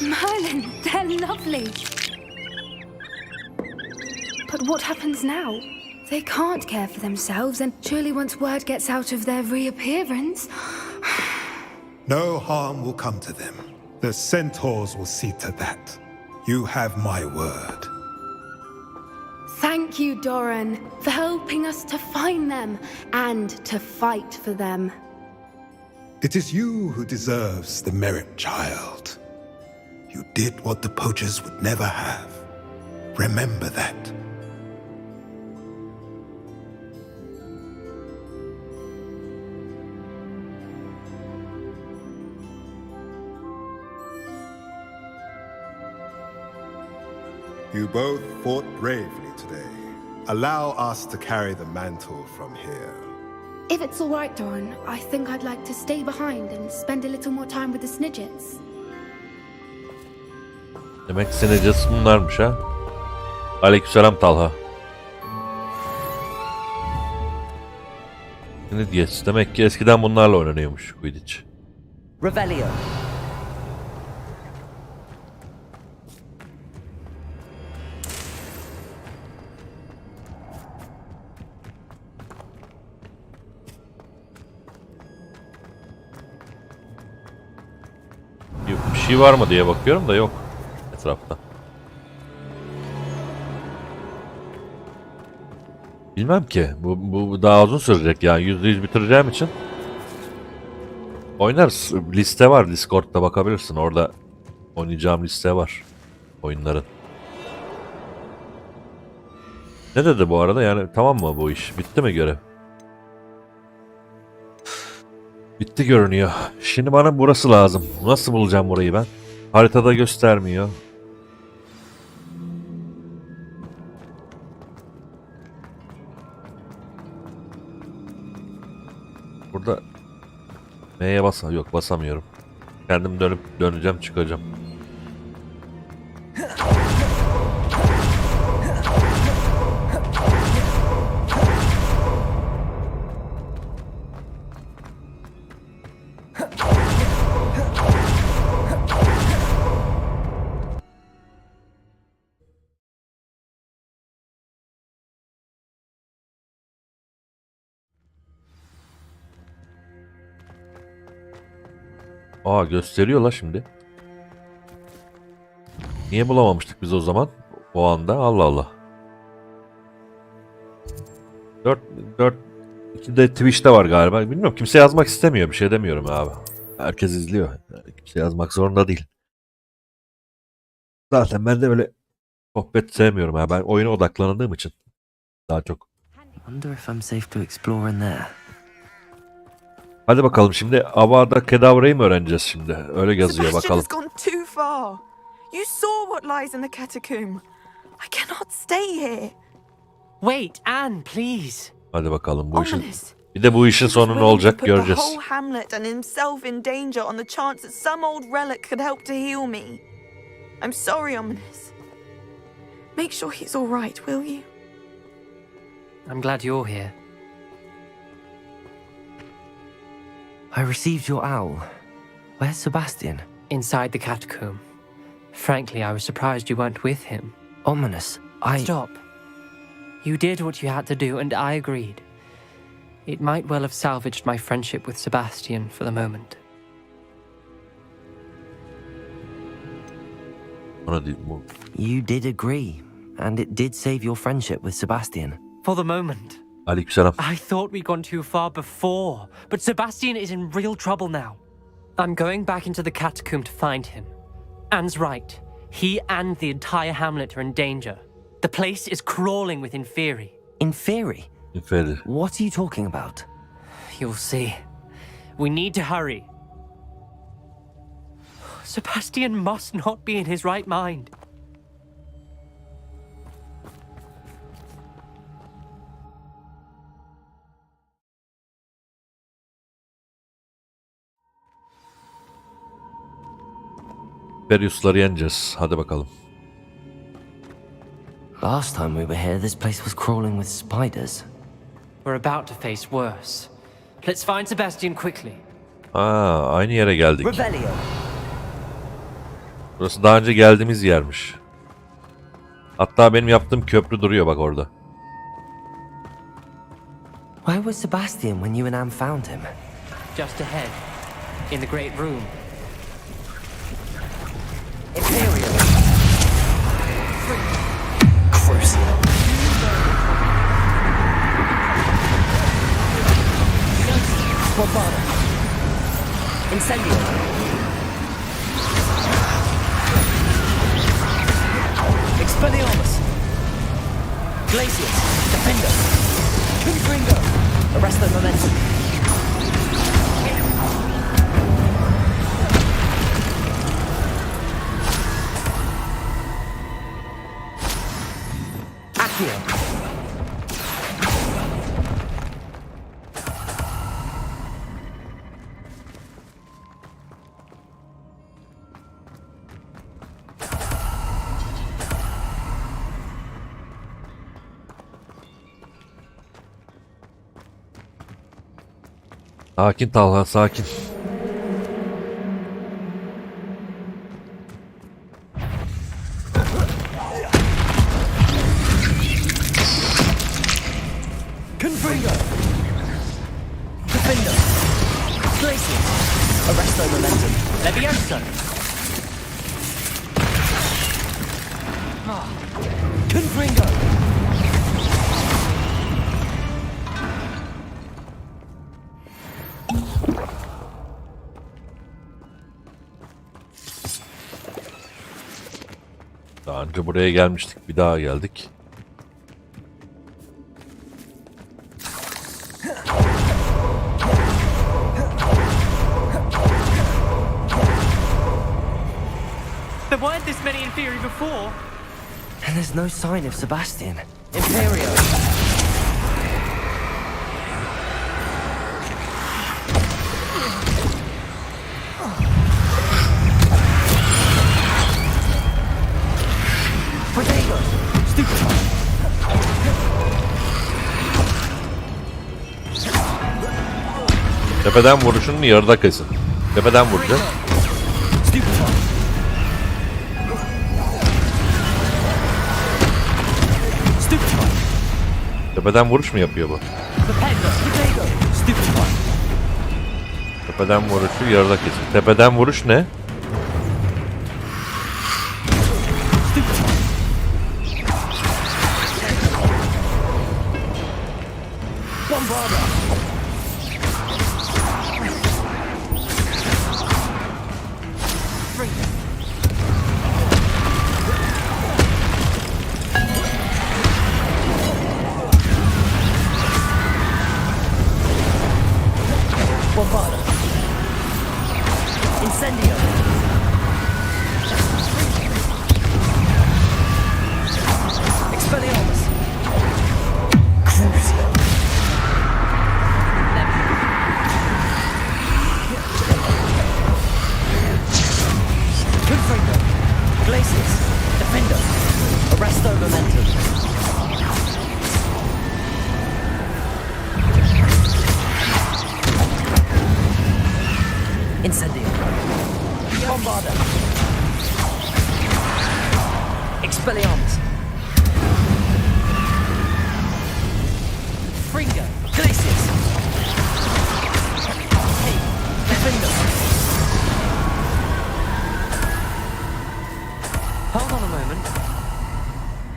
Merlin, they're lovely. But what happens now? They can't care for themselves, and surely once word gets out of their reappearance... No harm will come to them. The centaurs will see to that. You have my word. Thank you, Doran, for helping us to find them and to fight for them. It is you who deserves the merit, child. You did what the poachers would never have. Remember that. You both fought bravely today. Allow us to carry the mantle from here. If it's all right, Doran, I think I'd like to stay behind and spend a little more time with the Snidgets. Demek Snidgets bunlarmış ha. Aleykümselam Talha. Snidgets demek ki eskiden bunlarla oynanıyormuş Quidditch. Revelio. Bir şey var mı diye bakıyorum da yok etrafta. Bilmem ki. Bu daha uzun sürecek yani. %100 bitireceğim için. Oynarız. Liste var. Discord'da bakabilirsin. Orada oynayacağım liste var. Oyunların. Ne dedi bu arada? Yani tamam mı bu iş? Bitti mi görev? Bitti görünüyor. Şimdi bana burası lazım. Nasıl bulacağım burayı ben? Haritada göstermiyor. Burada M'ye yok basamıyorum. Kendim döneceğim çıkacağım. Aa gösteriyor la şimdi. Niye bulamamıştık biz o zaman? O anda. Allah Allah. 2 de Twitch'te var galiba. Bilmiyorum. Kimse yazmak istemiyor. Bir şey demiyorum abi. Herkes izliyor. Yani kimse yazmak zorunda değil. Zaten ben de öyle sohbet sevmiyorum. Ben oyuna odaklandığım için daha çok. Wonder if I'm safe to explore in there. Hadi bakalım şimdi Avada Kedavra'yı mı öğreneceğiz şimdi? Öyle yazıyor Sebastian bakalım. has gone too far. You saw what lies in the catacomb. I cannot stay here. Wait, Anne, please. Hadi bakalım bu işin. Bir de bu işin sonu ne olacak Put göreceğiz. the whole hamlet and himself in danger on the chance that some old relic could help to heal me. I'm sorry, Ominous. Make sure he's all right, will you? I'm glad you're here. I received your owl. Where's Sebastian? Inside the catacomb. Frankly, I was surprised you weren't with him. Ominous, Stop. You did what you had to do, and I agreed. It might well have salvaged my friendship with Sebastian for the moment. You did agree, and it did save your friendship with Sebastian. For the moment. Aleykümselam. I thought we'd gone too far before, but Sebastian is in real trouble now. I'm going back into the catacomb to find him. Anne's right. He and the entire hamlet are in danger. The place is crawling with Inferi. Inferi? Inferi. What are you talking about? You'll see. We need to hurry. Sebastian must not be in his right mind. Perius'ları yeneceğiz. Hadi bakalım. Last time we were here, this place was crawling with spiders. We're about to face worse. Let's find Sebastian quickly. Aynı yere geldik. Revelio. Burası daha önce geldiğimiz yermiş. Hatta benim yaptığım köprü duruyor bak orada. Where was Sebastian when you and Anne found him? Just ahead, in the great room. Imperial. Crucial. Bombardment. Incendio. Expelliarmus. Glacius. Defender. Confringo. Arrest the momentum. Accio. Sakin Talha, sakin. Confringo. Defender. Glacius. Arrest the momentum. Levioso. Confringo. Daha önce buraya gelmiştik. Bir daha geldik. There weren't this many Inferi before. And there's no sign of Sebastian. Imperio. Protego. Stupefy. Tepeden vuruşunu yarıda kesin. Tepeden vuracağım. Tepeden vuruş mu yapıyor bu? Tepeden vuruşu yarıda kesin. Tepeden vuruş ne? Bombarda. Incendio. Expelliarmus. Crucio. Confringo. Glacius. Defender. Arresto Momentum. Incendio. Bombarda. Expelliarmus. Fringo. Glacius. Hey. Defender. Hold on a moment.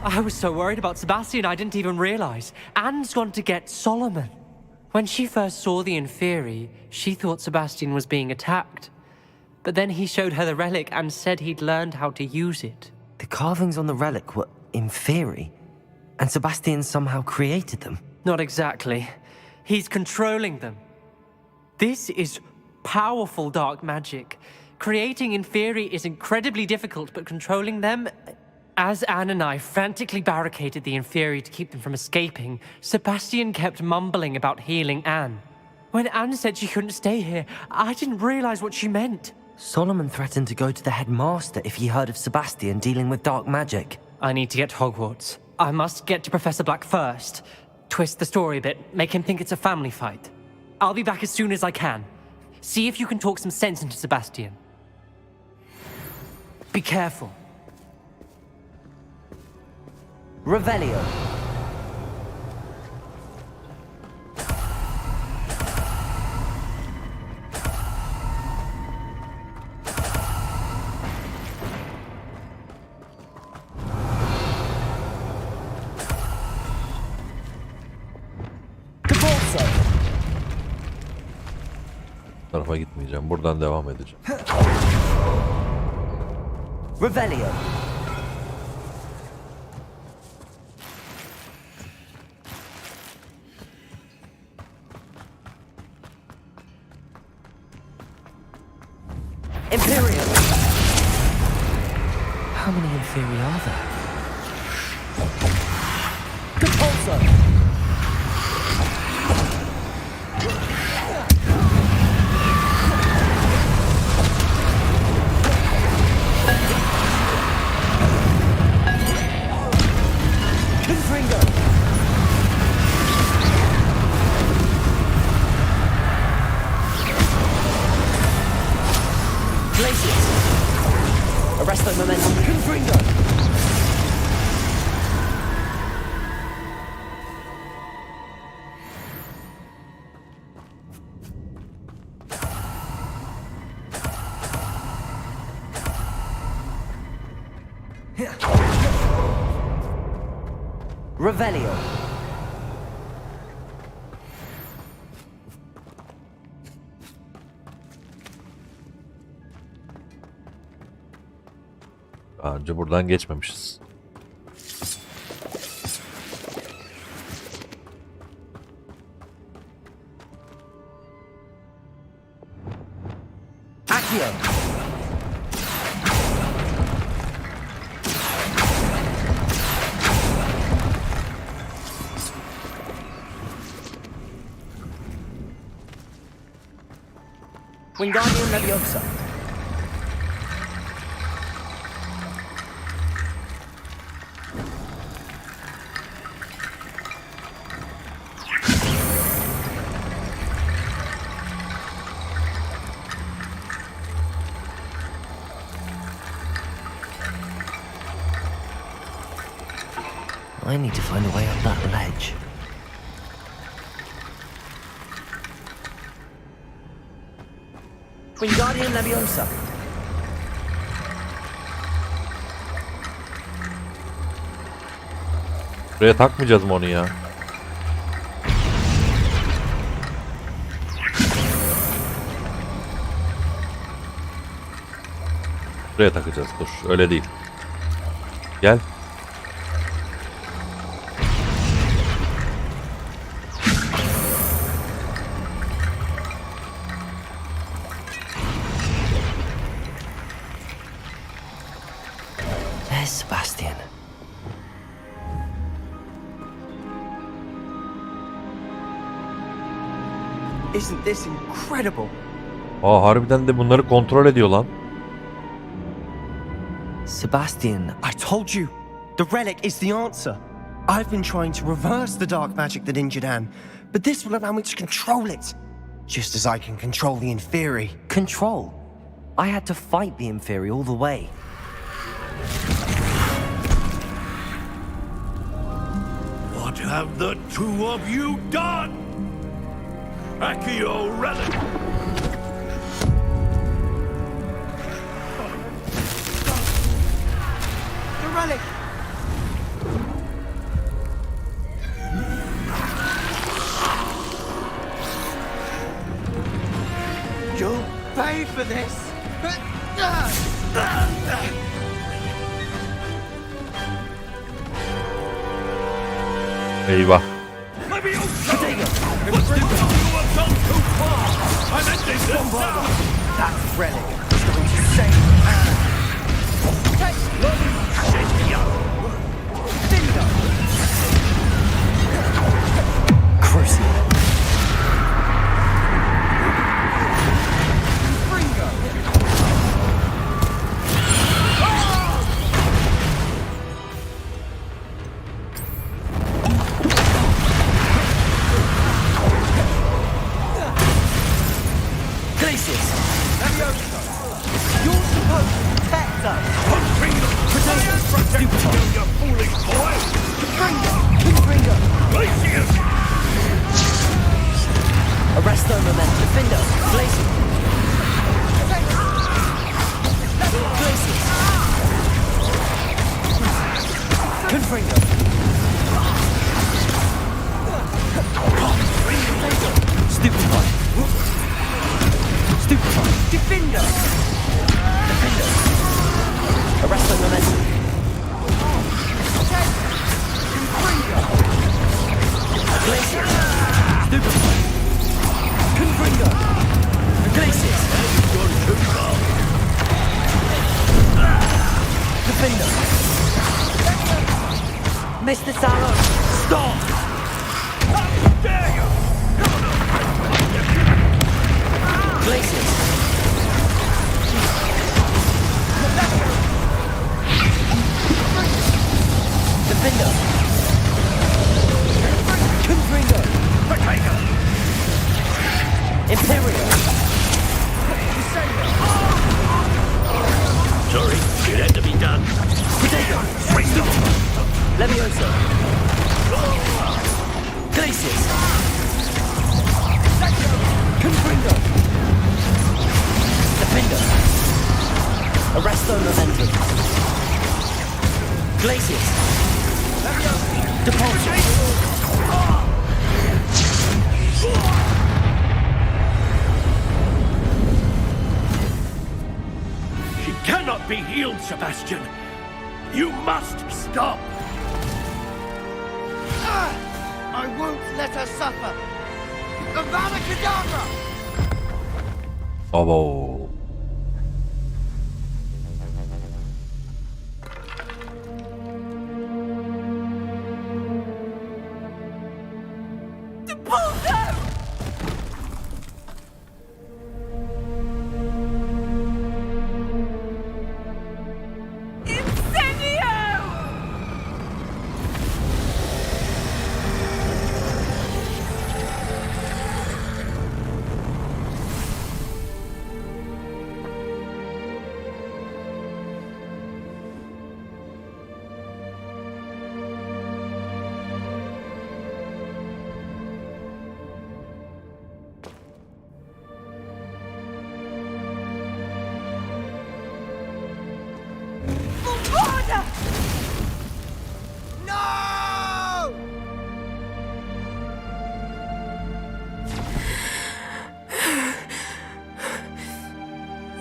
I was so worried about Sebastian I didn't even realize. Anne's gone to get Solomon. When she first saw the Inferi, she thought Sebastian was being attacked. But then he showed her the relic and said he'd learned how to use it. The carvings on the relic were Inferi, and Sebastian somehow created them. Not exactly. He's controlling them. This is powerful dark magic. Creating Inferi is incredibly difficult, but controlling them... As Anne and I frantically barricaded the Inferi to keep them from escaping, Sebastian kept mumbling about healing Anne. When Anne said she couldn't stay here, I didn't realize what she meant. Solomon threatened to go to the headmaster if he heard of Sebastian dealing with dark magic. I need to get to Hogwarts. I must get to Professor Black first. Twist the story a bit, make him think it's a family fight. I'll be back as soon as I can. See if you can talk some sense into Sebastian. Be careful. Revelio. Bu tarafa gitmeyeceğim. Buradan devam edeceğim. Revelio. Imperial. How many Inferi are there? Compulsor. Confringo. Glacius. Arresto Momentum. Confringo. Revelio. Daha önce buradan geçmemişiz. Accio. Wingardium Leviosa. I need to find a way up that ledge. Wingardium Leviosa. Buraya takmayacağız mı onu ya? Buraya takacağız. Dur. Öyle değil. Gel. There's Sebastian. Isn't this incredible? Aa, harbiden de bunları kontrol ediyor lan. Sebastian. I told you, the relic is the answer. I've been trying to reverse the dark magic that injured Anne, but this will allow me to control it. Just as I can control the Inferi. Control? I had to fight the Inferi all the way. What have the two of you done? Accio relic! The relic! You'll pay for this! Eyvah. That relic is going to save Anne! Crucial. You're supposed to protect us! Arresto momentum. Defender. Glacius. Glacius. Confringo. Stupefy. Stupefy. Defender! Defender. Arresto momentum. Glacius. Stupefy. Confringo. Glacius. Defender. Mr. Sallow. Stop! Glacius. Defender. Confringo. Imperial. Sorry, it had to be done. Potato. Levioso. Glacius. Confringo. Defender. Arresto momentum. Glacius. Depulsion. She cannot be healed, Sebastian. You must stop. I won't let her suffer! Avada Kedavra! Abo.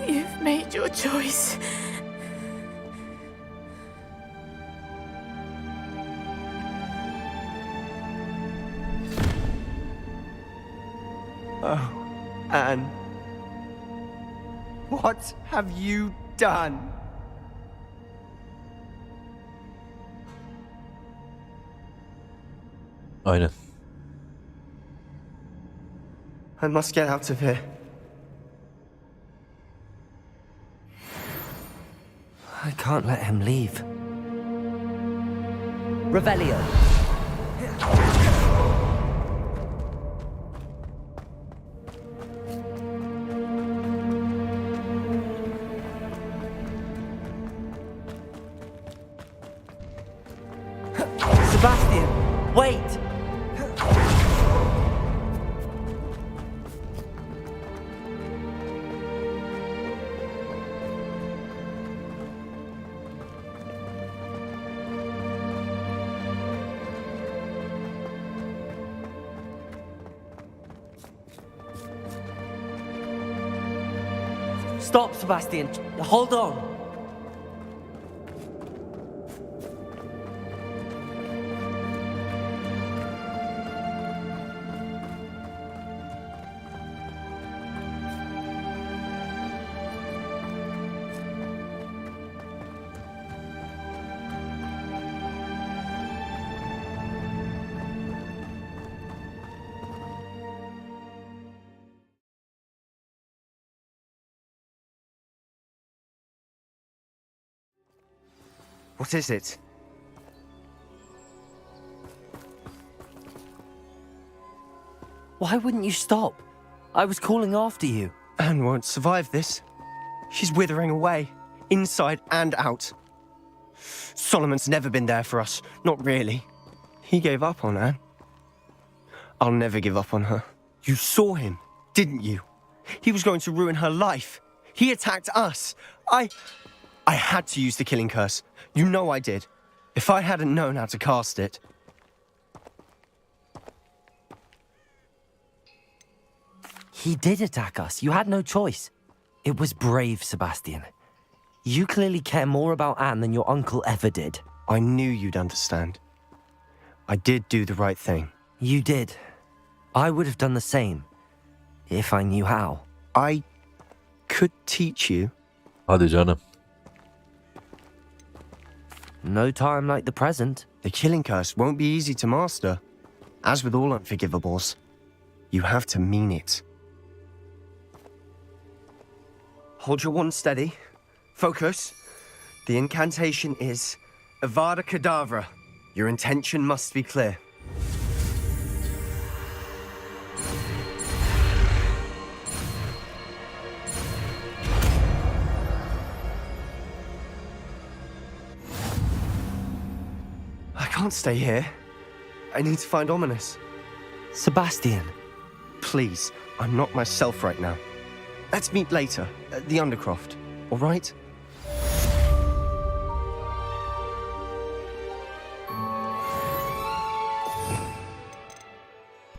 You've made your choice. Oh, Anne. What have you done? Aynen. I must get out of here. I can't let him leave. Revelio. Sebastian, wait! Stop, Sebastian. Hold on. What is it? Why wouldn't you stop? I was calling after you. Anne won't survive this. She's withering away, inside and out. Solomon's never been there for us, not really. He gave up on Anne. I'll never give up on her. You saw him, didn't you? He was going to ruin her life. He attacked us. I had to use the killing curse. You know I did. If I hadn't known how to cast it... He did attack us. You had no choice. It was brave, Sebastian. You clearly care more about Anne than your uncle ever did. I knew you'd understand. I did do the right thing. You did. I would have done the same, if I knew how. I could teach you. Hadi canım. No time like the present. The killing curse won't be easy to master. As with all unforgivables, you have to mean it. Hold your wand steady. Focus. The incantation is Avada Kedavra. Your intention must be clear. I can't stay here. I need to find Ominous. Sebastian. Please, I'm not myself right now. Let's meet later, at the Undercroft, all right?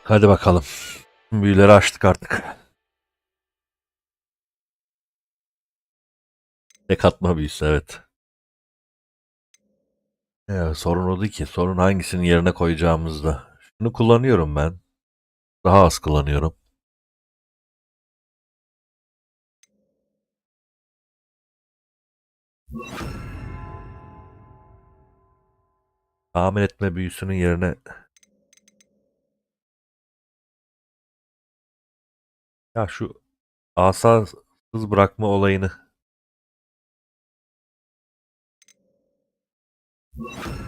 Hadi bakalım. Büyüleri açtık artık. Tek atma büyüsü, evet. Ya, sorun o değil ki. Sorun hangisini yerine koyacağımızda. Şunu kullanıyorum ben. Daha az kullanıyorum. Tahmin etme büyüsünün yerine ya şu asasız bırakma olayını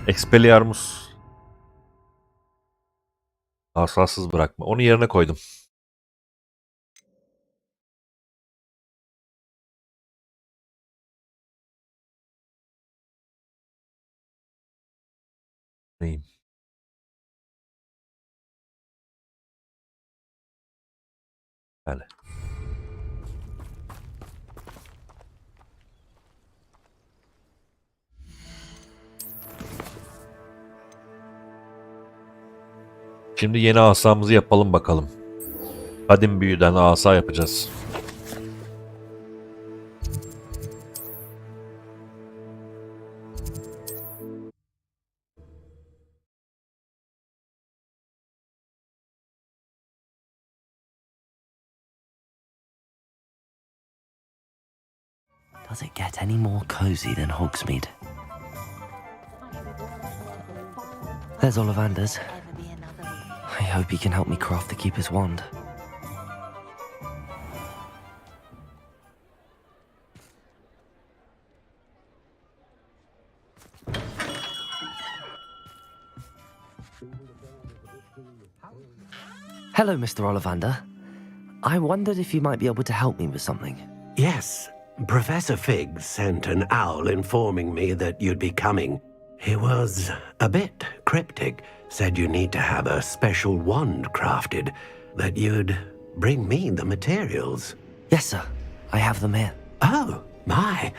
Expelliarmus asasız bırakma. Onu yerine koydum. Neyim? Yani. Şimdi yeni asamızı yapalım bakalım. Kadim büyüden asa yapacağız. Does it get any more cozy than Hogsmeade? There's Ollivander's. I hope he can help me craft the Keeper's wand. Hello, Mr. Ollivander. I wondered if you might be able to help me with something. Yes, Professor Fig sent an owl informing me that you'd be coming. He was a bit cryptic, said you need to have a special wand crafted, that you'd bring me the materials. Yes, sir. I have them here. Oh, my.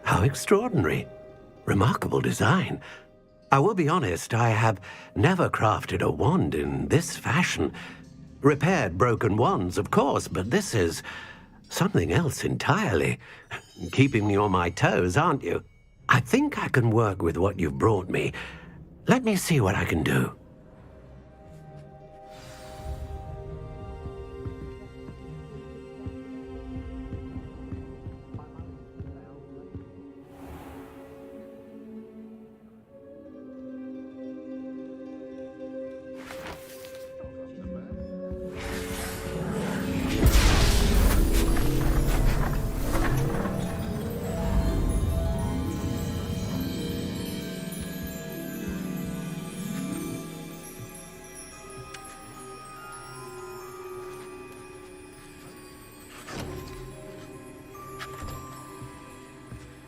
How extraordinary. Remarkable design. I will be honest, I have never crafted a wand in this fashion. Repaired broken wands, of course, but this is something else entirely. Keeping me on my toes, aren't you? I think I can work with what you've brought me. Let me see what I can do.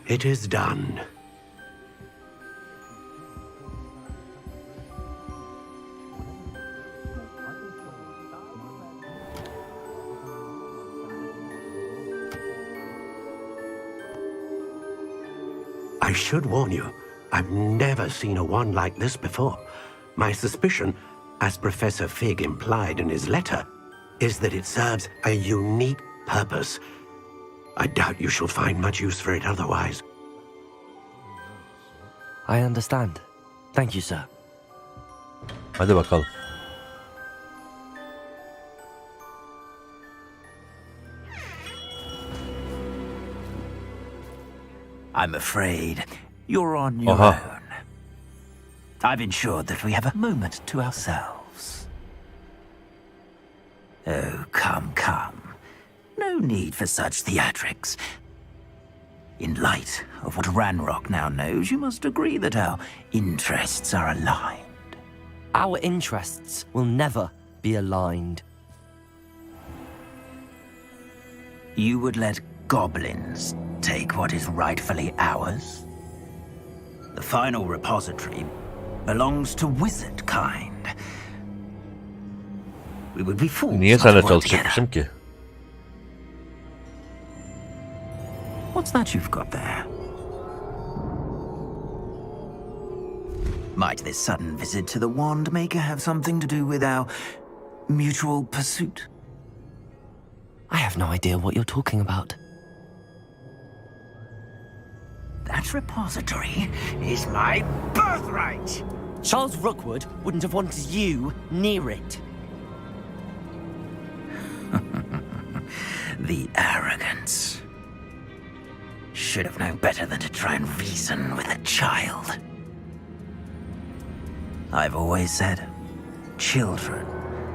It is done. I should warn you, I've never seen a wand like this before. My suspicion, as Professor Fig implied in his letter, is that it serves a unique purpose. I doubt you shall find much use for it otherwise. I understand. Thank you, sir. Hadi bakalım. I'm afraid you're on your own. I've ensured that we have a moment to ourselves. Oh, come, come. No need for such theatrics. In light of what Ranrock now knows, you must agree that our interests are aligned. Our interests will never be aligned. You would let goblins take what is rightfully ours? The final repository belongs to wizard kind. We would be fools Niye not to seninle work çalışacakmışım ki? What's that you've got there? Might this sudden visit to the Wand Maker have something to do with our mutual pursuit? I have no idea what you're talking about. That repository is my birthright! Charles Rookwood wouldn't have wanted you near it. The arrogance. Should have known better than to try and reason with a child. I've always said, children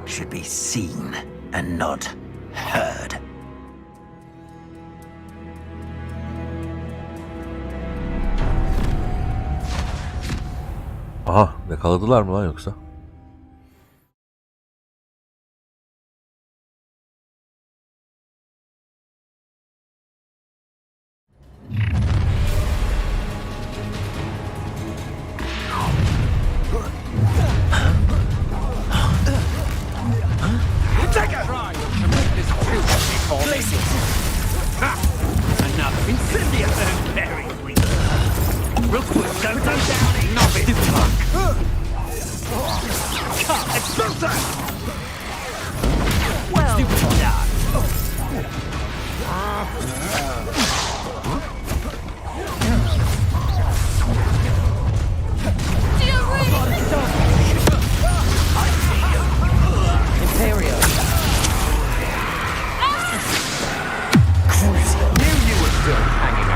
should be seen and not heard. Aha, yakaladılar mı lan yoksa? Another incendiary very weak. Rookwood, don't go down it, novice fuck. Come, explosion! Well done. Imperial. Knew you were still hanging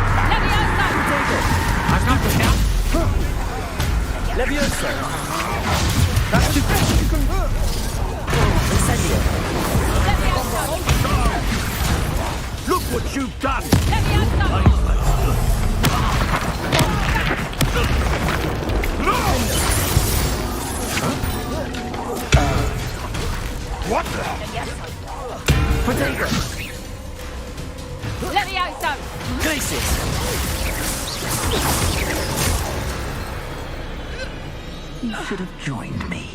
What the? Protego! Levioso! Glacis! You should have joined me.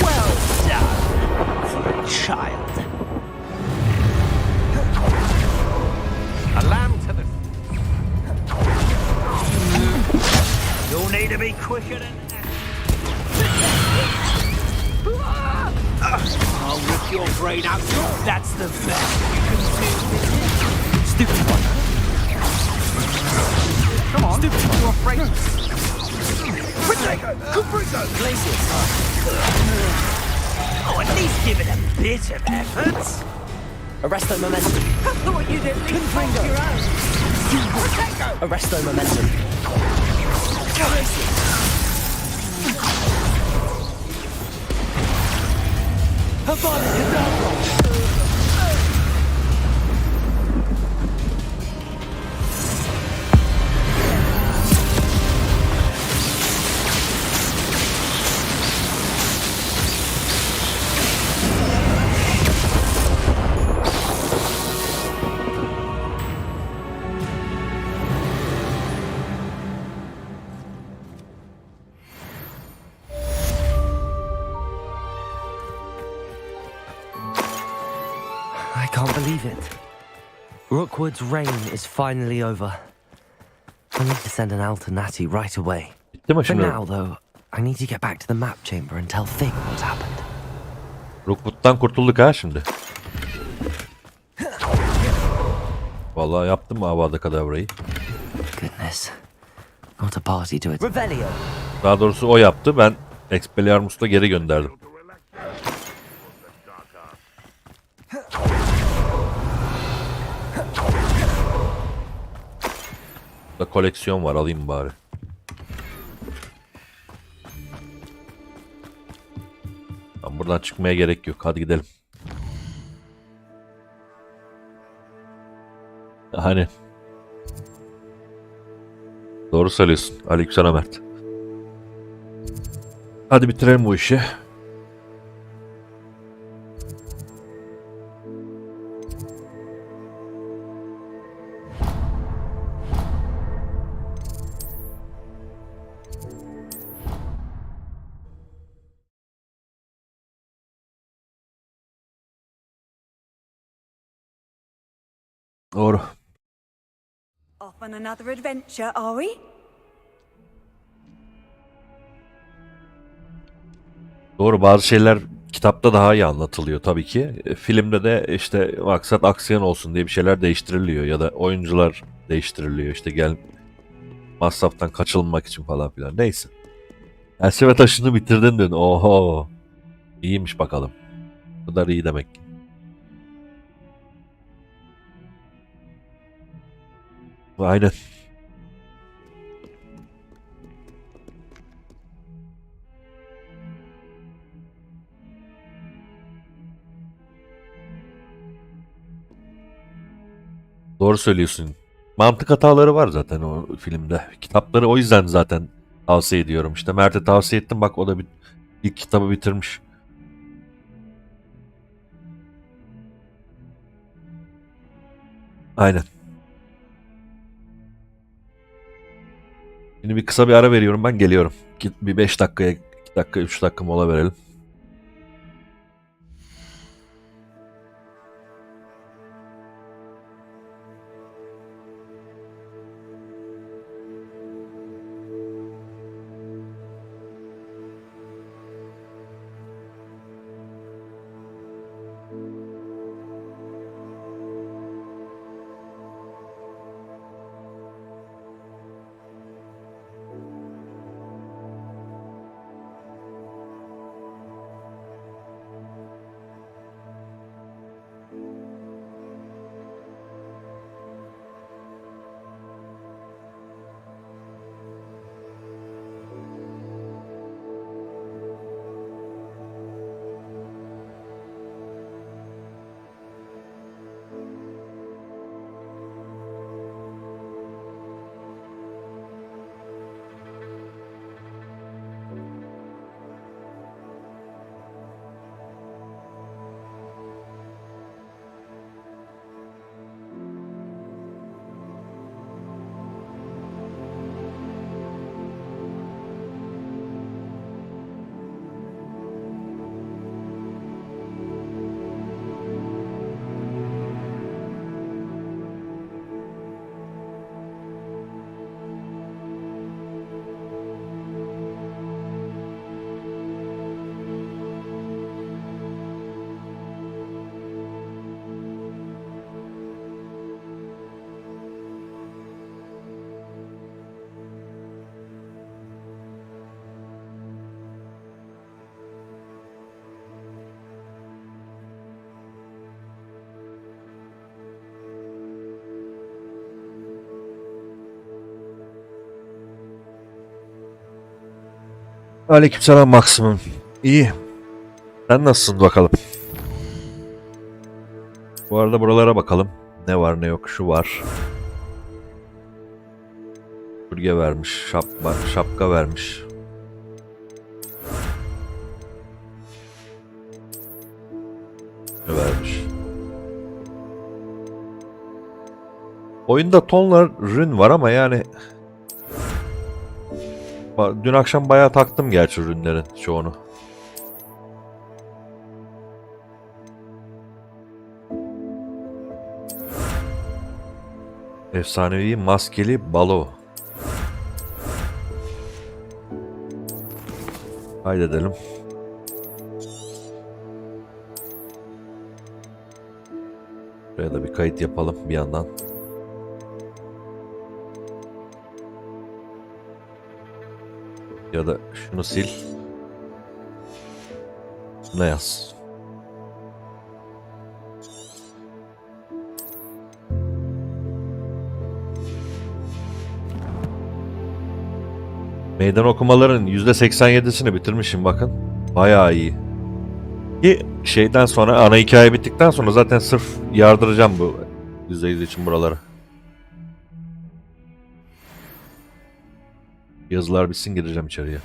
Well done for a child. A lamb to the... You'll need to be quicker than that. I'll rip your brain out. That's the best you can do. Stupid one. Come on. Stupid one. You're afraid. Glacis! Oh, at least give it a bit of effort. Arresto momentum. I thought you'd at least hold your own. Arresto momentum. Havana Kedavra! I can't believe it. Rookwood's reign is finally over. I need to send an Alternati right away. For now, though, I need to get back to the map chamber and tell Fig what's happened. Rookwood'dan kurtulduk ha şimdi. Vallahi yaptım mı Avada Kedavra'yı? Goodness. Not a party to it. Revelio. Daha doğrusu o yaptı. Ben Expelliarmus'la geri gönderdim. Burada koleksiyon var. Alayım bari. Tamam, buradan çıkmaya gerek yok. Hadi gidelim. Hani. Doğru söylüyorsun. Aleykümselam Mert. Hadi bitirelim bu işi. Doğru. Off on another adventure, are we? Doğru, bazı şeyler kitapta daha iyi anlatılıyor tabii ki. Filmde de işte maksat aksiyon olsun diye bir şeyler değiştiriliyor ya da oyuncular değiştiriliyor işte masraftan kaçınılmak için falan filan. Neyse. Felsefe taşını bitirdin dün. Oho. İyiymiş bakalım. Bu kadar iyi demek. Aynen. Doğru söylüyorsun. Mantık hataları var zaten o filmde. Kitapları o yüzden zaten tavsiye ediyorum. İşte Mert'e tavsiye ettim, bak o da ilk kitabı bitirmiş. Aynen. Şimdi bir kısa bir ara veriyorum, ben geliyorum. Bir 5 dakikaya 2 dakika 3 dakika mola verelim. Aleykümselam Maksimum. İyi. Sen nasılsın bakalım? Bu arada buralara bakalım. Ne var ne yok. Şu var. Bölge vermiş. Şapka vermiş. Ne vermiş? Oyunda tonlar rün var ama yani dün akşam bayağı taktım gerçi ürünlerin çoğunu. Efsanevi maskeli balo. Haydedelim. Buraya da bir kayıt yapalım bir yandan. Ya da şunu sil. Şuna yaz. Meydan okumaların %87'sini bitirmişim bakın. Bayağı iyi. Ki şeyden sonra ana hikaye bittikten sonra zaten sırf yardıracağım bu %100 için buraları. Yazılar bitsin gireceğim içeriye.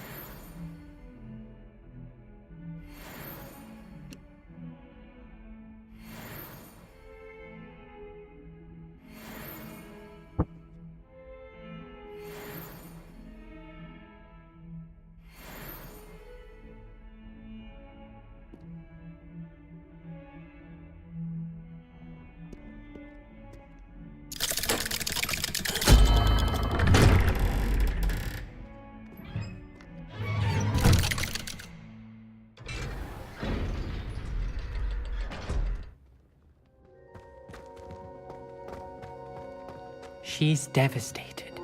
She's devastated.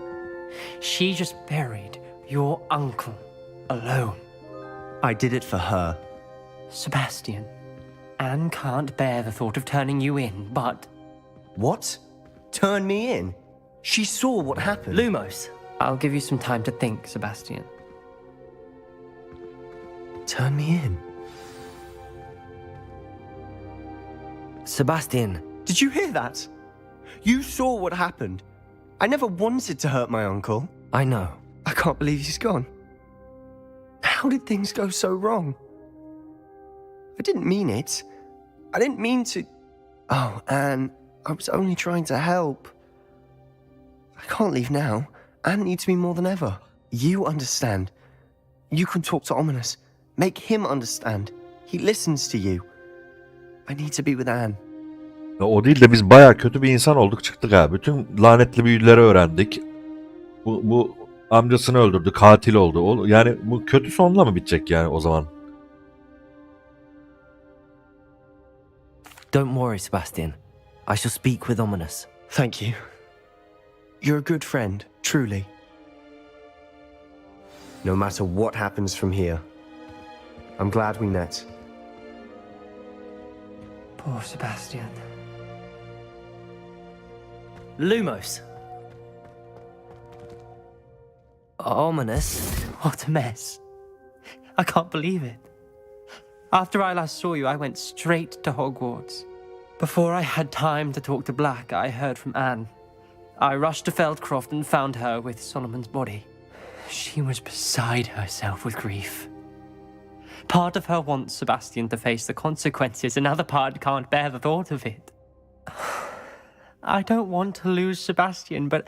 She just buried your uncle alone. I did it for her. Sebastian, Anne can't bear the thought of turning you in, but... What? Turn me in? She saw what happened. Lumos, I'll give you some time to think, Sebastian. Turn me in? Sebastian. Did you hear that? You saw what happened. I never wanted to hurt my uncle. I know. I can't believe he's gone. How did things go so wrong? I didn't mean it. I didn't mean to... Oh, Anne, I was only trying to help. I can't leave now. Anne needs me more than ever. You understand. You can talk to Ominous. Make him understand. He listens to you. I need to be with Anne. O değil de biz bayağı kötü bir insan olduk çıktık ha. Bütün lanetli büyüleri öğrendik. Bu amcasını öldürdü, katil oldu. Yani bu kötü sonla mı bitecek yani o zaman? Don't worry, Sebastian. I shall speak with Ominous. Thank you. You're a good friend, truly. No matter what happens from here, I'm glad we met. Poor Sebastian. Lumos. Ominous? What a mess. I can't believe it. After I last saw you, I went straight to Hogwarts. Before I had time to talk to Black, I heard from Anne. I rushed to Feldcroft and found her with Solomon's body. She was beside herself with grief. Part of her wants Sebastian to face the consequences, another part can't bear the thought of it. I don't want to lose Sebastian, but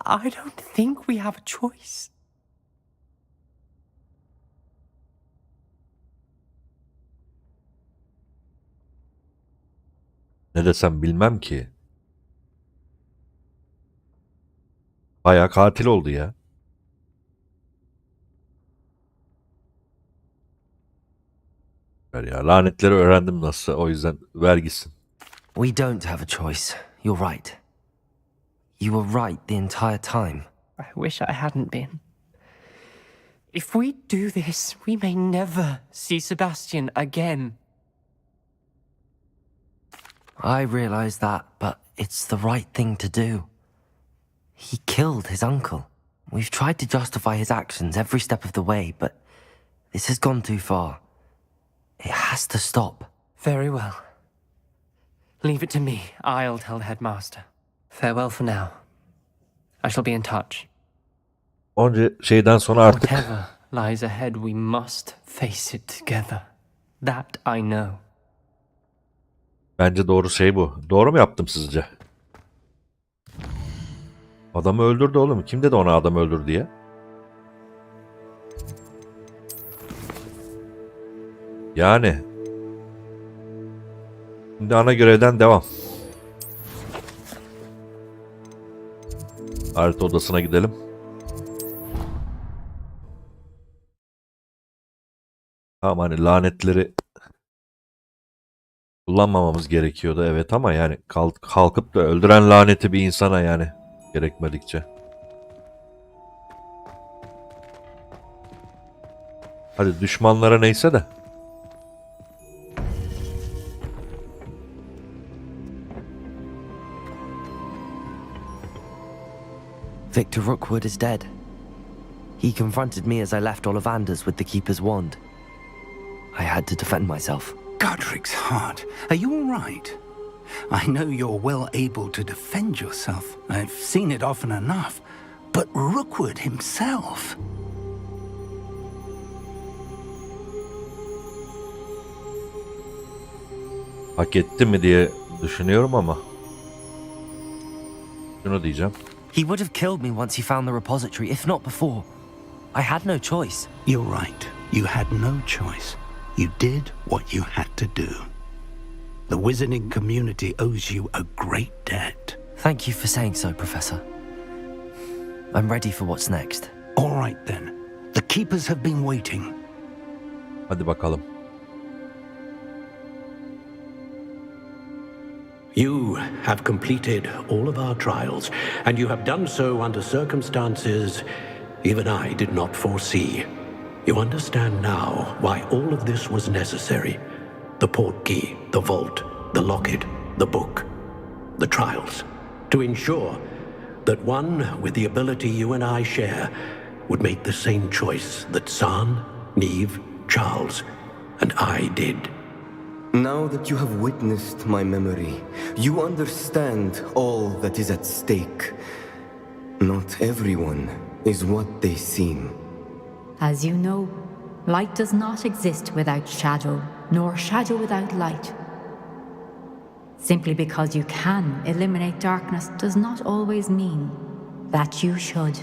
I don't think we have a choice. Ne desem bilmem ki. Bayağı katil oldu ya. Ya lanetleri öğrendim nasıl, o yüzden ver gitsin. We don't have a choice. You're right. You were right the entire time. I wish I hadn't been. If we do this, we may never see Sebastian again. I realize that, but it's the right thing to do. He killed his uncle. We've tried to justify his actions every step of the way, but This has gone too far. It has to stop. Very well. Leave it to me. I'll tell the headmaster. Farewell for now. I shall be in touch. Onca şeyden sonra artık Whatever lies ahead, we must face it together. That I know. bence doğru şey bu. Doğru mu yaptım sizce? Adamı öldürdü oğlum. Kim dedi ona adam öldür diye? Yani. Şimdi ana görevden devam. Harita odasına gidelim. Tamam hani lanetleri kullanmamamız gerekiyordu evet ama yani kalkıp da öldüren laneti bir insana yani gerekmedikçe. Hadi düşmanlara neyse de. Victor Rookwood is dead. He confronted me as I left Ollivanders with the Keeper's wand. I had to defend myself. Godric's heart. Are you all right? I know you're well able to defend yourself. I've seen it often enough. But Rookwood himself... Hak etti mi diye düşünüyorum ama. Şunu diyeceğim. He would have killed me once he found the repository, if not before. I had no choice. You're right. You had no choice. You did what you had to do. The wizarding community owes you a great debt. Thank you for saying so, Professor. I'm ready for what's next. All right then. The Keepers have been waiting. Hadi bakalım. You have completed all of our trials, and you have done so under circumstances even I did not foresee. You understand now why all of this was necessary. The portkey, the vault, the locket, the book, the trials. To ensure that one with the ability you and I share would make the same choice that San, Neve, Charles, and I did. Now that you have witnessed my memory, you understand all that is at stake. Not everyone is what they seem. As you know, light does not exist without shadow, nor shadow without light. Simply because you can eliminate darkness does not always mean that you should.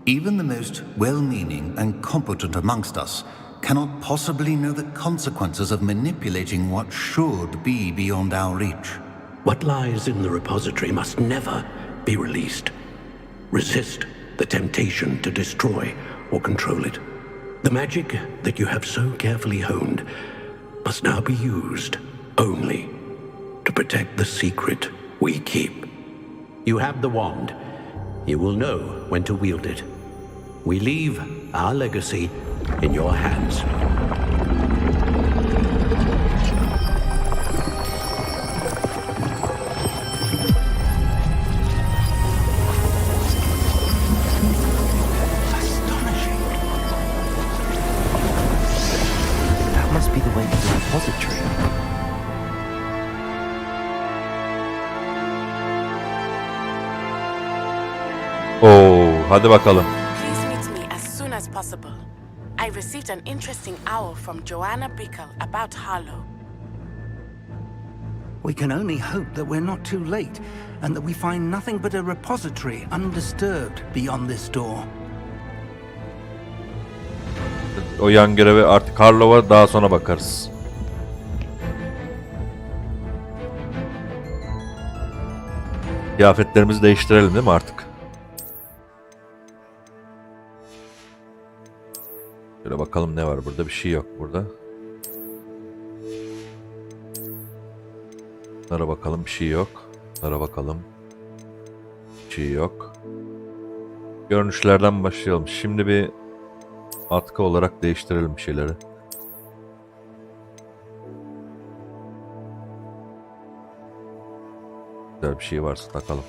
Even the most well-meaning and competent amongst us cannot possibly know the consequences of manipulating what should be beyond our reach. What lies in the repository must never be released. Resist the temptation to destroy or control it. The magic that you have so carefully honed must now be used only to protect the secret we keep. You have the wand. You will know when to wield it. We leave our legacy in your hands. That must be the way to the repository. Oo, hadi bakalım. Please meet me as soon as possible. I received an interesting owl from Joanna Bickle about Harlow. We can only hope that we're not too late, and that we find nothing but a repository undisturbed beyond this door. O yan görevi artık Harlow'a daha sonra bakarız. Kıyafetlerimizi değiştirelim değil mi artık? Şöyle bakalım ne var burada. Bir şey yok burada. Bunlara bakalım, bir şey yok. Bunlara bakalım. Bir şey yok. Görünüşlerden başlayalım. Şimdi bir atkı olarak değiştirelim bir şeyleri. Güzel bir şey varsa takalım.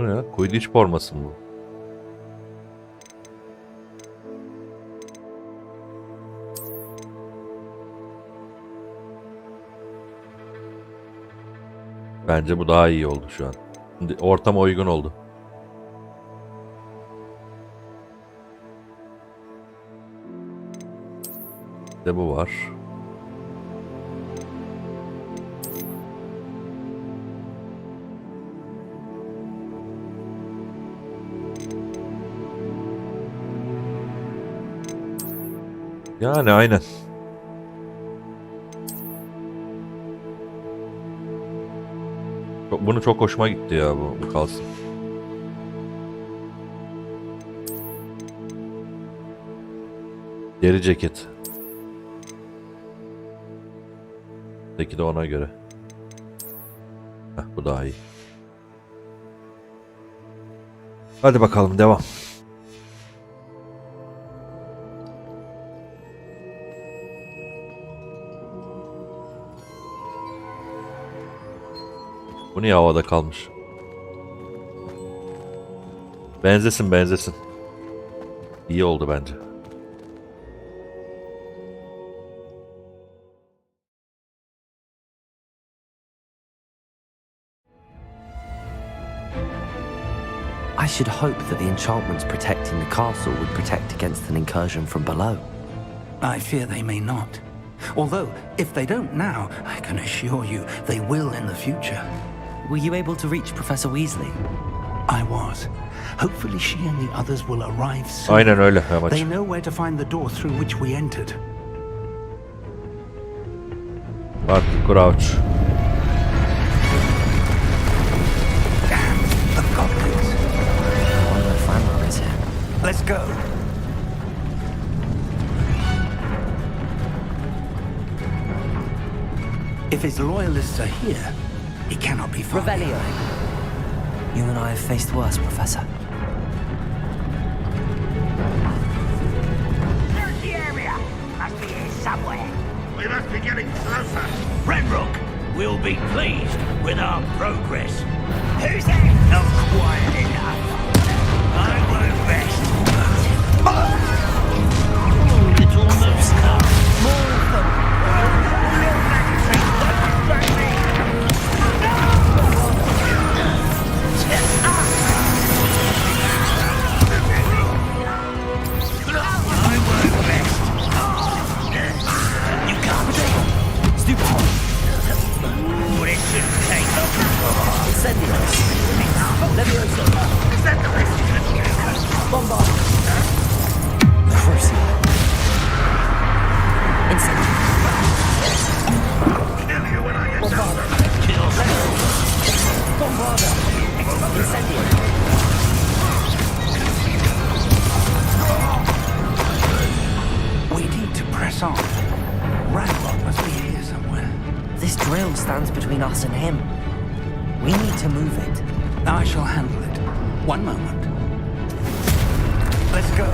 Bu ne ya? Quidditch forması mı bu? Bence bu daha iyi oldu şu an. Şimdi ortama uygun oldu. İşte bu var. Yani aynen. Bunu çok hoşuma gitti ya bu kalsın. Deri ceket. Peki de ona göre. Heh, bu daha iyi. Hadi bakalım devam. Bu niye havada kalmış? Benzesin benzesin. İyi oldu bence. I should hope that the enchantments protecting the castle would protect against an incursion from below. I fear they may not. Although, if they don't now, I can assure you they will in the future. Were you able to reach Professor Weasley? I was. Hopefully she and the others will arrive soon. Aynen öyle. Amaç. They know where to find the door through which we entered. Barty Crouch. Damn, the goblins. One of the fan is here. Let's go. If his loyalists are here, he cannot be far. Revelio. You and I have faced worse, Professor. There's the area. Must be here somewhere. We must be getting closer. Renrock will be pleased with our progress. Who's that? Not quiet enough. I won't rest. It's almost come. More of them. Your Majesty, back me. I won't rest. You can't. Stupid. Ooh, this shouldn't take long. Incendios. Levioso. Is that the rest? Bombard. Crucio. Incendio. Kill you when I get down there. Kill Bombarda. Incendio. We need to press on. Ranrock must be here somewhere. This drill stands between us and him. We need to move it. I shall handle it. One moment. Let's go.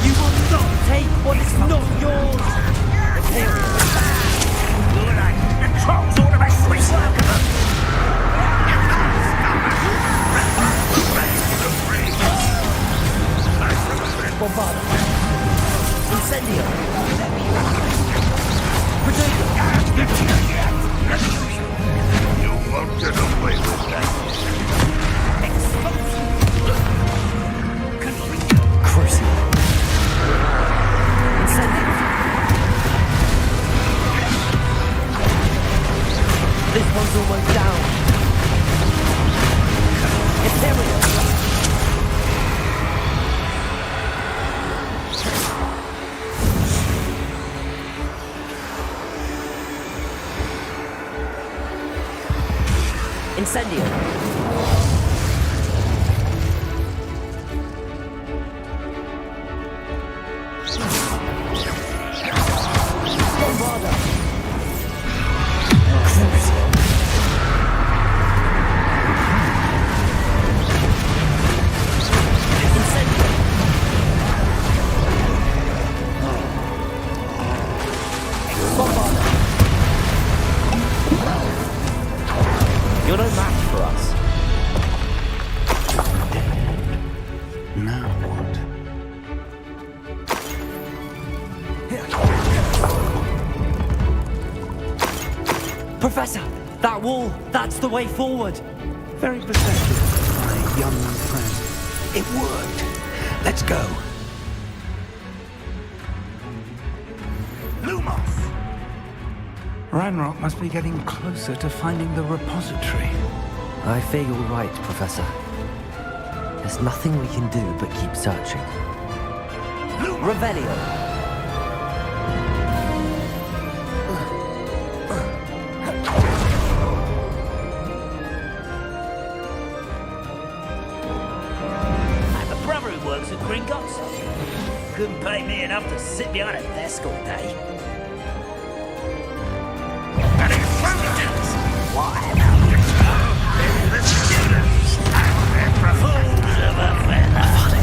You will not take what is not yours! The trolls ought to make quick work of them. Bombarda. Incendio. You won't get away with that. Crucio. Incendio. This one's almost down. Ethereal. Incendio. Now what? Professor, that wall, that's the way forward. Very perceptive, my young friend. It worked. Let's go. Lumos! Ranrock must be getting closer to finding the repository. I fear you're right, Professor. There's nothing we can do but keep searching. Revelio. Works at Gringotts. Couldn't pay me enough to sit behind a desk all day. And it's Why about the students and their fools of a feather?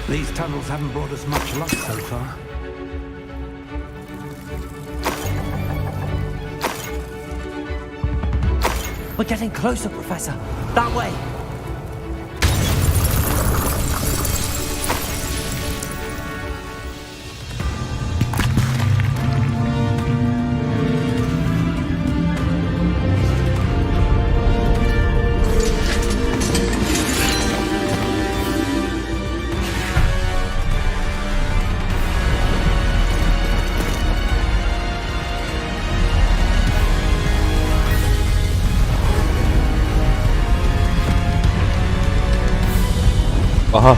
These tunnels haven't brought us much luck so far. We're getting closer, Professor. That way. Aha.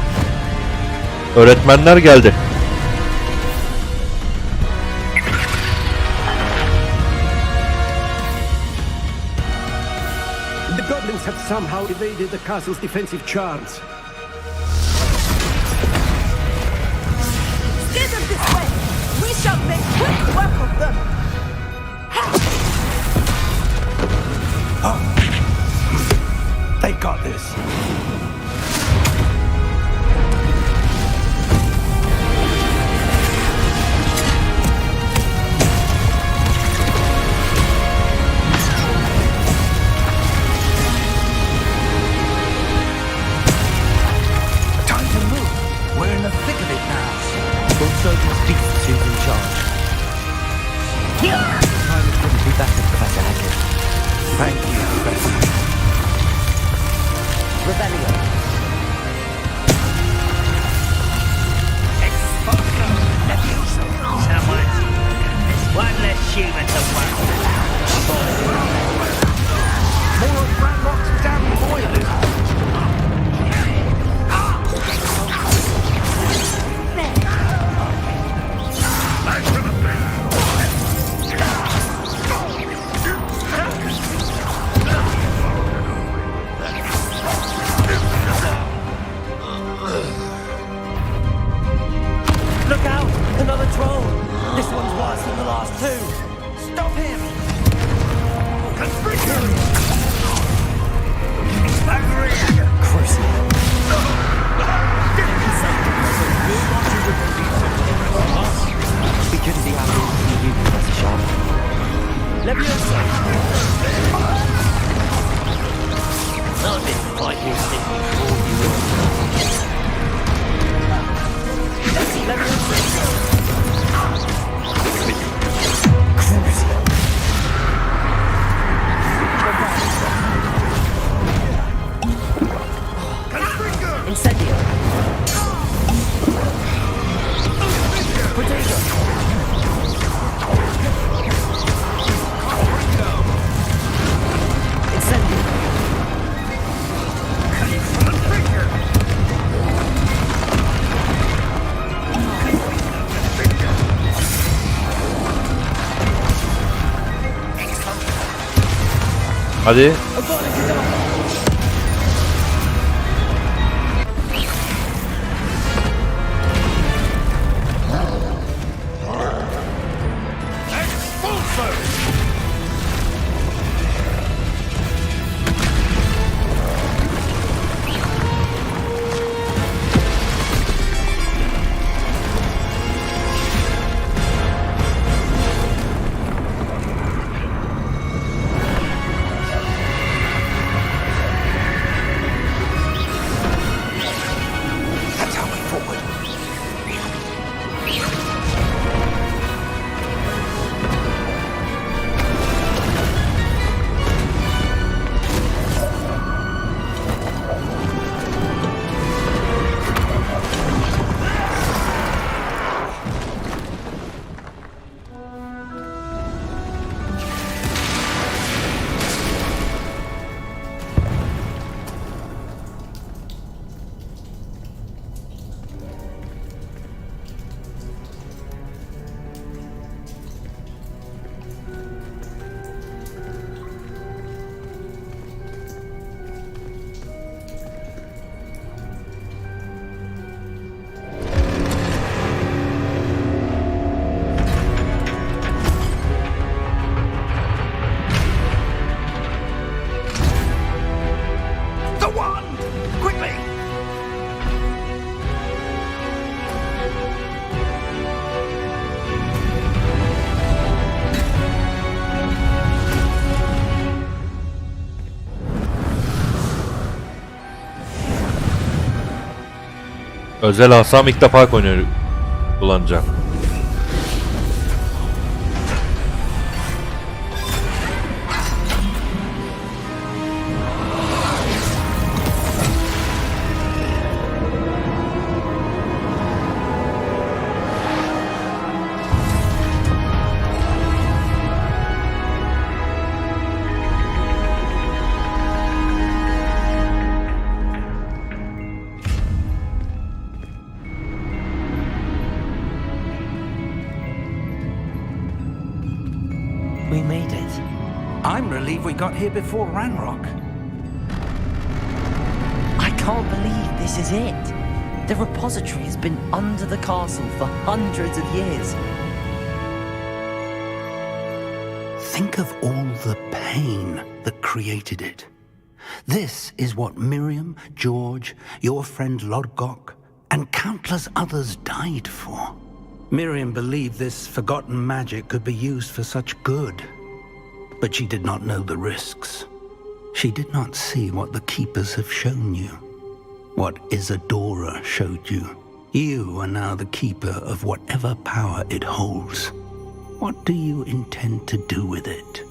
Öğretmenler geldi. The goblins have somehow evaded the castle's defensive charms. Steer them this way! We shall make quick work of them! They got this. We couldn't be happy with you, Professor Sharp. Leviosa! I've been fighting since before you were. Leviosa! Incendio! Potato! Incendio! Hadi. Özel asam ilk defa kullanacağım. We made it. I'm relieved we got here before Ranrock. I can't believe this is it. The repository has been under the castle for hundreds of years. Think of all the pain that created it. This is what Miriam, George, your friend Lodgok, and countless others died for. Miriam believed this forgotten magic could be used for such good, but she did not know the risks. She did not see what the Keepers have shown you, what Isadora showed you. You are now the Keeper of whatever power it holds. What do you intend to do with it?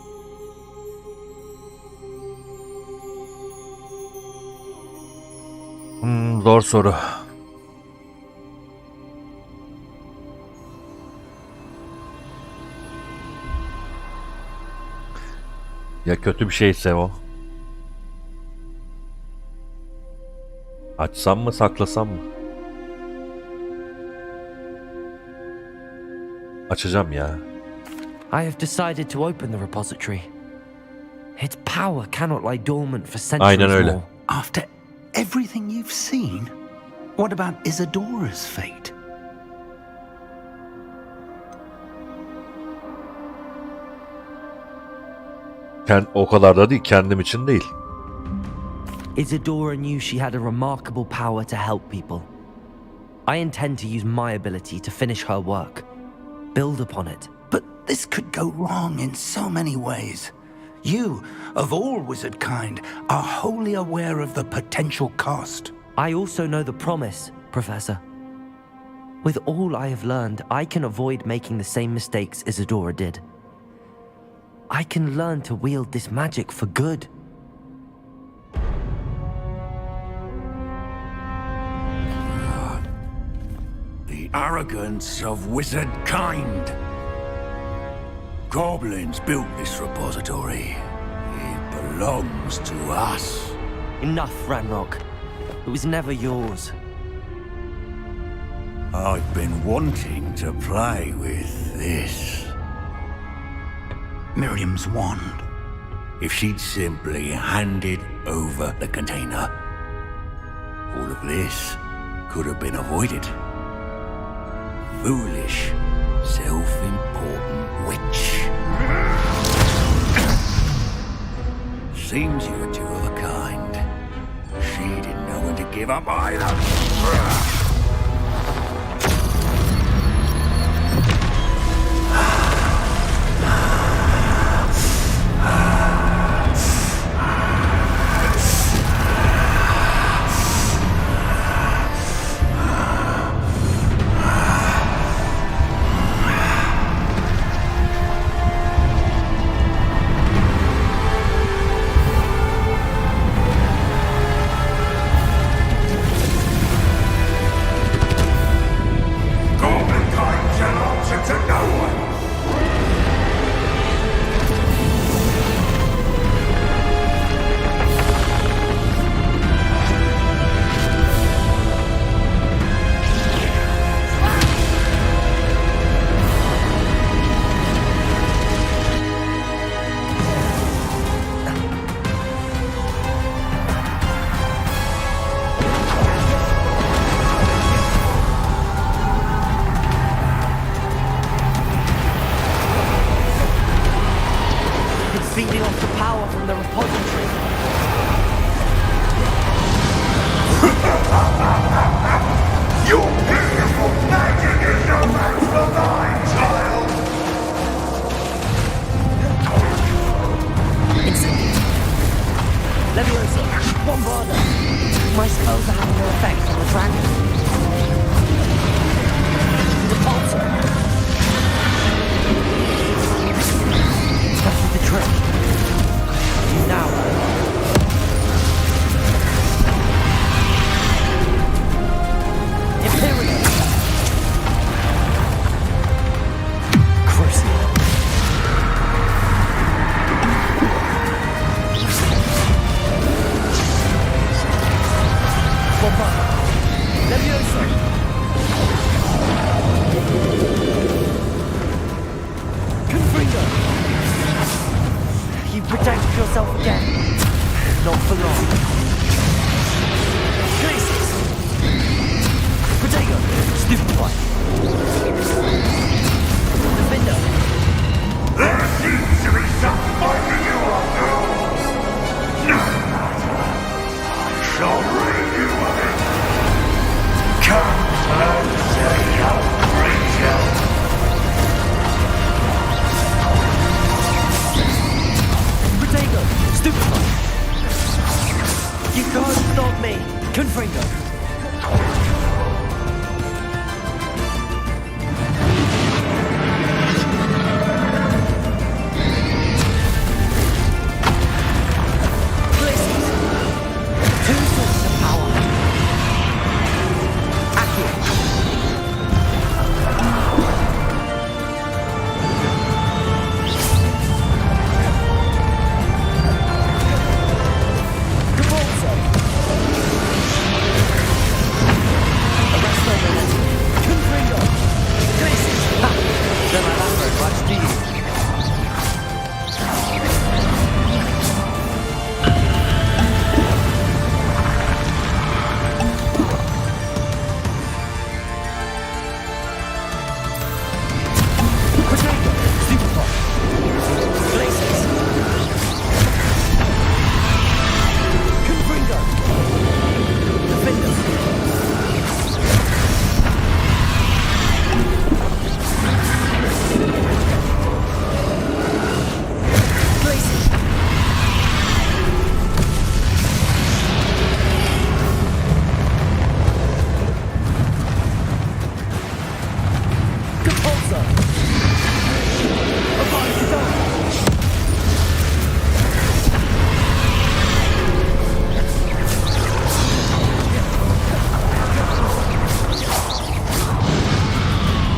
Zor soru. Ya kötü bir şeyse o. Açsam mı, saklasam mı? Açacağım ya. I have decided to open the repository. Its power cannot lie dormant for centuries Aynen öyle. more. After everything you've seen, what about Isadora's fate? O kadar da değil, kendim için değil. Isadora knew she had a remarkable power to help people. I intend to use my ability to finish her work. Build upon it. But this could go wrong in so many ways. You, of all wizard kind, are wholly aware of the potential cost. I also know the promise, Professor. With all I have learned, I can avoid making the same mistakes Isadora did. I can learn to wield this magic for good. The arrogance of wizard kind. Goblins built this repository. It belongs to us. Enough, Ranrock. It was never yours. I've been wanting to play with this. Miriam's wand. If she'd simply handed over the container, all of this could have been avoided. Foolish, self-important witch. Seems you're two of a kind. She didn't know when to give up either. Feeding off the power from the repository. Your beautiful magic is no match for mine, child! Leviosa, Bombarda. My spells are having no effect on the dragon. Repulsor. That's the trick. Now,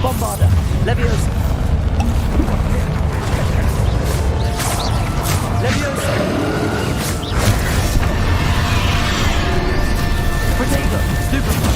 Bombarda. Leviosa. Leviosa. Protego. Stupefy.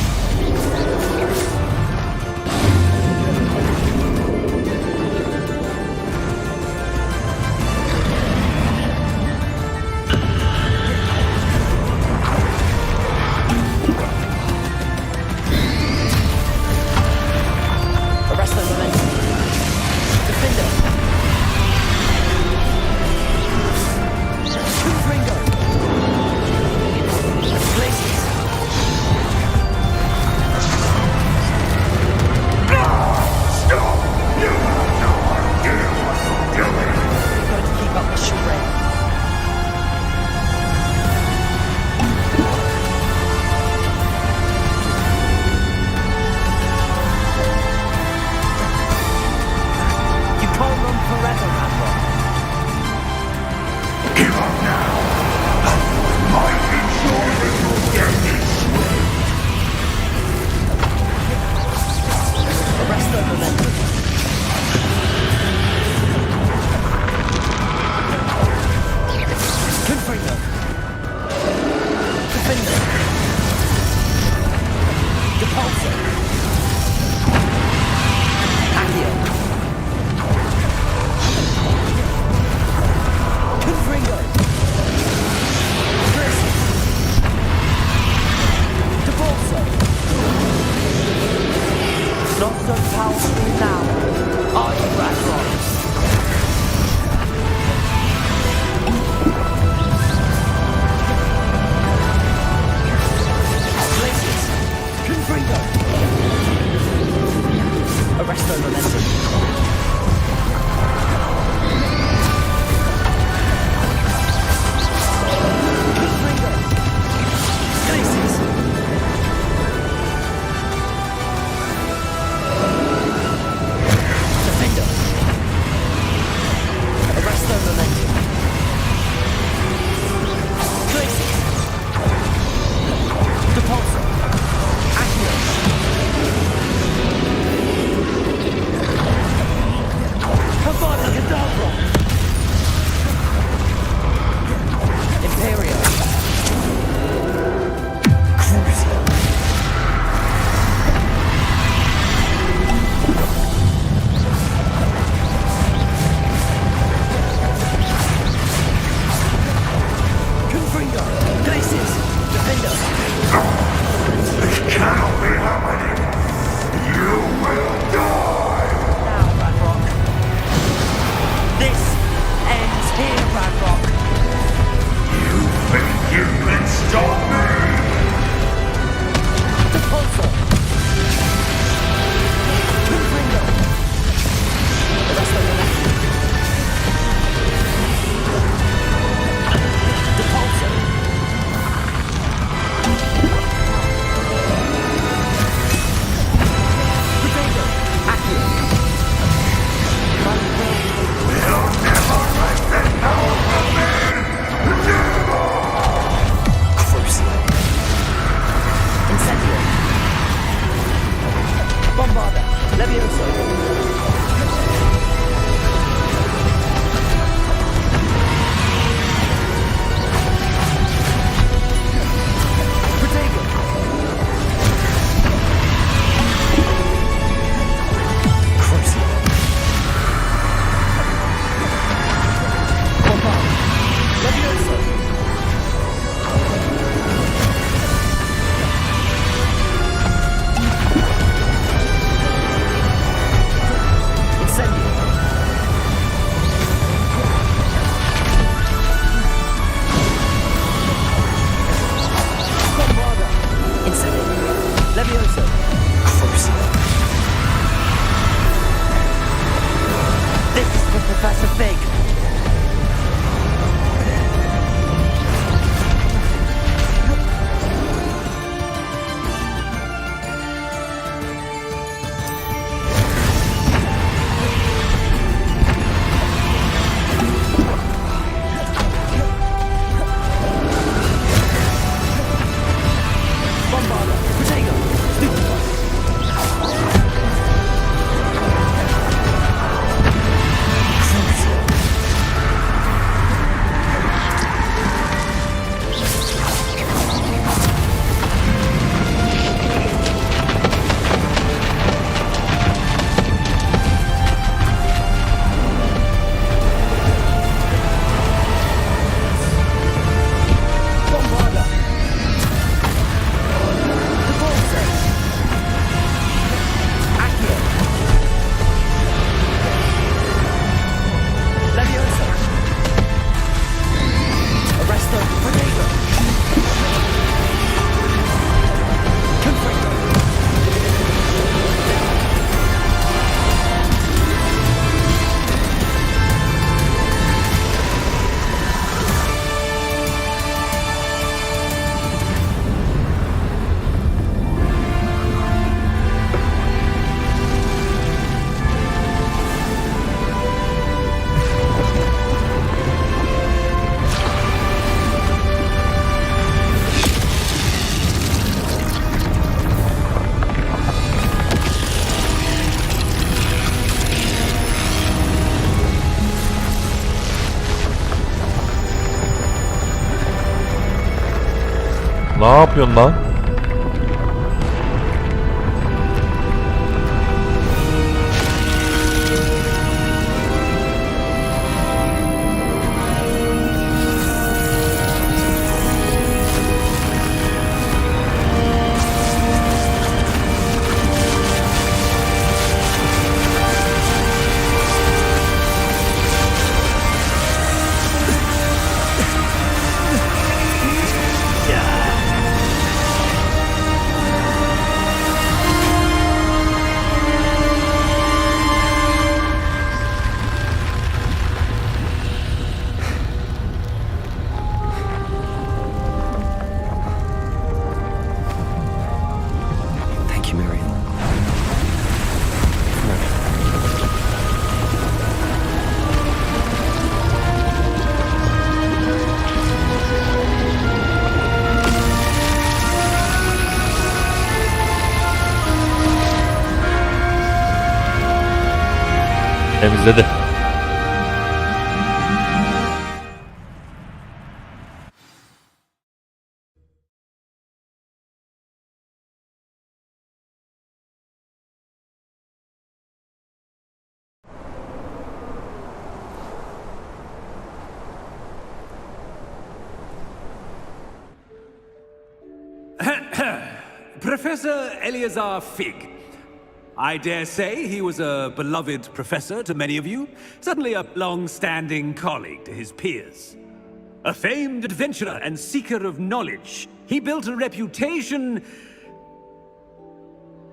Ne yapıyorsun lan? Temizledi. Professor Eleazar Fig. I dare say he was a beloved professor to many of you, certainly a long-standing colleague to his peers. A famed adventurer and seeker of knowledge, he built a reputation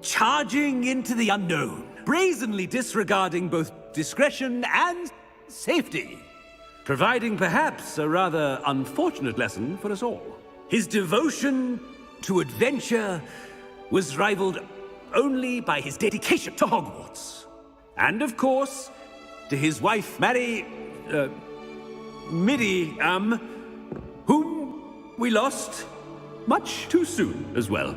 charging into the unknown, brazenly disregarding both discretion and safety, providing perhaps a rather unfortunate lesson for us all. His devotion to adventure was rivaled only by his dedication to Hogwarts. And of course, to his wife, Midi, whom we lost much too soon as well.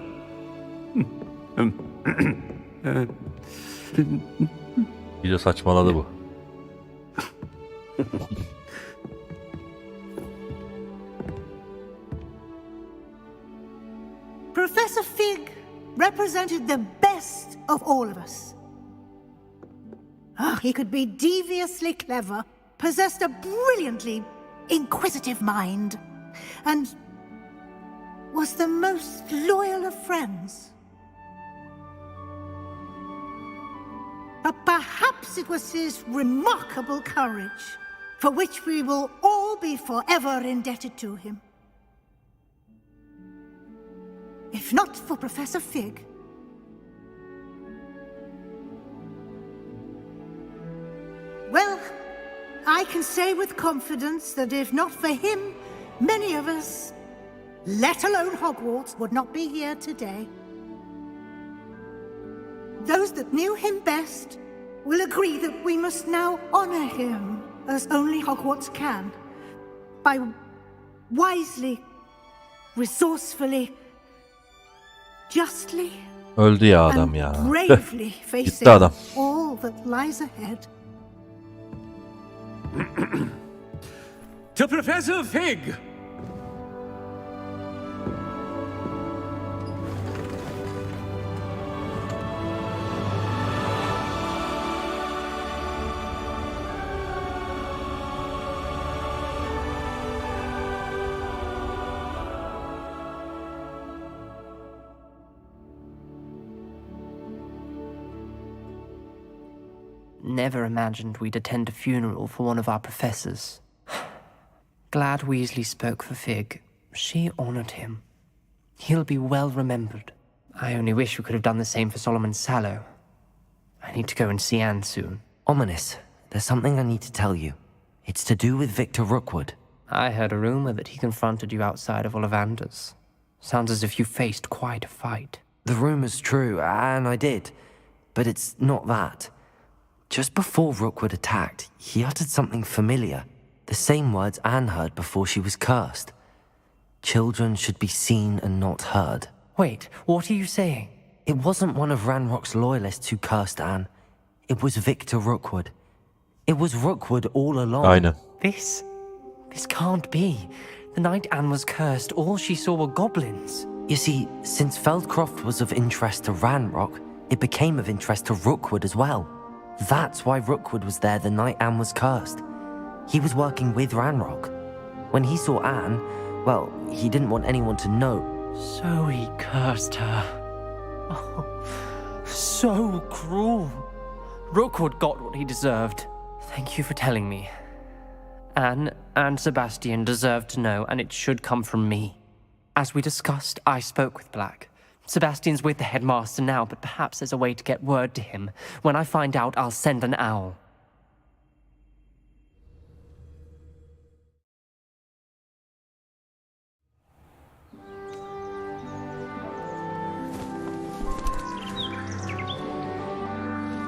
İyice saçmaladı bu. Professor Fig represented the best of all of us. He could be deviously clever, possessed a brilliantly inquisitive mind, and was the most loyal of friends. But perhaps it was his remarkable courage, for which we will all be forever indebted to him. If not for Professor Fig, well, I can say with confidence that if not for him, many of us, let alone Hogwarts, would not be here today. Those that knew him best will agree that we must now honor him as only Hogwarts can, by wisely, resourcefully, justly, öldü ya adam ya. bravely facing Gitti adam. all that lies ahead. To Professor Fig! Never imagined we'd attend a funeral for one of our professors. Glad Weasley spoke for Fig. She honored him. He'll be well remembered. I only wish we could have done the same for Solomon Sallow. I need to go and see Anne soon. Ominous. There's something I need to tell you. It's to do with Victor Rookwood. I heard a rumor that he confronted you outside of Ollivander's. Sounds as if you faced quite a fight. The rumor's true, and I did. But it's not that. Just before Rookwood attacked, he uttered something familiar. The same words Anne heard before she was cursed. Children should be seen and not heard. Wait, what are you saying? It wasn't one of Ranrock's loyalists who cursed Anne. It was Victor Rookwood. It was Rookwood all along. Aynen. This can't be. The night Anne was cursed, all she saw were goblins. You see, since Feldcroft was of interest to Ranrock, it became of interest to Rookwood as well. That's why Rookwood was there the night Anne was cursed. He was working with Ranrock. When he saw Anne, well, he didn't want anyone to know. So he cursed her. Oh, so cruel. Rookwood got what he deserved. Thank you for telling me. Anne and Sebastian deserve to know, and it should come from me. As we discussed, I spoke with Black. Sebastian's with the headmaster now, but perhaps there's a way to get word to him. When I find out, I'll send an owl.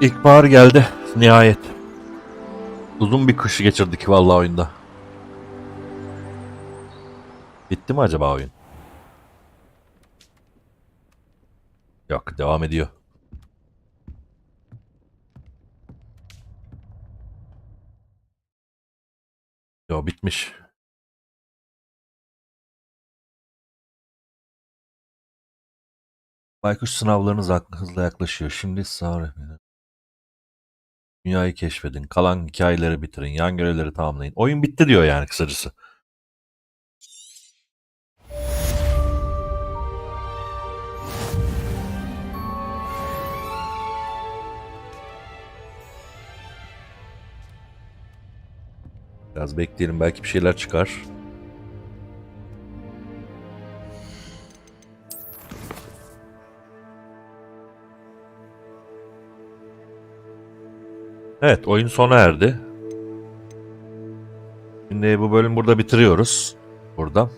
İlkbahar geldi nihayet. Uzun bir kışı geçirdik vallahi oyunda. Bitti mi acaba oyun? Yok, devam ediyor. Yo, bitmiş. Baykuş sınavlarınız hızla yaklaşıyor. Şimdi sağ dünyayı keşfedin. Kalan hikayeleri bitirin. Yan görevleri tamamlayın. Oyun bitti diyor yani kısacası. Biraz bekleyelim, belki bir şeyler çıkar. Evet, oyun sona erdi. Şimdi bu bölüm burada bitiriyoruz. Burada.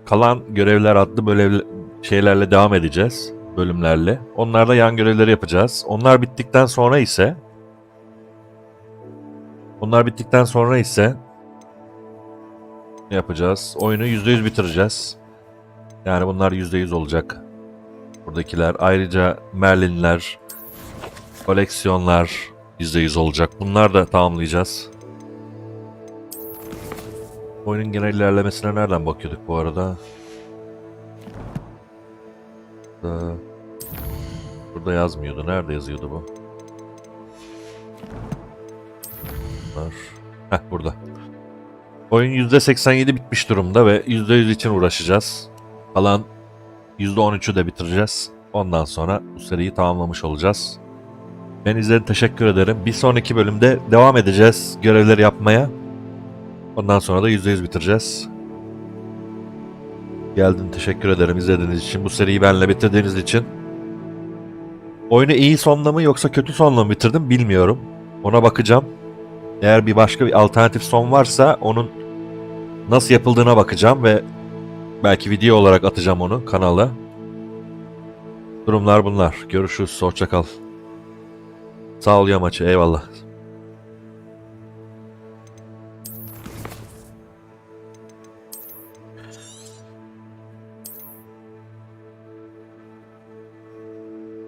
Kalan görevler adlı böyle şeylerle devam edeceğiz. Bölümlerle. Onlarda yan görevleri yapacağız. Onlar bittikten sonra ise ne yapacağız? Oyunu %100 bitireceğiz. Yani bunlar %100 olacak. Buradakiler. Ayrıca Merlinler, koleksiyonlar %100 olacak. Bunlar da tamamlayacağız. Oyunun genel ilerlemesine nereden bakıyorduk bu arada? Burada yazmıyordu. Nerede yazıyordu bu? Heh, burada. Oyun %87 bitmiş durumda ve %100 için uğraşacağız. Kalan %13'ü de bitireceğiz. Ondan sonra bu seriyi tamamlamış olacağız. Ben izlediğiniz teşekkür ederim. Bir sonraki bölümde devam edeceğiz görevleri yapmaya. Ondan sonra da %100 bitireceğiz. Teşekkür ederim izlediğiniz için. Bu seriyi benimle bitirdiğiniz için. Oyunu iyi sonla mı yoksa kötü sonla mı bitirdim bilmiyorum. Ona bakacağım. Eğer başka bir alternatif son varsa onun nasıl yapıldığına bakacağım ve belki video olarak atacağım onu kanala. Durumlar bunlar. Görüşürüz. Hoşça kal. Sağ ol Yamaçı. Eyvallah.